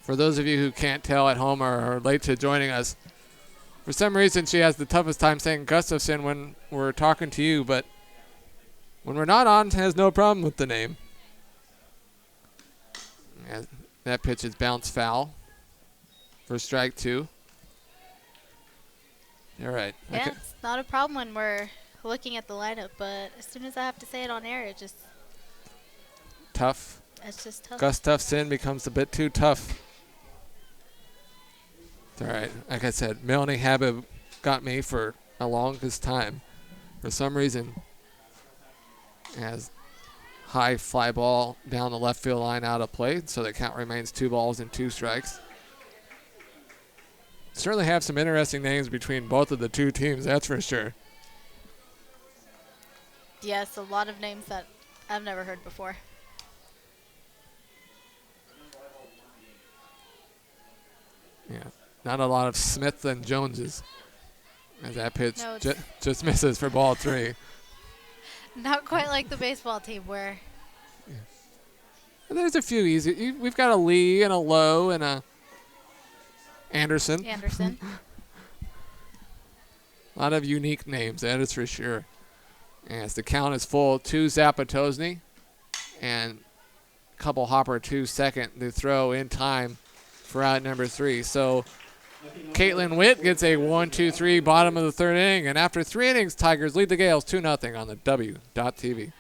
A: For those of you who can't tell at home or are late to joining us, for some reason she has the toughest time saying Gustafson when we're talking to you, but when we're not on, has no problem with the name. Yeah, that pitch is bounce foul for strike 2. All right.
B: Yeah, it's not a problem when we're looking at the lineup, but as soon as I have to say it on air, it's
A: Tough.
B: just tough.
A: Gustafson becomes a bit too tough. It's all right. Like I said, Melanie Habib got me for a longest time. For some reason, has high fly ball down the left field line out of play, so the count remains 2 balls and 2 strikes. Certainly have some interesting names between both of the two teams, that's for sure.
B: Yes, a lot of names that I've never heard before.
A: Yeah, not a lot of Smith and Joneses. As that pitch
B: No,
A: just misses for ball 3.
B: Not quite like the baseball team where
A: And there's a few easy. We've got a Lee and a Lowe and a Anderson.
B: Anderson.
A: A lot of unique names, that is for sure. As the count is full, 2 Zapatosny and a couple hopper 2 second to throw in time for out number 3. So Caitlin Witt gets a 1-2-3 bottom of the 3rd inning, and after 3 innings, Tigers lead the Gales 2-0 on the W.TV.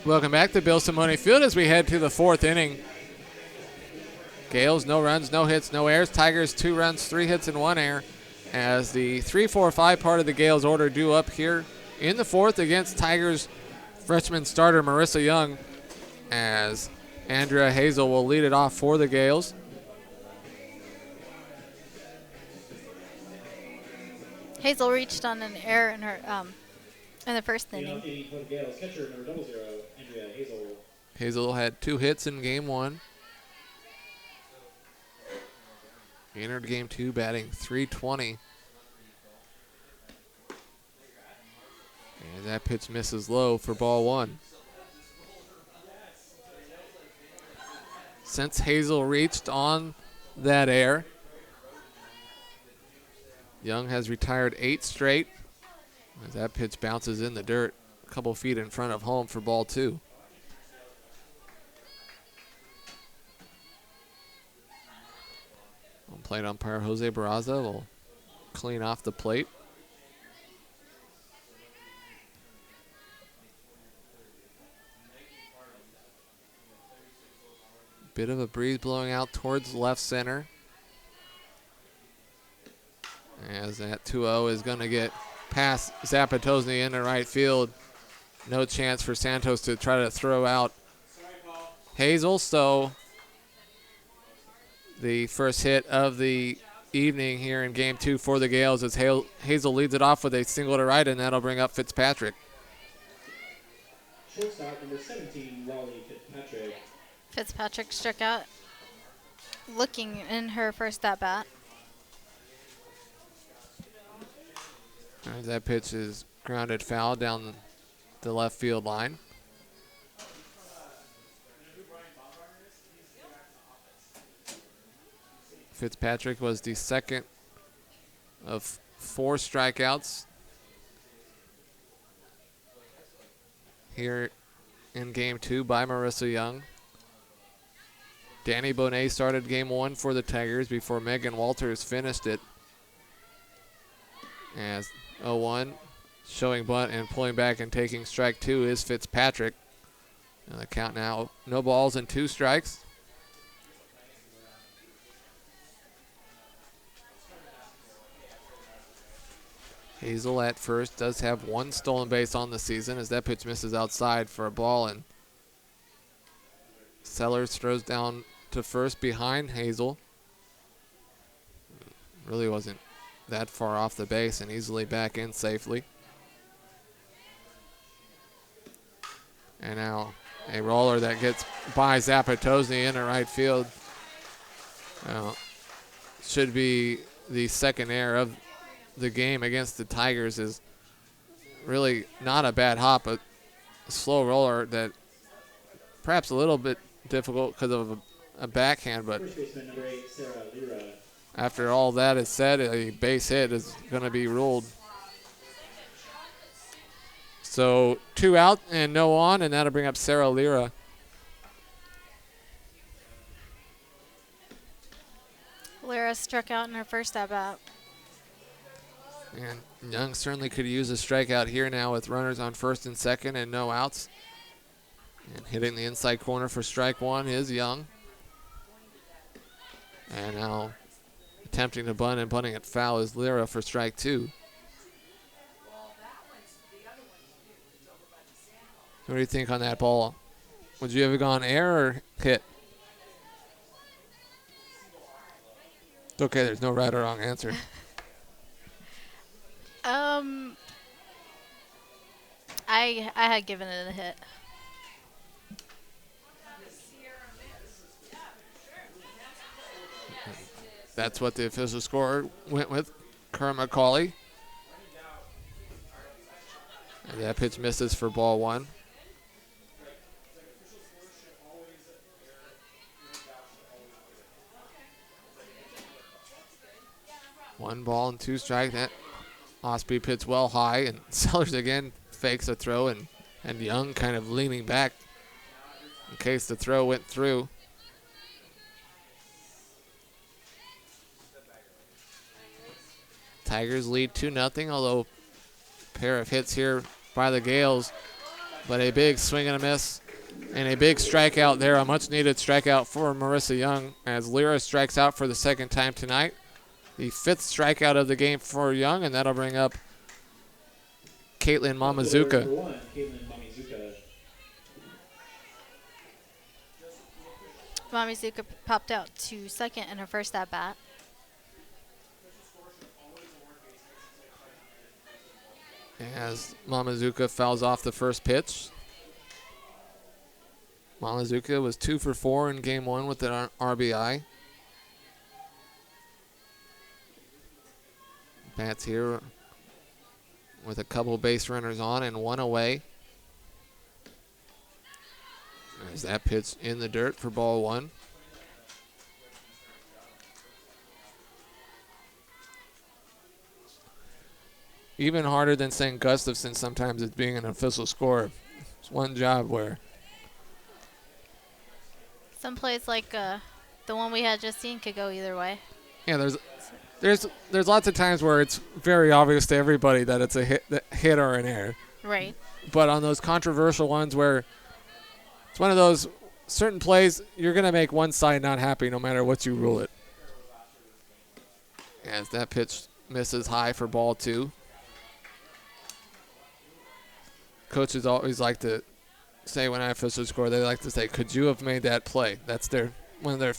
A: Welcome back to Bill Simone Field as we head to the 4th inning. Gales, no runs, no hits, no errors. Tigers, 2 runs, 3 hits, and 1 error. As the 3-4-5 part of the Gales order due up here in the 4th against Tigers freshman starter Marissa Young, as Andrea Hazel will lead it off for the Gales.
B: Hazel reached on an error in her in the 1st inning.
C: Catcher number 00, Andrea Hazel.
A: Hazel had 2 hits in game 1. He entered game 2 batting .320. And that pitch misses low for ball 1. Since Hazel reached on that error, Young has retired 8 straight. As that pitch bounces in the dirt a couple feet in front of home for ball 2. Plate umpire Jose Barraza will clean off the plate. Bit of a breeze blowing out towards left center. As that 2-0 is going to get past Zapatosny into right field. No chance for Santos to try to throw out Hazel, so the first hit of the evening here in game 2 for the Gales as Hazel leads it off with a single to right, and that'll bring up Fitzpatrick.
C: Shortstop number 17, Wally Fitzpatrick.
B: Fitzpatrick struck out looking in her first at-bat.
A: As that pitch is grounded foul down the left field line. Fitzpatrick was the second of 4 strikeouts here in game 2 by Marissa Young. Danny Bonet started game 1 for the Tigers before Megan Walters finished it. As 0-1, showing bunt and pulling back and taking strike 2 is Fitzpatrick. And the count now, no balls and 2 strikes. Hazel at first does have 1 stolen base on the season as that pitch misses outside for a ball, and Sellers throws down to first behind Hazel. Really wasn't that far off the base and easily back in safely. And now a roller that gets by Zapatozny into right field. Should be the second error of the game against the Tigers. Is really not a bad hop, but a slow roller that perhaps a little bit difficult because of a backhand, but after all that is said, a base hit is going to be ruled. So 2 out and no on, and that'll bring up Sarah Lira.
B: Lira struck out in her first at-bat.
A: And Young certainly could use a strikeout here now with runners on first and second and no outs. And hitting the inside corner for strike 1 is Young. And now attempting to bunt and bunting it foul is Lira for strike 2. What do you think on that ball? Would you have gone air or hit? It's okay, there's no right or wrong answer.
B: I had given it a hit.
A: That's what the official score went with. Kerr McCauley. And that pitch misses for ball 1. One ball and 2 strikes. That Osby pitched well high, and Sellers again fakes a throw, and Young kind of leaning back in case the throw went through. Tigers lead 2-0, although a pair of hits here by the Gales, but a big swing and a miss and a big strikeout there, a much needed strikeout for Marissa Young as Lira strikes out for the second time tonight. The 5th strikeout of the game for Young, and that'll bring up Caitlin Mamazuka.
B: Mamazuka popped out to second in her first at-bat.
A: As Mamazuka fouls off the first pitch. Mamazuka was 2 for 4 in game 1 with an RBI. Bats here with a couple base runners on and 1 away. There's that pitch in the dirt for ball 1. Even harder than saying Gustafson sometimes it's being an official score. It's one job where
B: Some plays like the one we had just seen could go either way.
A: yeah, there's lots of times where it's very obvious to everybody that it's a hit or an error.
B: Right.
A: But on those controversial ones where it's one of those certain plays, you're going to make one side not happy no matter what you rule it. As that pitch misses high for ball 2. Coaches always like to say when I officially score, they like to say, could you have made that play? That's one of their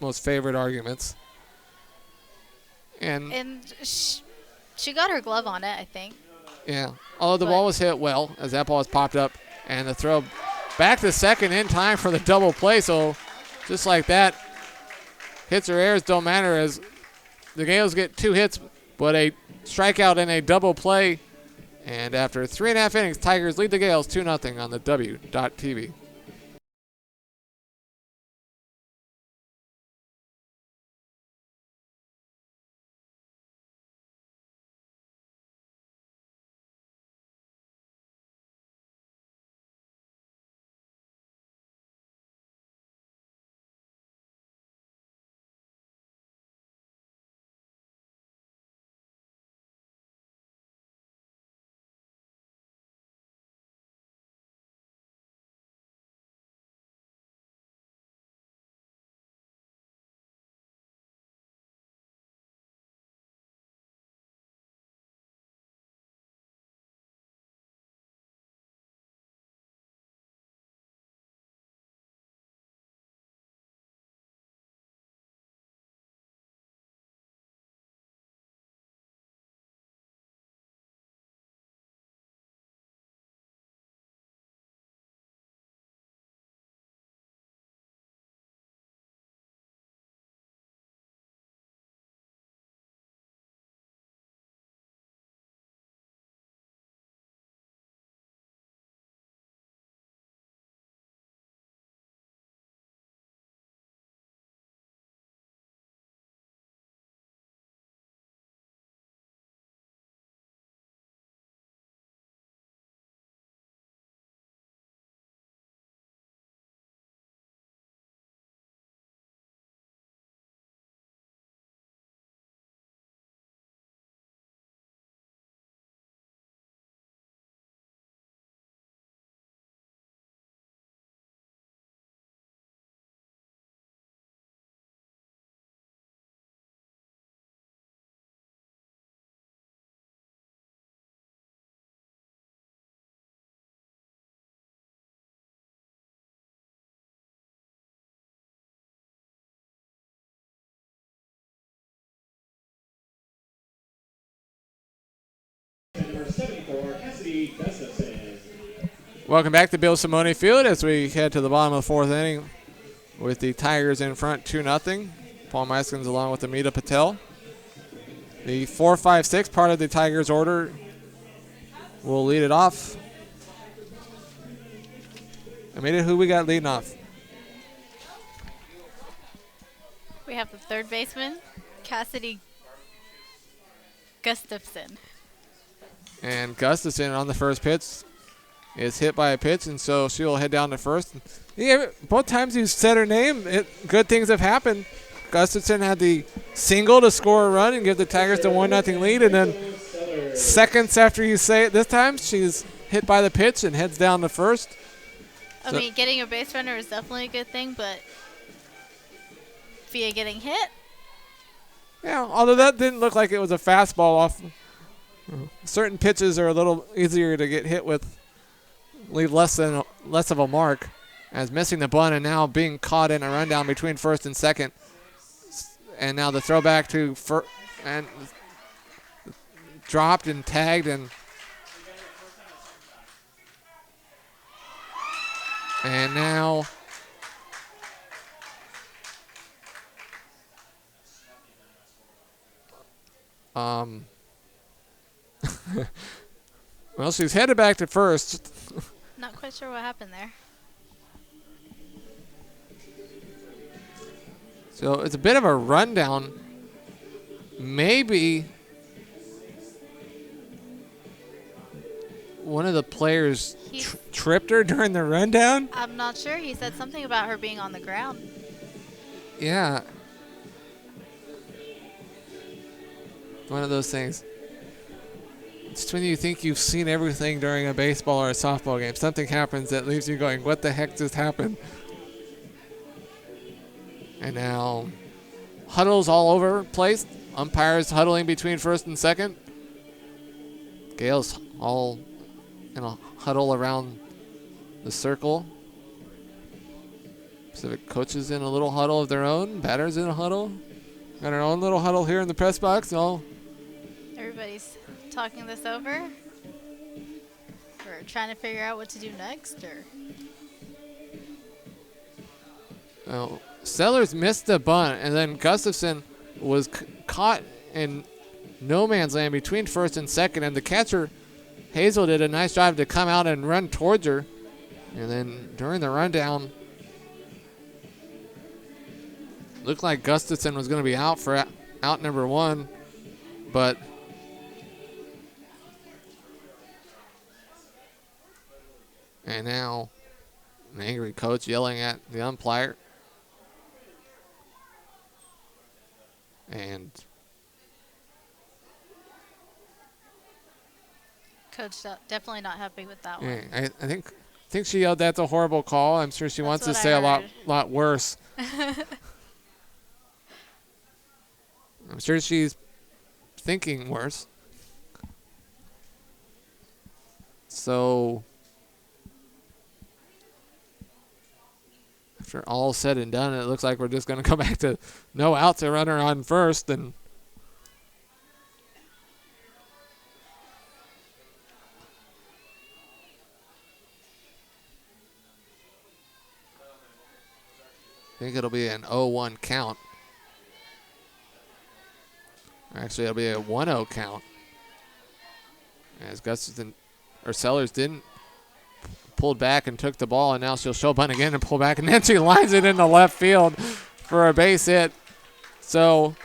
A: most favorite arguments.
B: And she got her glove on it, I think.
A: Yeah. Although the ball was hit well as that ball was popped up, and the throw back to second in time for the double play. So just like that, hits or errors don't matter as the Gales get 2 hits, but a strikeout and a double play. And after 3.5 innings, Tigers lead the Gales 2-0 on the W.TV.
C: Cassidy Gustafson.
A: Welcome back to Bill Simone Field as we head to the bottom of the 4th inning with the Tigers in front 2-0. Paul Meiskens along with Amita Patel. The 4-5-6 part of the Tigers order will lead it off. Amita, who we got leading off?
B: We have the third baseman, Cassidy Gustafson.
A: And Gustafson on the first pitch is hit by a pitch, and so she'll head down to first. Yeah, both times you said her name, good things have happened. Gustafson had the single to score a run and give the Tigers the 1-0 lead, and then seconds after you say it this time, she's hit by the pitch and heads down to first.
B: I mean, getting a base runner is definitely a good thing, but via getting hit,
A: Yeah, although that didn't look like it was a fastball off. Certain pitches are a little easier to get hit with, leave less of a mark, as missing the bunt and now being caught in a rundown between first and second. And now the throwback to first and dropped and tagged and now well, she's headed back to first.
B: not quite sure what happened there.
A: So it's a bit of a rundown. Maybe one of the players tripped her during the rundown.
B: I'm not sure. He said something about her being on the ground.
A: Yeah. One of those things. It's when you think you've seen everything during a baseball or a softball game. Something happens that leaves you going, what the heck just happened? And now huddles all over the place. Umpires huddling between first and second. Gale's all in a huddle around the circle. Pacific coaches in a little huddle of their own. Batters in a huddle. Got our own little huddle here in the press box.
B: Everybody's talking this over. We're trying to figure out what to do next, or
A: Sellers missed the bunt, and then Gustafson was caught in no man's land between first and second, and the catcher, Hazel, did a nice job to come out and run towards her. And then during the rundown, looked like Gustafson was going to be out for out number one, but and now an angry coach yelling at the umpire. And
B: coach definitely not happy with that
A: yeah,
B: one.
A: I think she yelled, "That's a horrible call." I'm sure she wants to say a lot worse. I'm sure she's thinking worse. So after all said and done, it looks like we're just going to come back to no outs, a runner on first, and I think it'll be an 0-1 count. Actually, it'll be a 1-0 count, as Gustafson or Sellers didn't pulled back and took the ball, and now she'll show bunt again and pull back, and then she lines it into left field for a base hit. So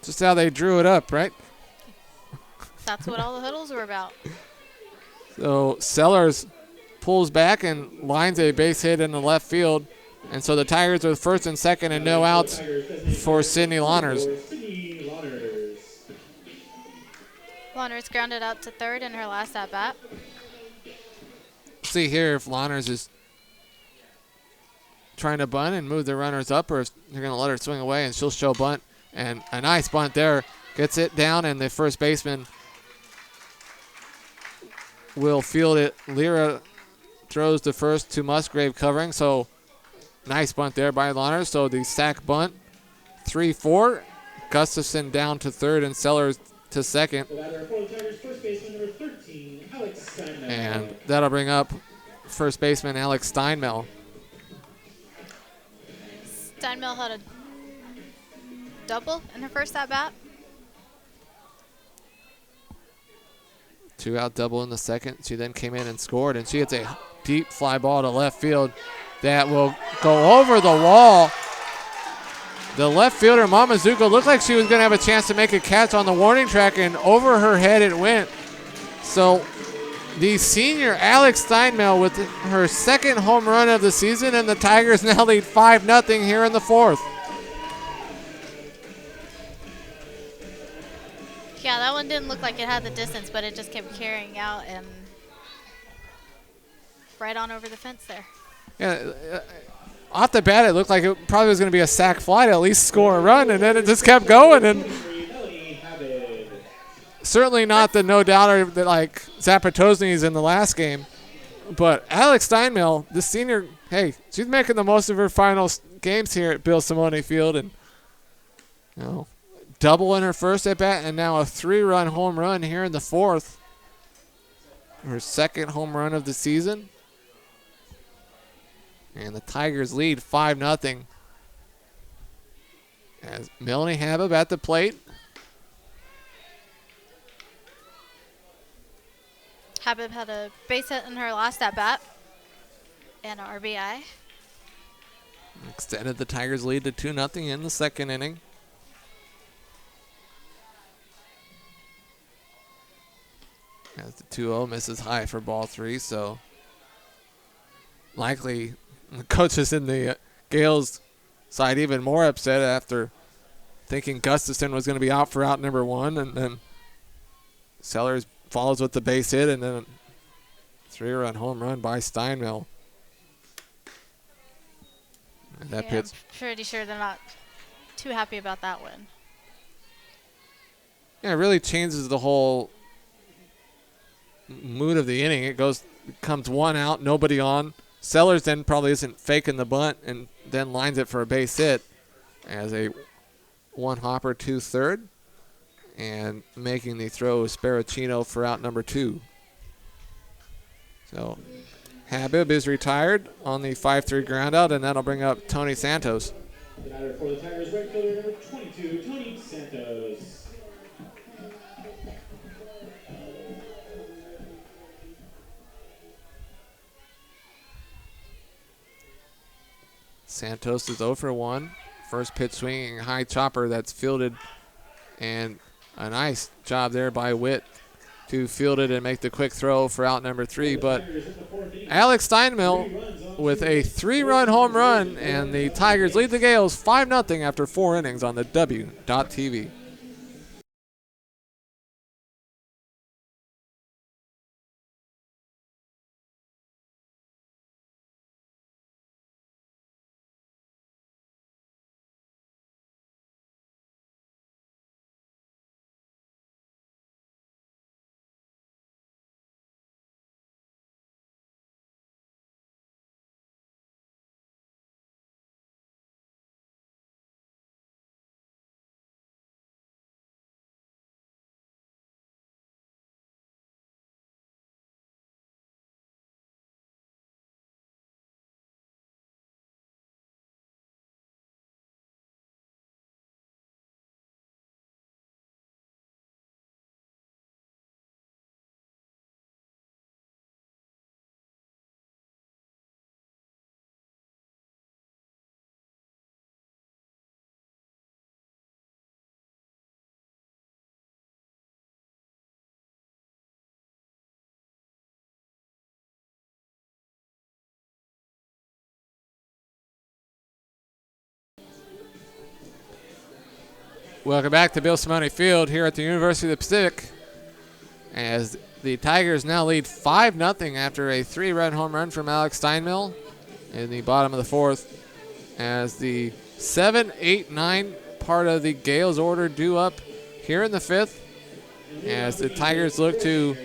A: just how they drew it up, right?
B: That's what all the huddles were about.
A: So Sellers pulls back and lines a base hit in the left field, and so the Tigers are first and second and no outs for Sydney Lawners.
B: Lawners grounded out to third in her last at-bat.
A: See here if Lawners is trying to bunt and move the runners up, or if they're going to let her swing away, and she'll show bunt. And a nice bunt there. Gets it down, and the first baseman will field it. Lyra throws the first to Musgrave covering, so nice bunt there by Lawners. So the sack bunt, 3-4. Gustafson down to third, and Sellers to second.
C: The batter for the Tigers, first baseman number 13, Alex Steinmel.
A: And that'll bring up first baseman Alex Steinmel.
B: Steinmel had a double in her first at bat.
A: 2-out double in the second. She then came in and scored, and she hits a deep fly ball to left field that will go over the wall. The left fielder, Mamazuko, looked like she was going to have a chance to make a catch on the warning track, and over her head it went. So the senior Alex Steinmel with her second home run of the season, and the Tigers now lead 5-0 here in the fourth.
B: Yeah, that one didn't look like it had the distance, but it just kept carrying out and right on over the fence there.
A: Yeah, off the bat, it looked like it probably was going to be a sac fly to at least score a run, and then it just kept going. And certainly not the no-doubter that like Zapatozny's in the last game. But Alex Steinmel, the senior, hey, she's making the most of her final games here at Bill Simone Field, and you know, double in her first at bat, and now a 3-run home run here in the fourth. Her second home run of the season. And the Tigers lead 5-0. As Melanie Habib at the plate.
B: Habib had a base hit in her last at bat and an RBI.
A: Extended the Tigers lead to 2-0 in the second inning. As the 2-0 misses high for ball 3, so likely the coaches in the Gales side even more upset after thinking Gustafson was going to be out for out number 1, and then Sellers follows with the base hit, and then a 3-run home run by Steinmel. And that
B: Yeah,
A: pitch.
B: I'm pretty sure they're not too happy about that one.
A: Yeah, it really changes the whole mood of the inning. It comes 1 out, nobody on. Sellers then probably isn't faking the bunt and then lines it for a base hit as a 1 hopper 2 third, and making the throw Sparacino for out number 2. So Habib is retired on the 5-3 ground out, and that'll bring up Tony Santos.
C: The batter for the Tigers, right fielder number 22, Tony Santos.
A: Santos is 0 for 1. First pitch swinging high chopper that's fielded, and a nice job there by Witt to field it and make the quick throw for out number 3. But Alex Steinmel with a 3-run home run, and the Tigers lead the Gales 5-0 after 4 innings on the W.TV. Welcome back to Bill Simone Field here at the University of the Pacific, as the Tigers now lead 5-0 after a 3-run home run from Alex Steinmel in the bottom of the fourth, as the 7, 8, 9 part of the Gales order due up here in the fifth, as the Tigers look to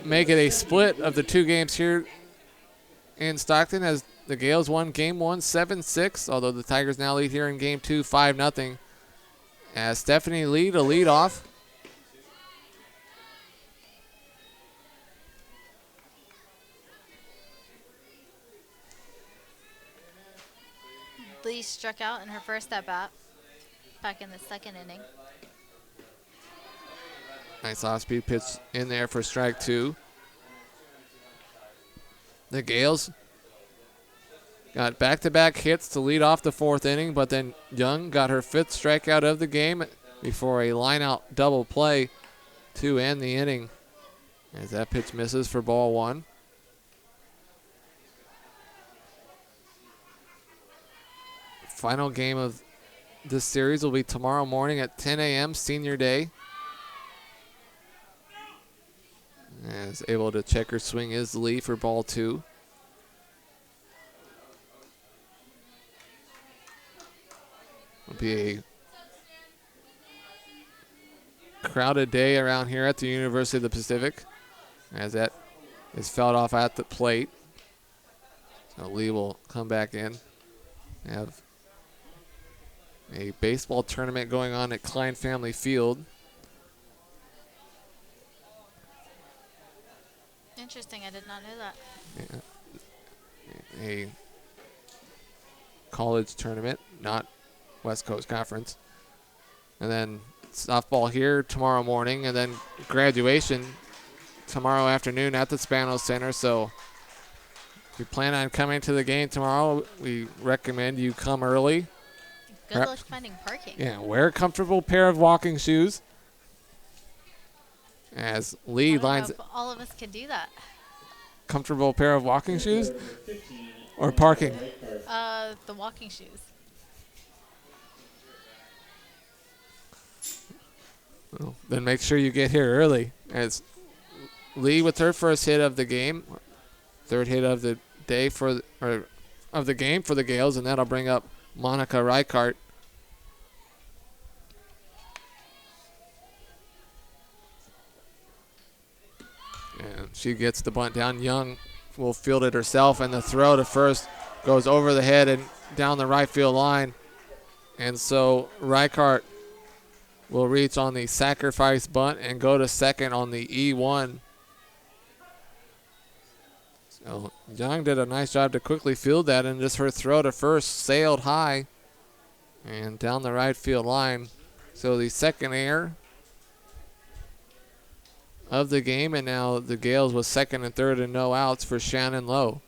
A: make it a split of the 2 games here in Stockton, as the Gales won Game 1 7-6, although the Tigers now lead here in Game 2 5-0, as Stephanie Lee to lead off.
B: Lee struck out in her first at bat back in the second inning.
A: Nice off-speed pitch in there for strike 2. The Gales got back-to-back hits to lead off the 4th inning, but then Young got her 5th strikeout of the game before a line-out double play to end the inning. As that pitch misses for ball 1. Final game of this series will be tomorrow morning at 10 a.m. Senior Day. As able to check her swing is Lee for ball 2. Will be a crowded day around here at the University of the Pacific, as that is fouled off at the plate. So Lee will come back in. Have a baseball tournament going on at Klein Family Field.
B: Interesting, I did not know that.
A: Yeah. A college tournament, not West Coast Conference. And then softball here tomorrow morning, and then graduation tomorrow afternoon at the Spanos Center. So if you plan on coming to the game tomorrow, we recommend you come early.
B: Good luck finding parking.
A: Yeah, wear a comfortable pair of walking shoes. As Lee
B: I don't know
A: lines
B: if all of us can do that.
A: comfortable pair of walking shoes or parking.
B: The walking shoes.
A: Well, then make sure you get here early. As Lee with her first hit of the game, 3rd hit of the day of the game for the Gales, and that'll bring up Monica Reichart. And she gets the bunt down. Young will field it herself, and the throw to first goes over the head and down the right field line. And so Reichart will reach on the sacrifice bunt and go to second on the E1. So Young did a nice job to quickly field that, and just her throw to first sailed high and down the right field line. So the second error of the game, and now the Gales with 2nd and 3rd and no outs for Shannon Lowe.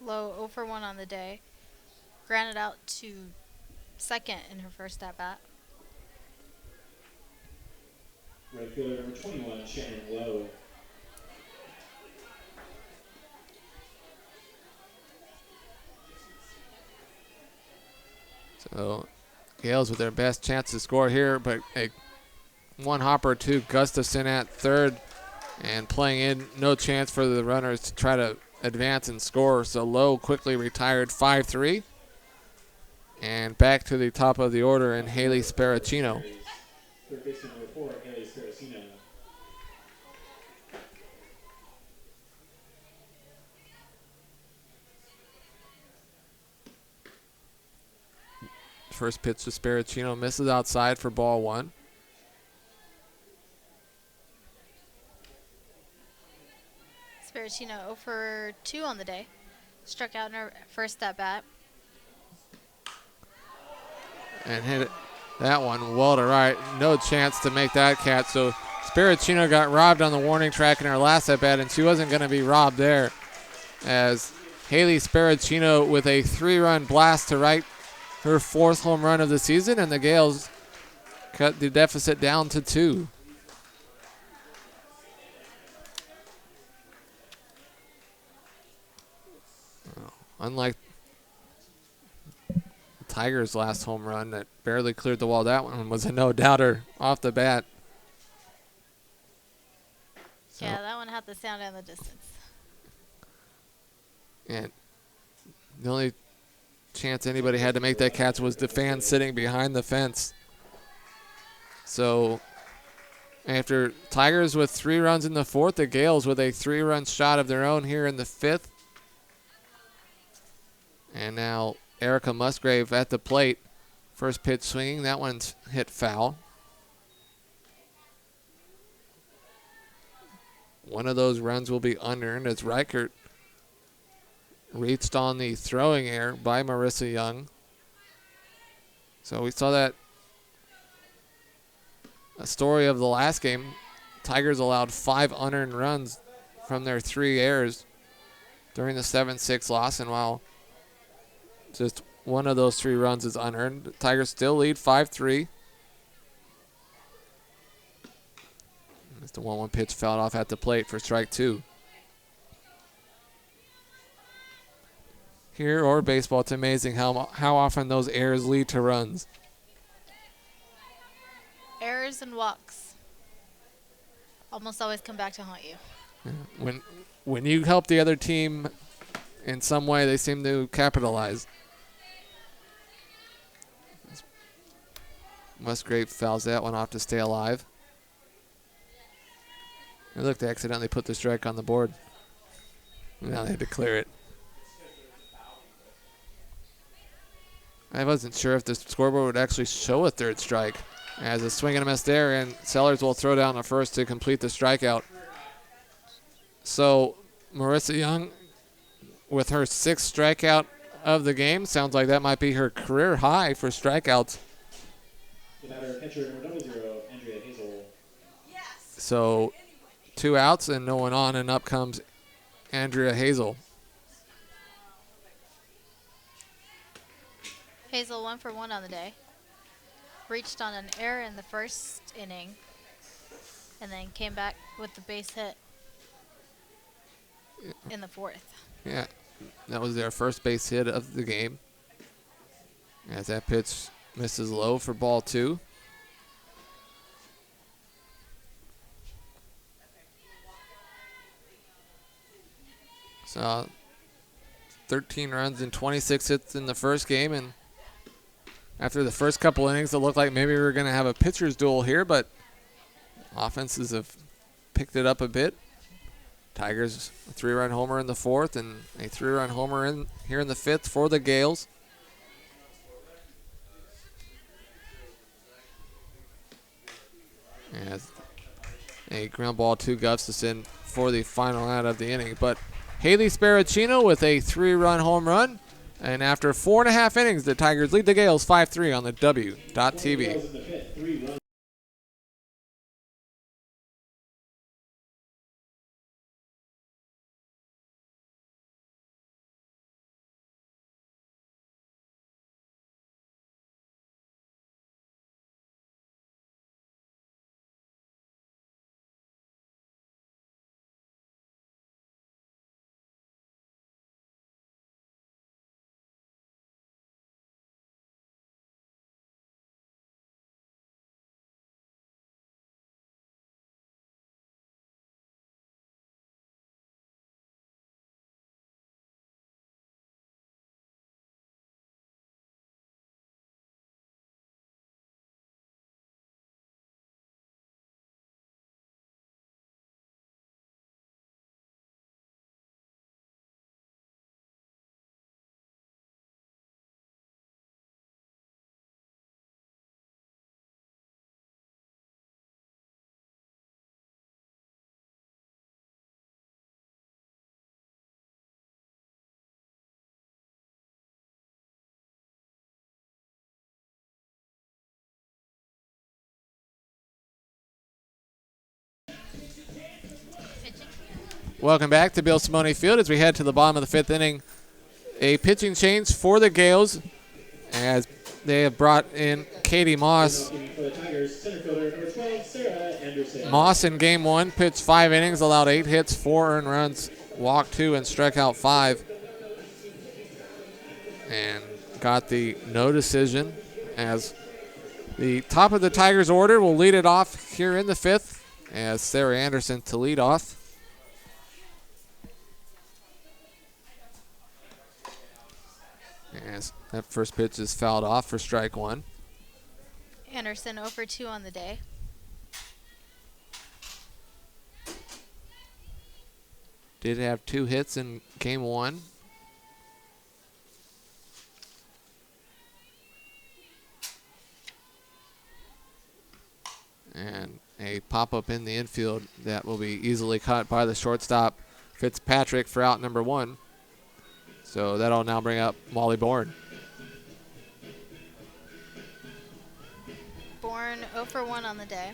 B: Lowe 0 for 1 on the day. Grounded out to second in her first at bat.
C: Right fielder number 21, Shannon Lowe.
A: So Gales with their best chance to score here, but a one hopper to Gustafson at 3rd, and playing in, no chance for the runners to try to advance and score. So Lowe quickly retired 5-3. And back to the top of the order in Haley Sparacino.
C: Third baseman number 4, Haley Sparacino.
A: First pitch to Sparacino misses outside for ball 1.
B: Sparacino 0 for 2 on the day. Struck out in her first at bat.
A: And hit it, that one well to right. No chance to make that catch. So Sparacino got robbed on the warning track in her last at bat, and she wasn't going to be robbed there, as Haley Sparacino with a 3-run blast to right, her 4th home run of the season, and the Gales cut the deficit down to 2. Unlike the Tigers' last home run that barely cleared the wall, that one was a no-doubter off the bat. So,
B: Yeah, that one had the sound in the distance.
A: and the only chance anybody had to make that catch was the fan sitting behind the fence. So after Tigers with 3 runs in the 4th, the Gales with a 3-run shot of their own here in the 5th. And now Erica Musgrave at the plate. First pitch swinging. That one's hit foul. One of those runs will be unearned as Reichert reached on the throwing error by Marissa Young. So we saw that a story of the last game. Tigers allowed 5 unearned runs from their 3 errors during the 7-6 loss, and while just one of those 3 runs is unearned, the Tigers still lead 5-3. As the 1-1 pitch fouled off at the plate for strike 2. Here or baseball, it's amazing how often those errors lead to runs.
B: Errors and walks almost always come back to haunt you.
A: When you help the other team in some way, they seem to capitalize. Musgrave fouls that one off to stay alive. And look, they accidentally put the strike on the board. Now they had to clear it. I wasn't sure if the scoreboard would actually show a third strike. As a swing and a miss there, and Sellers will throw down the first to complete the strikeout. So Marissa Young, with her 6th strikeout of the game, sounds like that might be her career high for strikeouts.
C: The batter, catcher number 00, Andrea Hazel.
A: So 2 outs and no one on, and up comes Andrea Hazel.
B: Hazel 1 for 1 on the day. Reached on an error in the first inning and then came back with the base hit in the 4th.
A: Yeah, that was their first base hit of the game. As that pitch misses low for ball 2. So 13 runs and 26 hits in the first game, and after the first couple innings, it looked like maybe we were going to have a pitcher's duel here, but offenses have picked it up a bit. Tigers, a 3-run homer in the 4th and a 3-run homer here in the 5th for the Gales. As a ground ball to Gustafson for the final out of the inning. But Haley Sparacino with a 3-run home run. And after 4.5 innings, the Tigers lead the Gales 5-3 on the W.TV. Welcome back to Bill Simone Field as we head to the bottom of the 5th inning. A pitching change for the Gales as they have brought in Katie Moss. Moss in game 1 pitched 5 innings, allowed 8 hits, 4 earned runs, walked 2, and struck out 5. And got the no decision as the top of the Tigers order will lead it off here in the 5th as Sarah Anderson to lead off. As that first pitch is fouled off for strike 1.
B: Anderson 0 for 2 on the day.
A: Did have 2 hits in game 1. And a pop-up in the infield that will be easily caught by the shortstop, Fitzpatrick, for out number 1. So that'll now bring up Molly Bourne.
B: Bourne 0 for 1 on the day.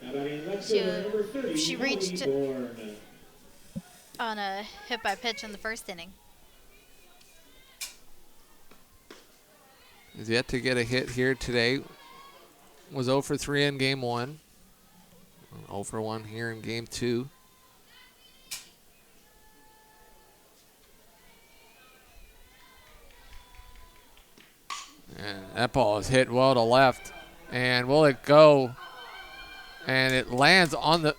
C: Now batting left fielder number 30,
B: She reached
C: Molly Bourne.
B: on a hit by pitch in the first inning.
A: Is yet to get a hit here today. Was 0 for 3 in game 1. 0 for 1 here in game 2. And that ball is hit well to left. And will it go? And it lands on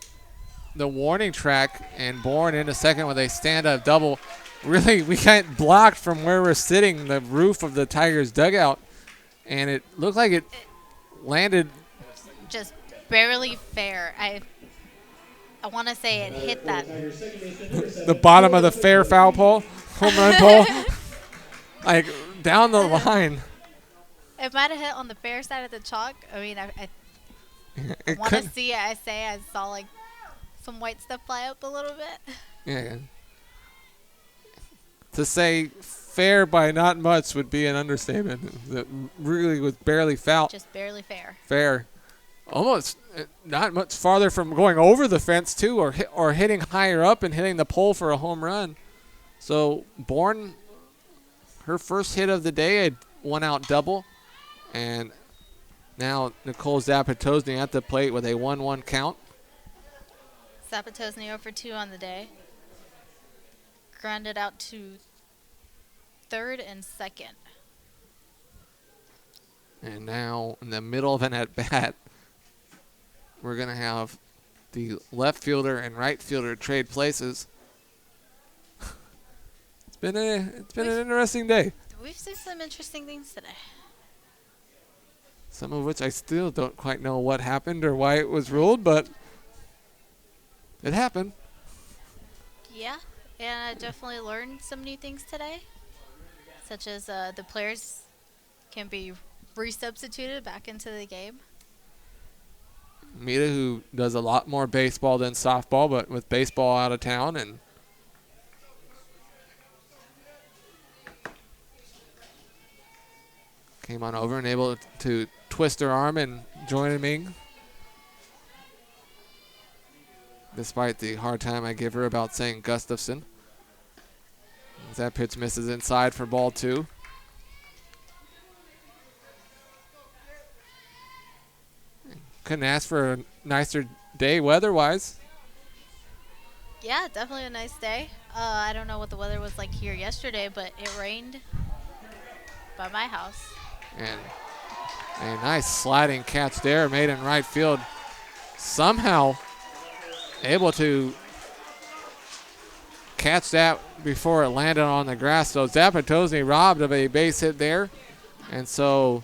A: the warning track, and Bourne into second with a stand-up double. Really, we got blocked from where we're sitting, the roof of the Tigers dugout. And it looked like it landed
B: Just barely fair. I want to say it hit that.
A: the bottom of the fair foul pole, home run pole, like down the line.
B: It might have hit on the fair side of the chalk. I mean, I
A: It
B: want to
A: couldn't-
B: see it. I saw like some white stuff fly up a little bit.
A: Yeah. To say fair by not much would be an understatement. It really was barely foul.
B: Just barely fair.
A: Fair. Almost not much farther from going over the fence, too, or hitting higher up and hitting the pole for a home run. So Bourne, her first hit of the day, a one-out double. And now Nicole Zapatosny at the plate with a 1-1 count.
B: Zapatosny 0 for 2 on the day. Grounded out to third and second.
A: And now in the middle of an at-bat, we're going to have the left fielder and right fielder trade places. It's been an interesting day.
B: We've seen some interesting things today.
A: Some of which I still don't quite know what happened or why it was ruled, but it happened.
B: Yeah, and I definitely learned some new things today, such as the players can be resubstituted back into the game.
A: Mita, who does a lot more baseball than softball, but with baseball out of town, and came on over and able to twist her arm and join me, despite the hard time I give her about saying Gustafson. As that pitch misses inside for ball 2. Couldn't ask for a nicer day weather-wise.
B: Yeah, definitely a nice day. I don't know what the weather was like here yesterday, but it rained by my house.
A: And a nice sliding catch there made in right field. Somehow able to catch that before it landed on the grass. So Zapatosny robbed of a base hit there. And so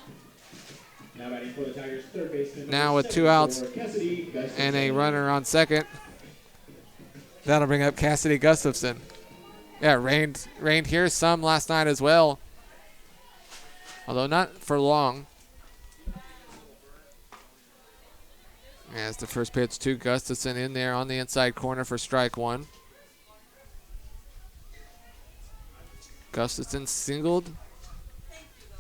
C: Now batting for the Tigers, third baseman.
A: now
C: number
A: with 2 outs
C: 74, Cassidy Gustafson.
A: and a runner on second, that'll bring up Cassidy Gustafson. Yeah, rained here some last night as well, although not for long. As the first pitch to Gustafson in there on the inside corner for strike 1. Gustafson singled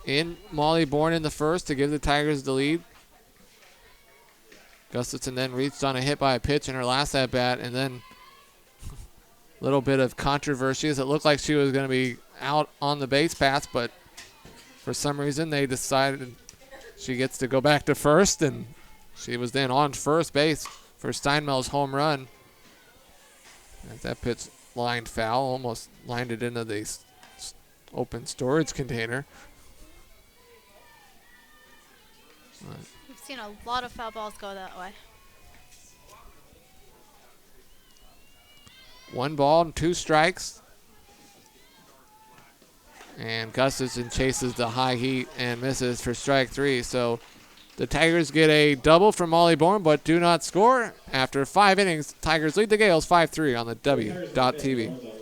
A: in Molly Bourne in the first to give the Tigers the lead. Gustafson then reached on a hit by a pitch in her last at-bat, and then a little bit of controversy as it looked like she was going to be out on the base paths, but for some reason they decided she gets to go back to first, and she was then on first base for Steinmel's home run. As that pitch lined foul, almost lined it into the open storage container.
B: We've seen a lot of foul balls go that way.
A: 1 ball and 2 strikes. And Gustafson chases the high heat and misses for strike 3. So the Tigers get a double from Molly Bourne, but do not score. After 5 innings, Tigers lead the Gales 5-3 on the W.TV.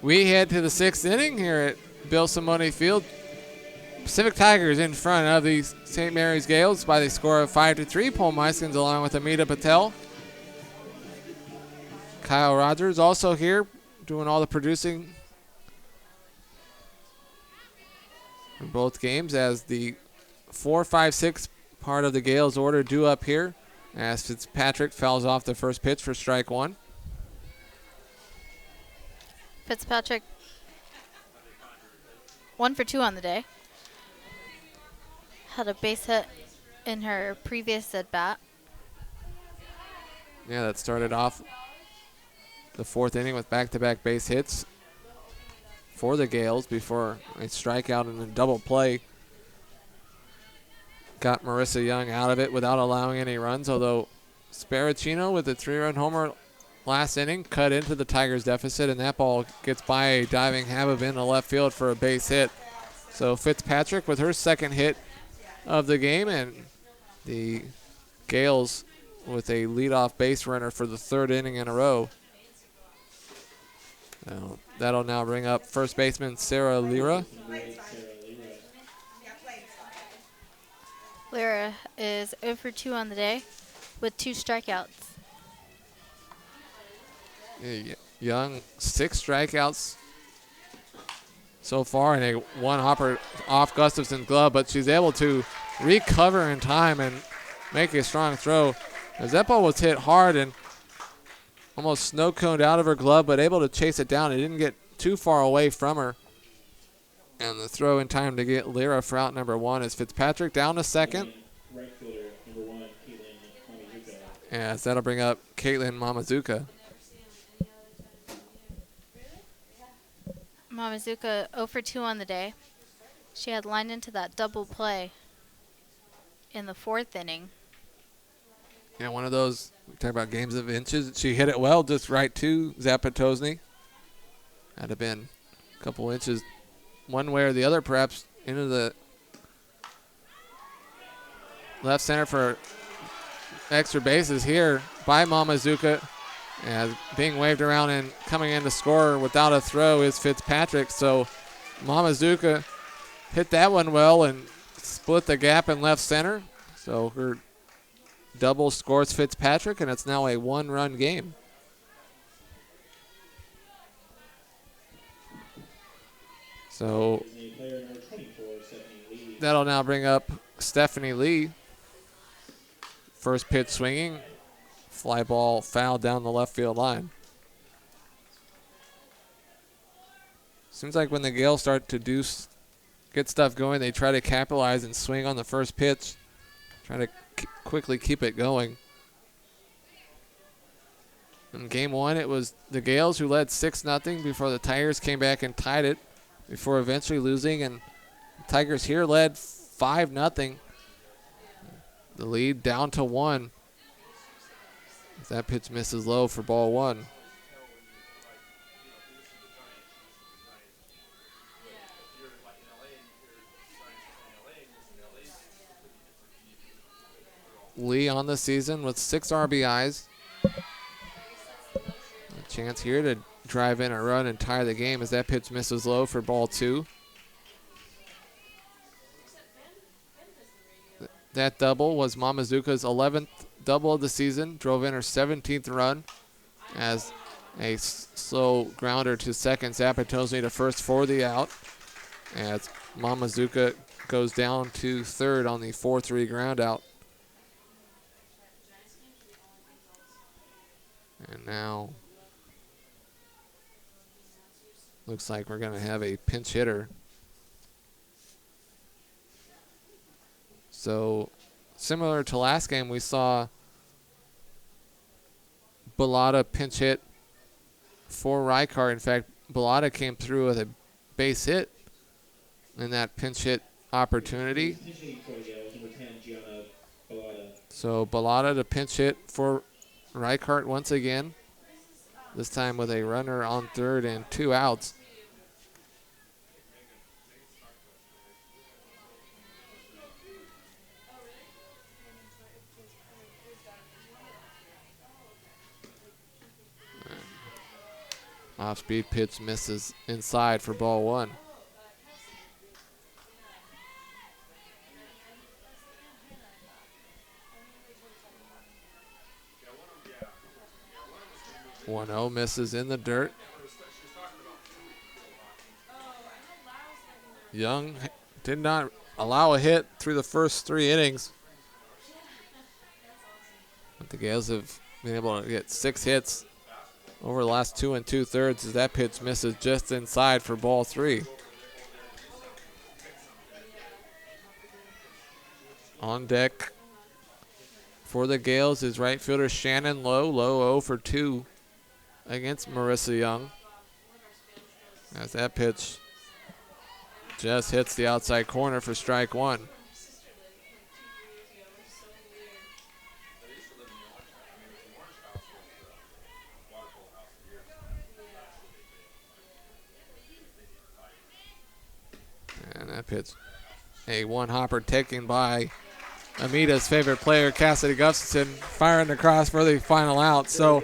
A: We head to the 6th inning here at Bill Simone Field. Pacific Tigers in front of the St. Mary's Gales by the score of 5-3. Paul Meiskens along with Amita Patel. Kyle Rogers also here doing all the producing in both games as the 4, 5, 6 part of the Gales order due up here as Fitzpatrick fouls off the first pitch for strike one.
B: Fitzpatrick 1 for 2 on the day. Had a base hit in her previous at bat.
A: Yeah, that started off the 4th inning with back-to-back base hits for the Gales before a strikeout and a double play got Marissa Young out of it without allowing any runs, although Sparacino with a 3-run homer last inning cut into the Tigers' deficit, and that ball gets by a diving Habib into left field for a base hit. So Fitzpatrick with her second hit of the game, and the Gales with a leadoff base runner for the 3rd inning in a row. That'll now bring up first baseman Sarah Lira.
B: Lyra is 0 for 2 on the day with 2 strikeouts.
A: Young, 6 strikeouts so far, and a one hopper off Gustafson's glove, but she's able to recover in time and make a strong throw. As that ball was hit hard and almost snow-coned out of her glove, but able to chase it down. It didn't get too far away from her. And the throw in time to get Lyra for out number 1 is Fitzpatrick down to second.
C: Right fielder, number 1, Caitlin Mamazuka.
A: Yes, that'll bring up Caitlin Mamazuka.
B: Mamazuka 0 for 2 on the day. She had lined into that double play in the 4th inning.
A: Yeah, one of those, we talk about games of inches. She hit it well, just right to Zapatosny. Had have been a couple inches one way or the other, perhaps into the left center for extra bases here by Mamazuka. As being waved around and coming in to score without a throw is Fitzpatrick. So Mamazuka hit that one well and split the gap in left center. So her double scores Fitzpatrick, and it's now a 1-run game. So that'll now bring up Stephanie Lee. First pitch swinging. Fly ball foul down the left field line. Seems like when the Gales start to get stuff going, they try to capitalize and swing on the first pitch. Try to quickly keep it going. In game 1, it was the Gales who led 6-0 before the Tigers came back and tied it before eventually losing. And the Tigers here led 5-0. The lead down to 1. That pitch misses low for ball 1. Lee on the season with 6 RBIs. A chance here to drive in a run and tie the game as that pitch misses low for ball 2. That double was Mamazuka's 11th double of the season, drove in her 17th run as a slow grounder to second, Zapatosny to first for the out, as Mamazuka goes down to third on the 4-3 ground out. And now looks like we're going to have a pinch hitter. So similar to last game, we saw Bellotta pinch hit for Rykart. In fact, Bellotta came through with a base hit in that pinch hit opportunity. So Bellotta to pinch hit for Rykart once again, this time with a runner on third and 2 outs. Off-speed pitch misses inside for ball one. One 0 misses in the dirt. Young did not allow a hit through the first 3 innings. But the Gales have been able to get 6 hits over the last 2 2/3 as that pitch misses just inside for ball 3. On deck for the Gales is right fielder Shannon Lowe. Lowe 0 for 2 against Marissa Young. As that pitch just hits the outside corner for strike 1. And that pitch, a one-hopper taken by Amita's favorite player, Cassidy Gustafson, firing across for the final out. So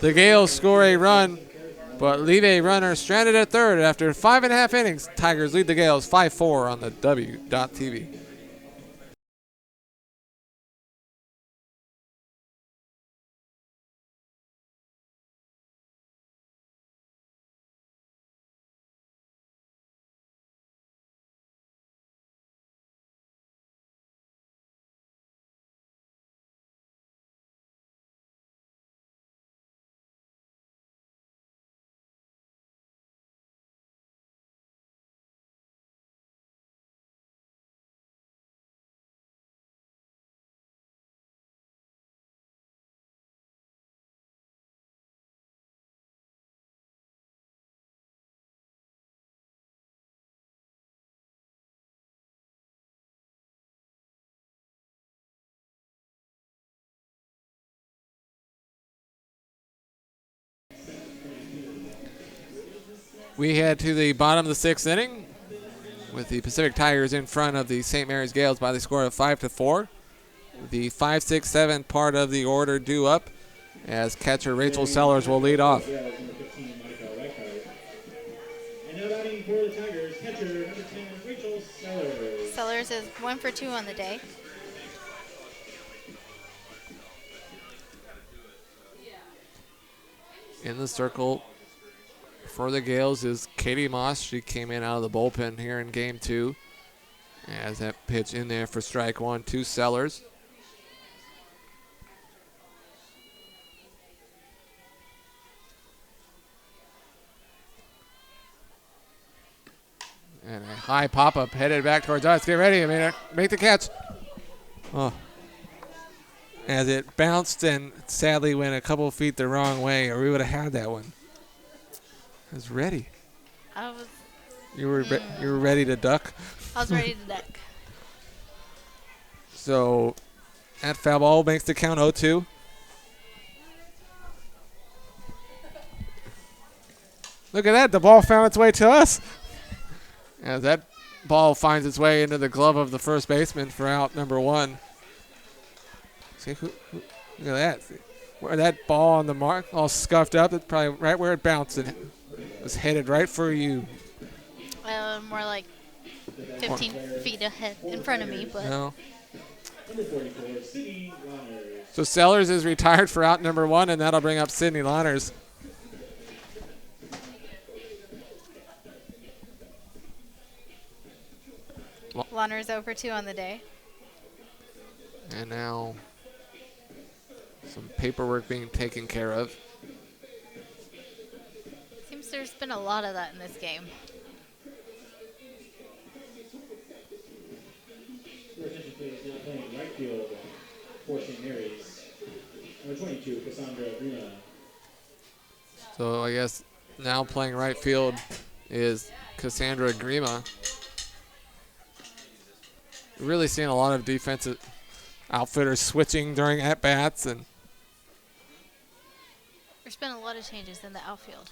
A: the Gales score a run, but leave a runner stranded at third after 5.5 innings. Tigers lead the Gales 5-4 on the W.TV. We head to the bottom of the 6th inning with the Pacific Tigers in front of the St. Mary's Gales by the score of 5-4. The 5, 6, 7 part of the order due up as catcher Rachel Sellers will lead off.
C: And now batting for the Tigers, catcher number 10, Rachel Sellers.
B: Sellers is 1 for 2 on the day.
A: In the circle for the Gales is Katie Moss. She came in out of the bullpen here in game 2. As that pitch in there for strike 1 to Sellers. And a high pop-up headed back towards us. Get ready, Amina. Make the catch. Oh. As it bounced and sadly went a couple feet the wrong way, or we would have had that one. I was ready.
B: I was
A: You were ready to duck?
B: I was ready to duck.
A: So that foul ball makes the count 0-2. Look at that. The ball found its way to us. As that ball finds its way into the glove of the first baseman for out number 1. See look at that. Where that ball on the mark, all scuffed up, it's probably right where it bounced. It was headed right for you.
B: More like 15 feet ahead in front of me, but
A: No.
C: Number 44, Sydney Lawners.
A: So Sellers is retired for out number 1, and that'll bring up Sydney Lawners.
B: Lawners 0 for 2 on the day.
A: And now some paperwork being taken care of.
B: Seems there's been a lot of that in this game.
C: Your attention please, now playing right field for St. Mary's. Number 22, Cassandra Grima.
A: So I guess now playing right field is Cassandra Grima. Really seeing a lot of defensive outfitters switching during at-bats. And
B: There's been a lot of changes in the outfield.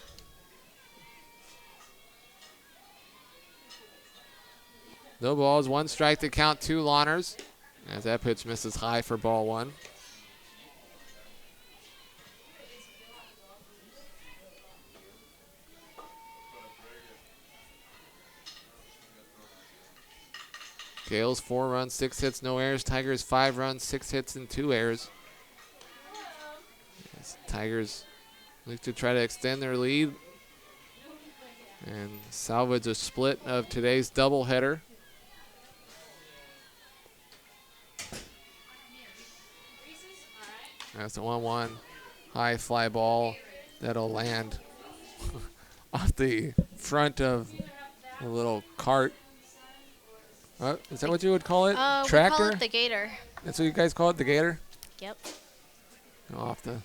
A: no balls, 1 strike to count 2 Lawners. As that pitch misses high for ball 1. Gales 4 runs, 6 hits, no errors. Tigers 5 runs, 6 hits, and 2 errors. As Tigers look to try to extend their lead and salvage a split of today's doubleheader. That's a 1-1 high fly ball that'll land off the front of a little cart. Is that what you would call it? Tractor?
B: We call it the Gator.
A: That's what you guys call it, the Gator?
B: Yep.
A: Off the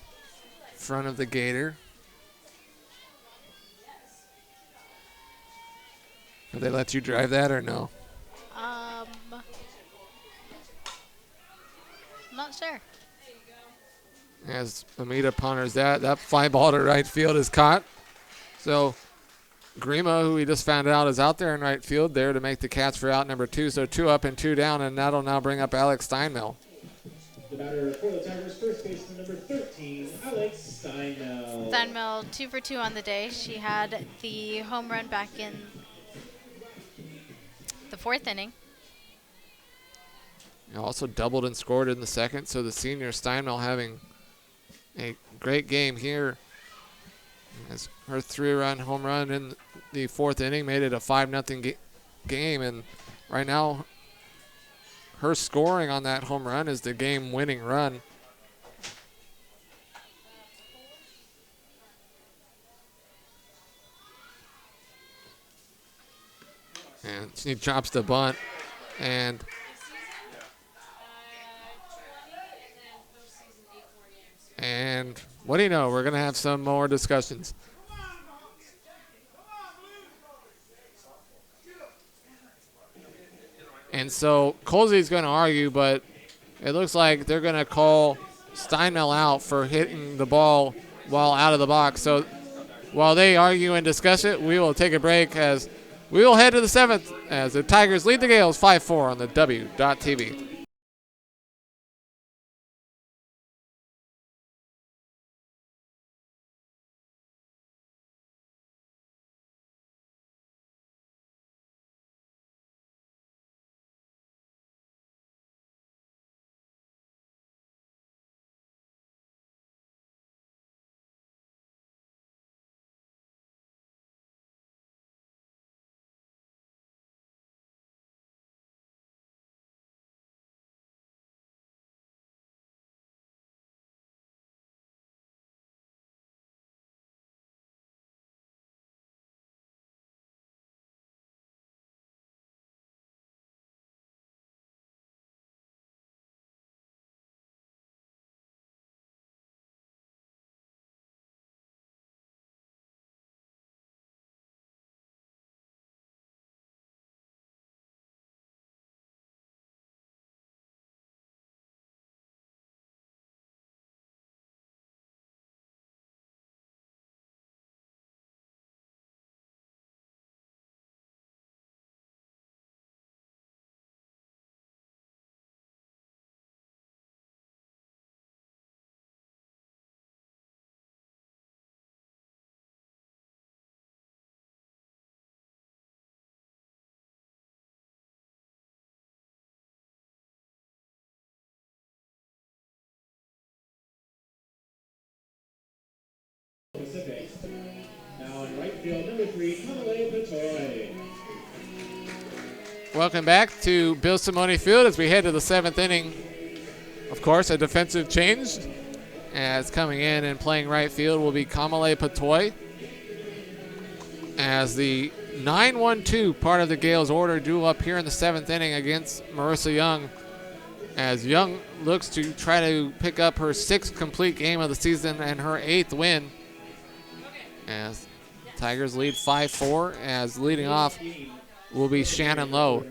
A: front of the Gator. Did they let you drive that or no?
B: Not sure.
A: As Amita ponders that fly ball to right field is caught. So Grima, who we just found out is out there in right field, there to make the catch for out number 2. So 2 up and 2 down, and that'll now bring up Alex Steinmel.
C: The batter for the Tigers, first baseman number 13, Alex Steinmel.
B: Steinmel 2 for 2 on the day. She had the home run back in the 4th inning.
A: Also doubled and scored in the 2nd. So the senior Steinmel having a great game here. As her 3-run home run in the 4th inning made it a 5-0 game. And right now, her scoring on that home run is the game-winning run. And she drops the bunt. And what do you know? We're going to have some more discussions. And so Colsey's going to argue, but it looks like they're going to call Steinmel out for hitting the ball while out of the box. So while they argue and discuss it, we will take a break as we will head to the 7th as the Tigers lead the Gales 5-4 on the W.TV.
C: Pacific. Now in right field, number 3, Kamale Patoy.
A: Welcome back to Bill Simone Field as we head to the 7th inning. Of course, a defensive change as coming in and playing right field will be Kamale Patoy. As the 9-1-2 part of the Gales order drew up here in the 7th inning against Marissa Young. As Young looks to try to pick up her 6th complete game of the season and her 8th win. As Tigers lead 5-4, as leading off will be Shannon Lowe.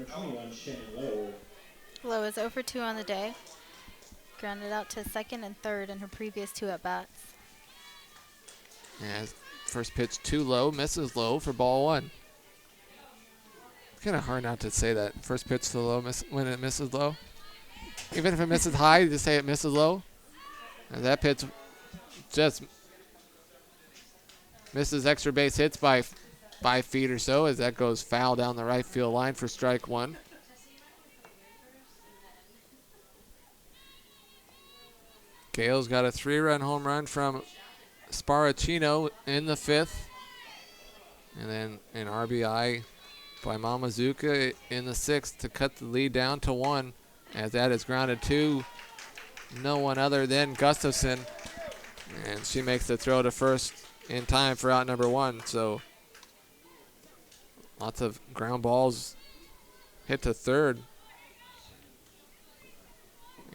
B: Lowe is 0 for 2 on the day. Grounded out to 2nd and 3rd in her previous 2 at-bats.
A: As first pitch too low, misses low for ball 1. It's kind of hard not to say that. First pitch too low when it misses low. Even if it misses high, you just say it misses low. And that pitch just misses extra base hits by 5 feet or so as that goes foul down the right field line for strike 1. Gales got a 3-run home run from Sparacino in the 5th. And then an RBI by Mamazuka in the 6th to cut the lead down to 1. As that is grounded to no one other than Gustafson. And she makes the throw to first in time for out number 1. So lots of ground balls hit to third.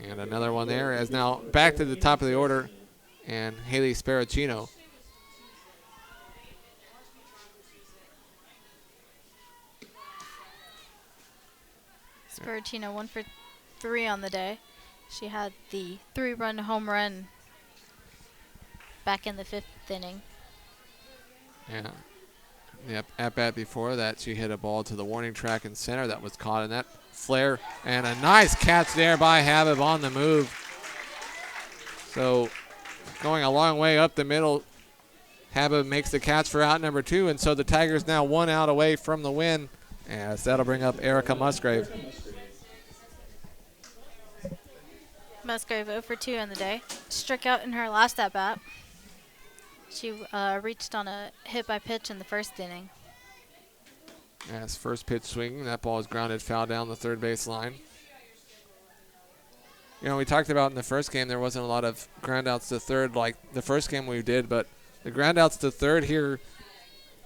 A: And another one there as now back to the top of the order and Haley Sparacino.
B: Sparacino 1 for 3 on the day. She had the 3-run home run back in the 5th inning.
A: Yeah. Yep. At bat before that, she hit a ball to the warning track in center that was caught in that flare. And a nice catch there by Habib on the move. So going a long way up the middle, Habib makes the catch for out number 2. And so the Tigers now 1 out away from the win. As that'll bring up Erica Musgrave.
B: Musgrave 0 for 2 on the day. Struck out in her last at bat. She reached on a hit by pitch in the 1st inning.
A: As first pitch swinging, that ball is grounded foul down the third base line. You know, we talked about in the first game there wasn't a lot of ground outs to third like the first game we did, but the ground outs to third here,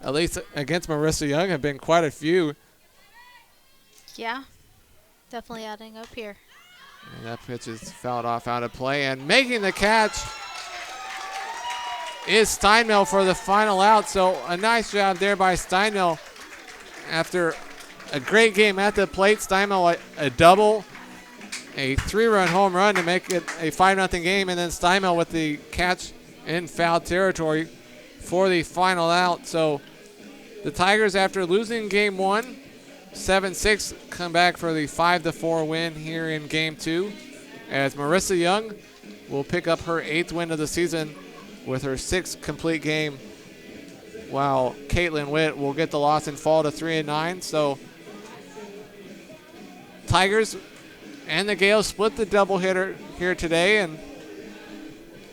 A: at least against Marissa Young, have been quite a few.
B: Yeah, definitely adding up here.
A: And that pitch is fouled off out of play, and making the catch is Steinmel for the final out. So a nice job there by Steinmel. After a great game at the plate, Steinmel a double, a 3-run home run to make it a 5-0 game, and then Steinmel with the catch in foul territory for the final out. So the Tigers, after losing game 1, 7-6, come back for the 5-4 win here in game 2, as Marissa Young will pick up her 8th win of the season with her 6th complete game, while Caitlin Witt will get the loss and fall to 3-9. So Tigers and the Gales split the doubleheader here today, and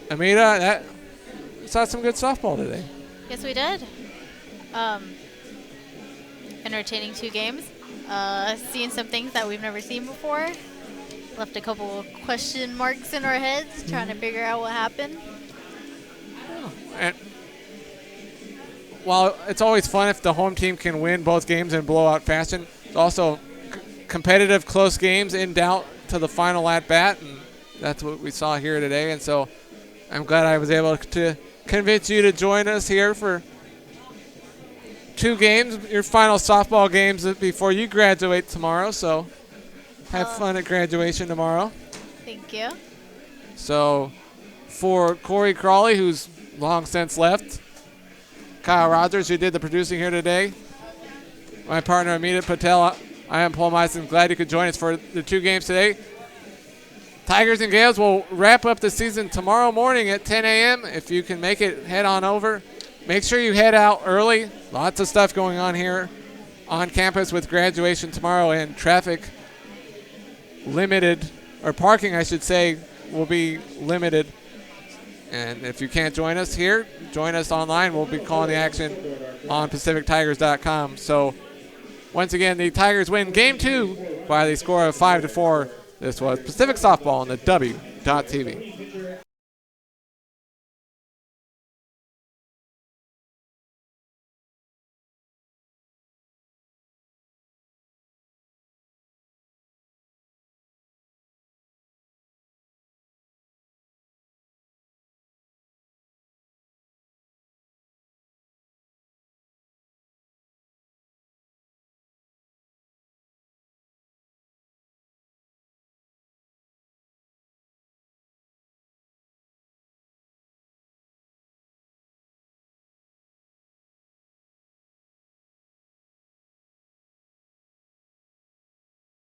A: Amita, saw some good softball today.
B: Yes, we did. Entertaining 2 games. Seeing some things that we've never seen before. Left a couple of question marks in our heads, trying to figure out what happened.
A: And while it's always fun if the home team can win both games in blowout fashion, it's also competitive, close games in doubt to the final at bat, and that's what we saw here today. And so I'm glad I was able to convince you to join us here for 2 games, your final softball games before you graduate tomorrow. So have fun at graduation tomorrow.
B: Thank you.
A: So for Corey Crawley, who's long since left, Kyle Rogers, who did the producing here today, my partner Amita Patel, I am Paul Meisen. Glad you could join us for the 2 games today. Tigers and Gales will wrap up the season tomorrow morning at 10 a.m. If you can make it, head on over. Make sure you head out early. Lots of stuff going on here on campus with graduation tomorrow, and traffic limited, or parking I should say, will be limited. And if you can't join us here, join us online. We'll be calling the action on PacificTigers.com. So once again, the Tigers win game 2 by the score of 5-4. This was Pacific Softball on the W.TV.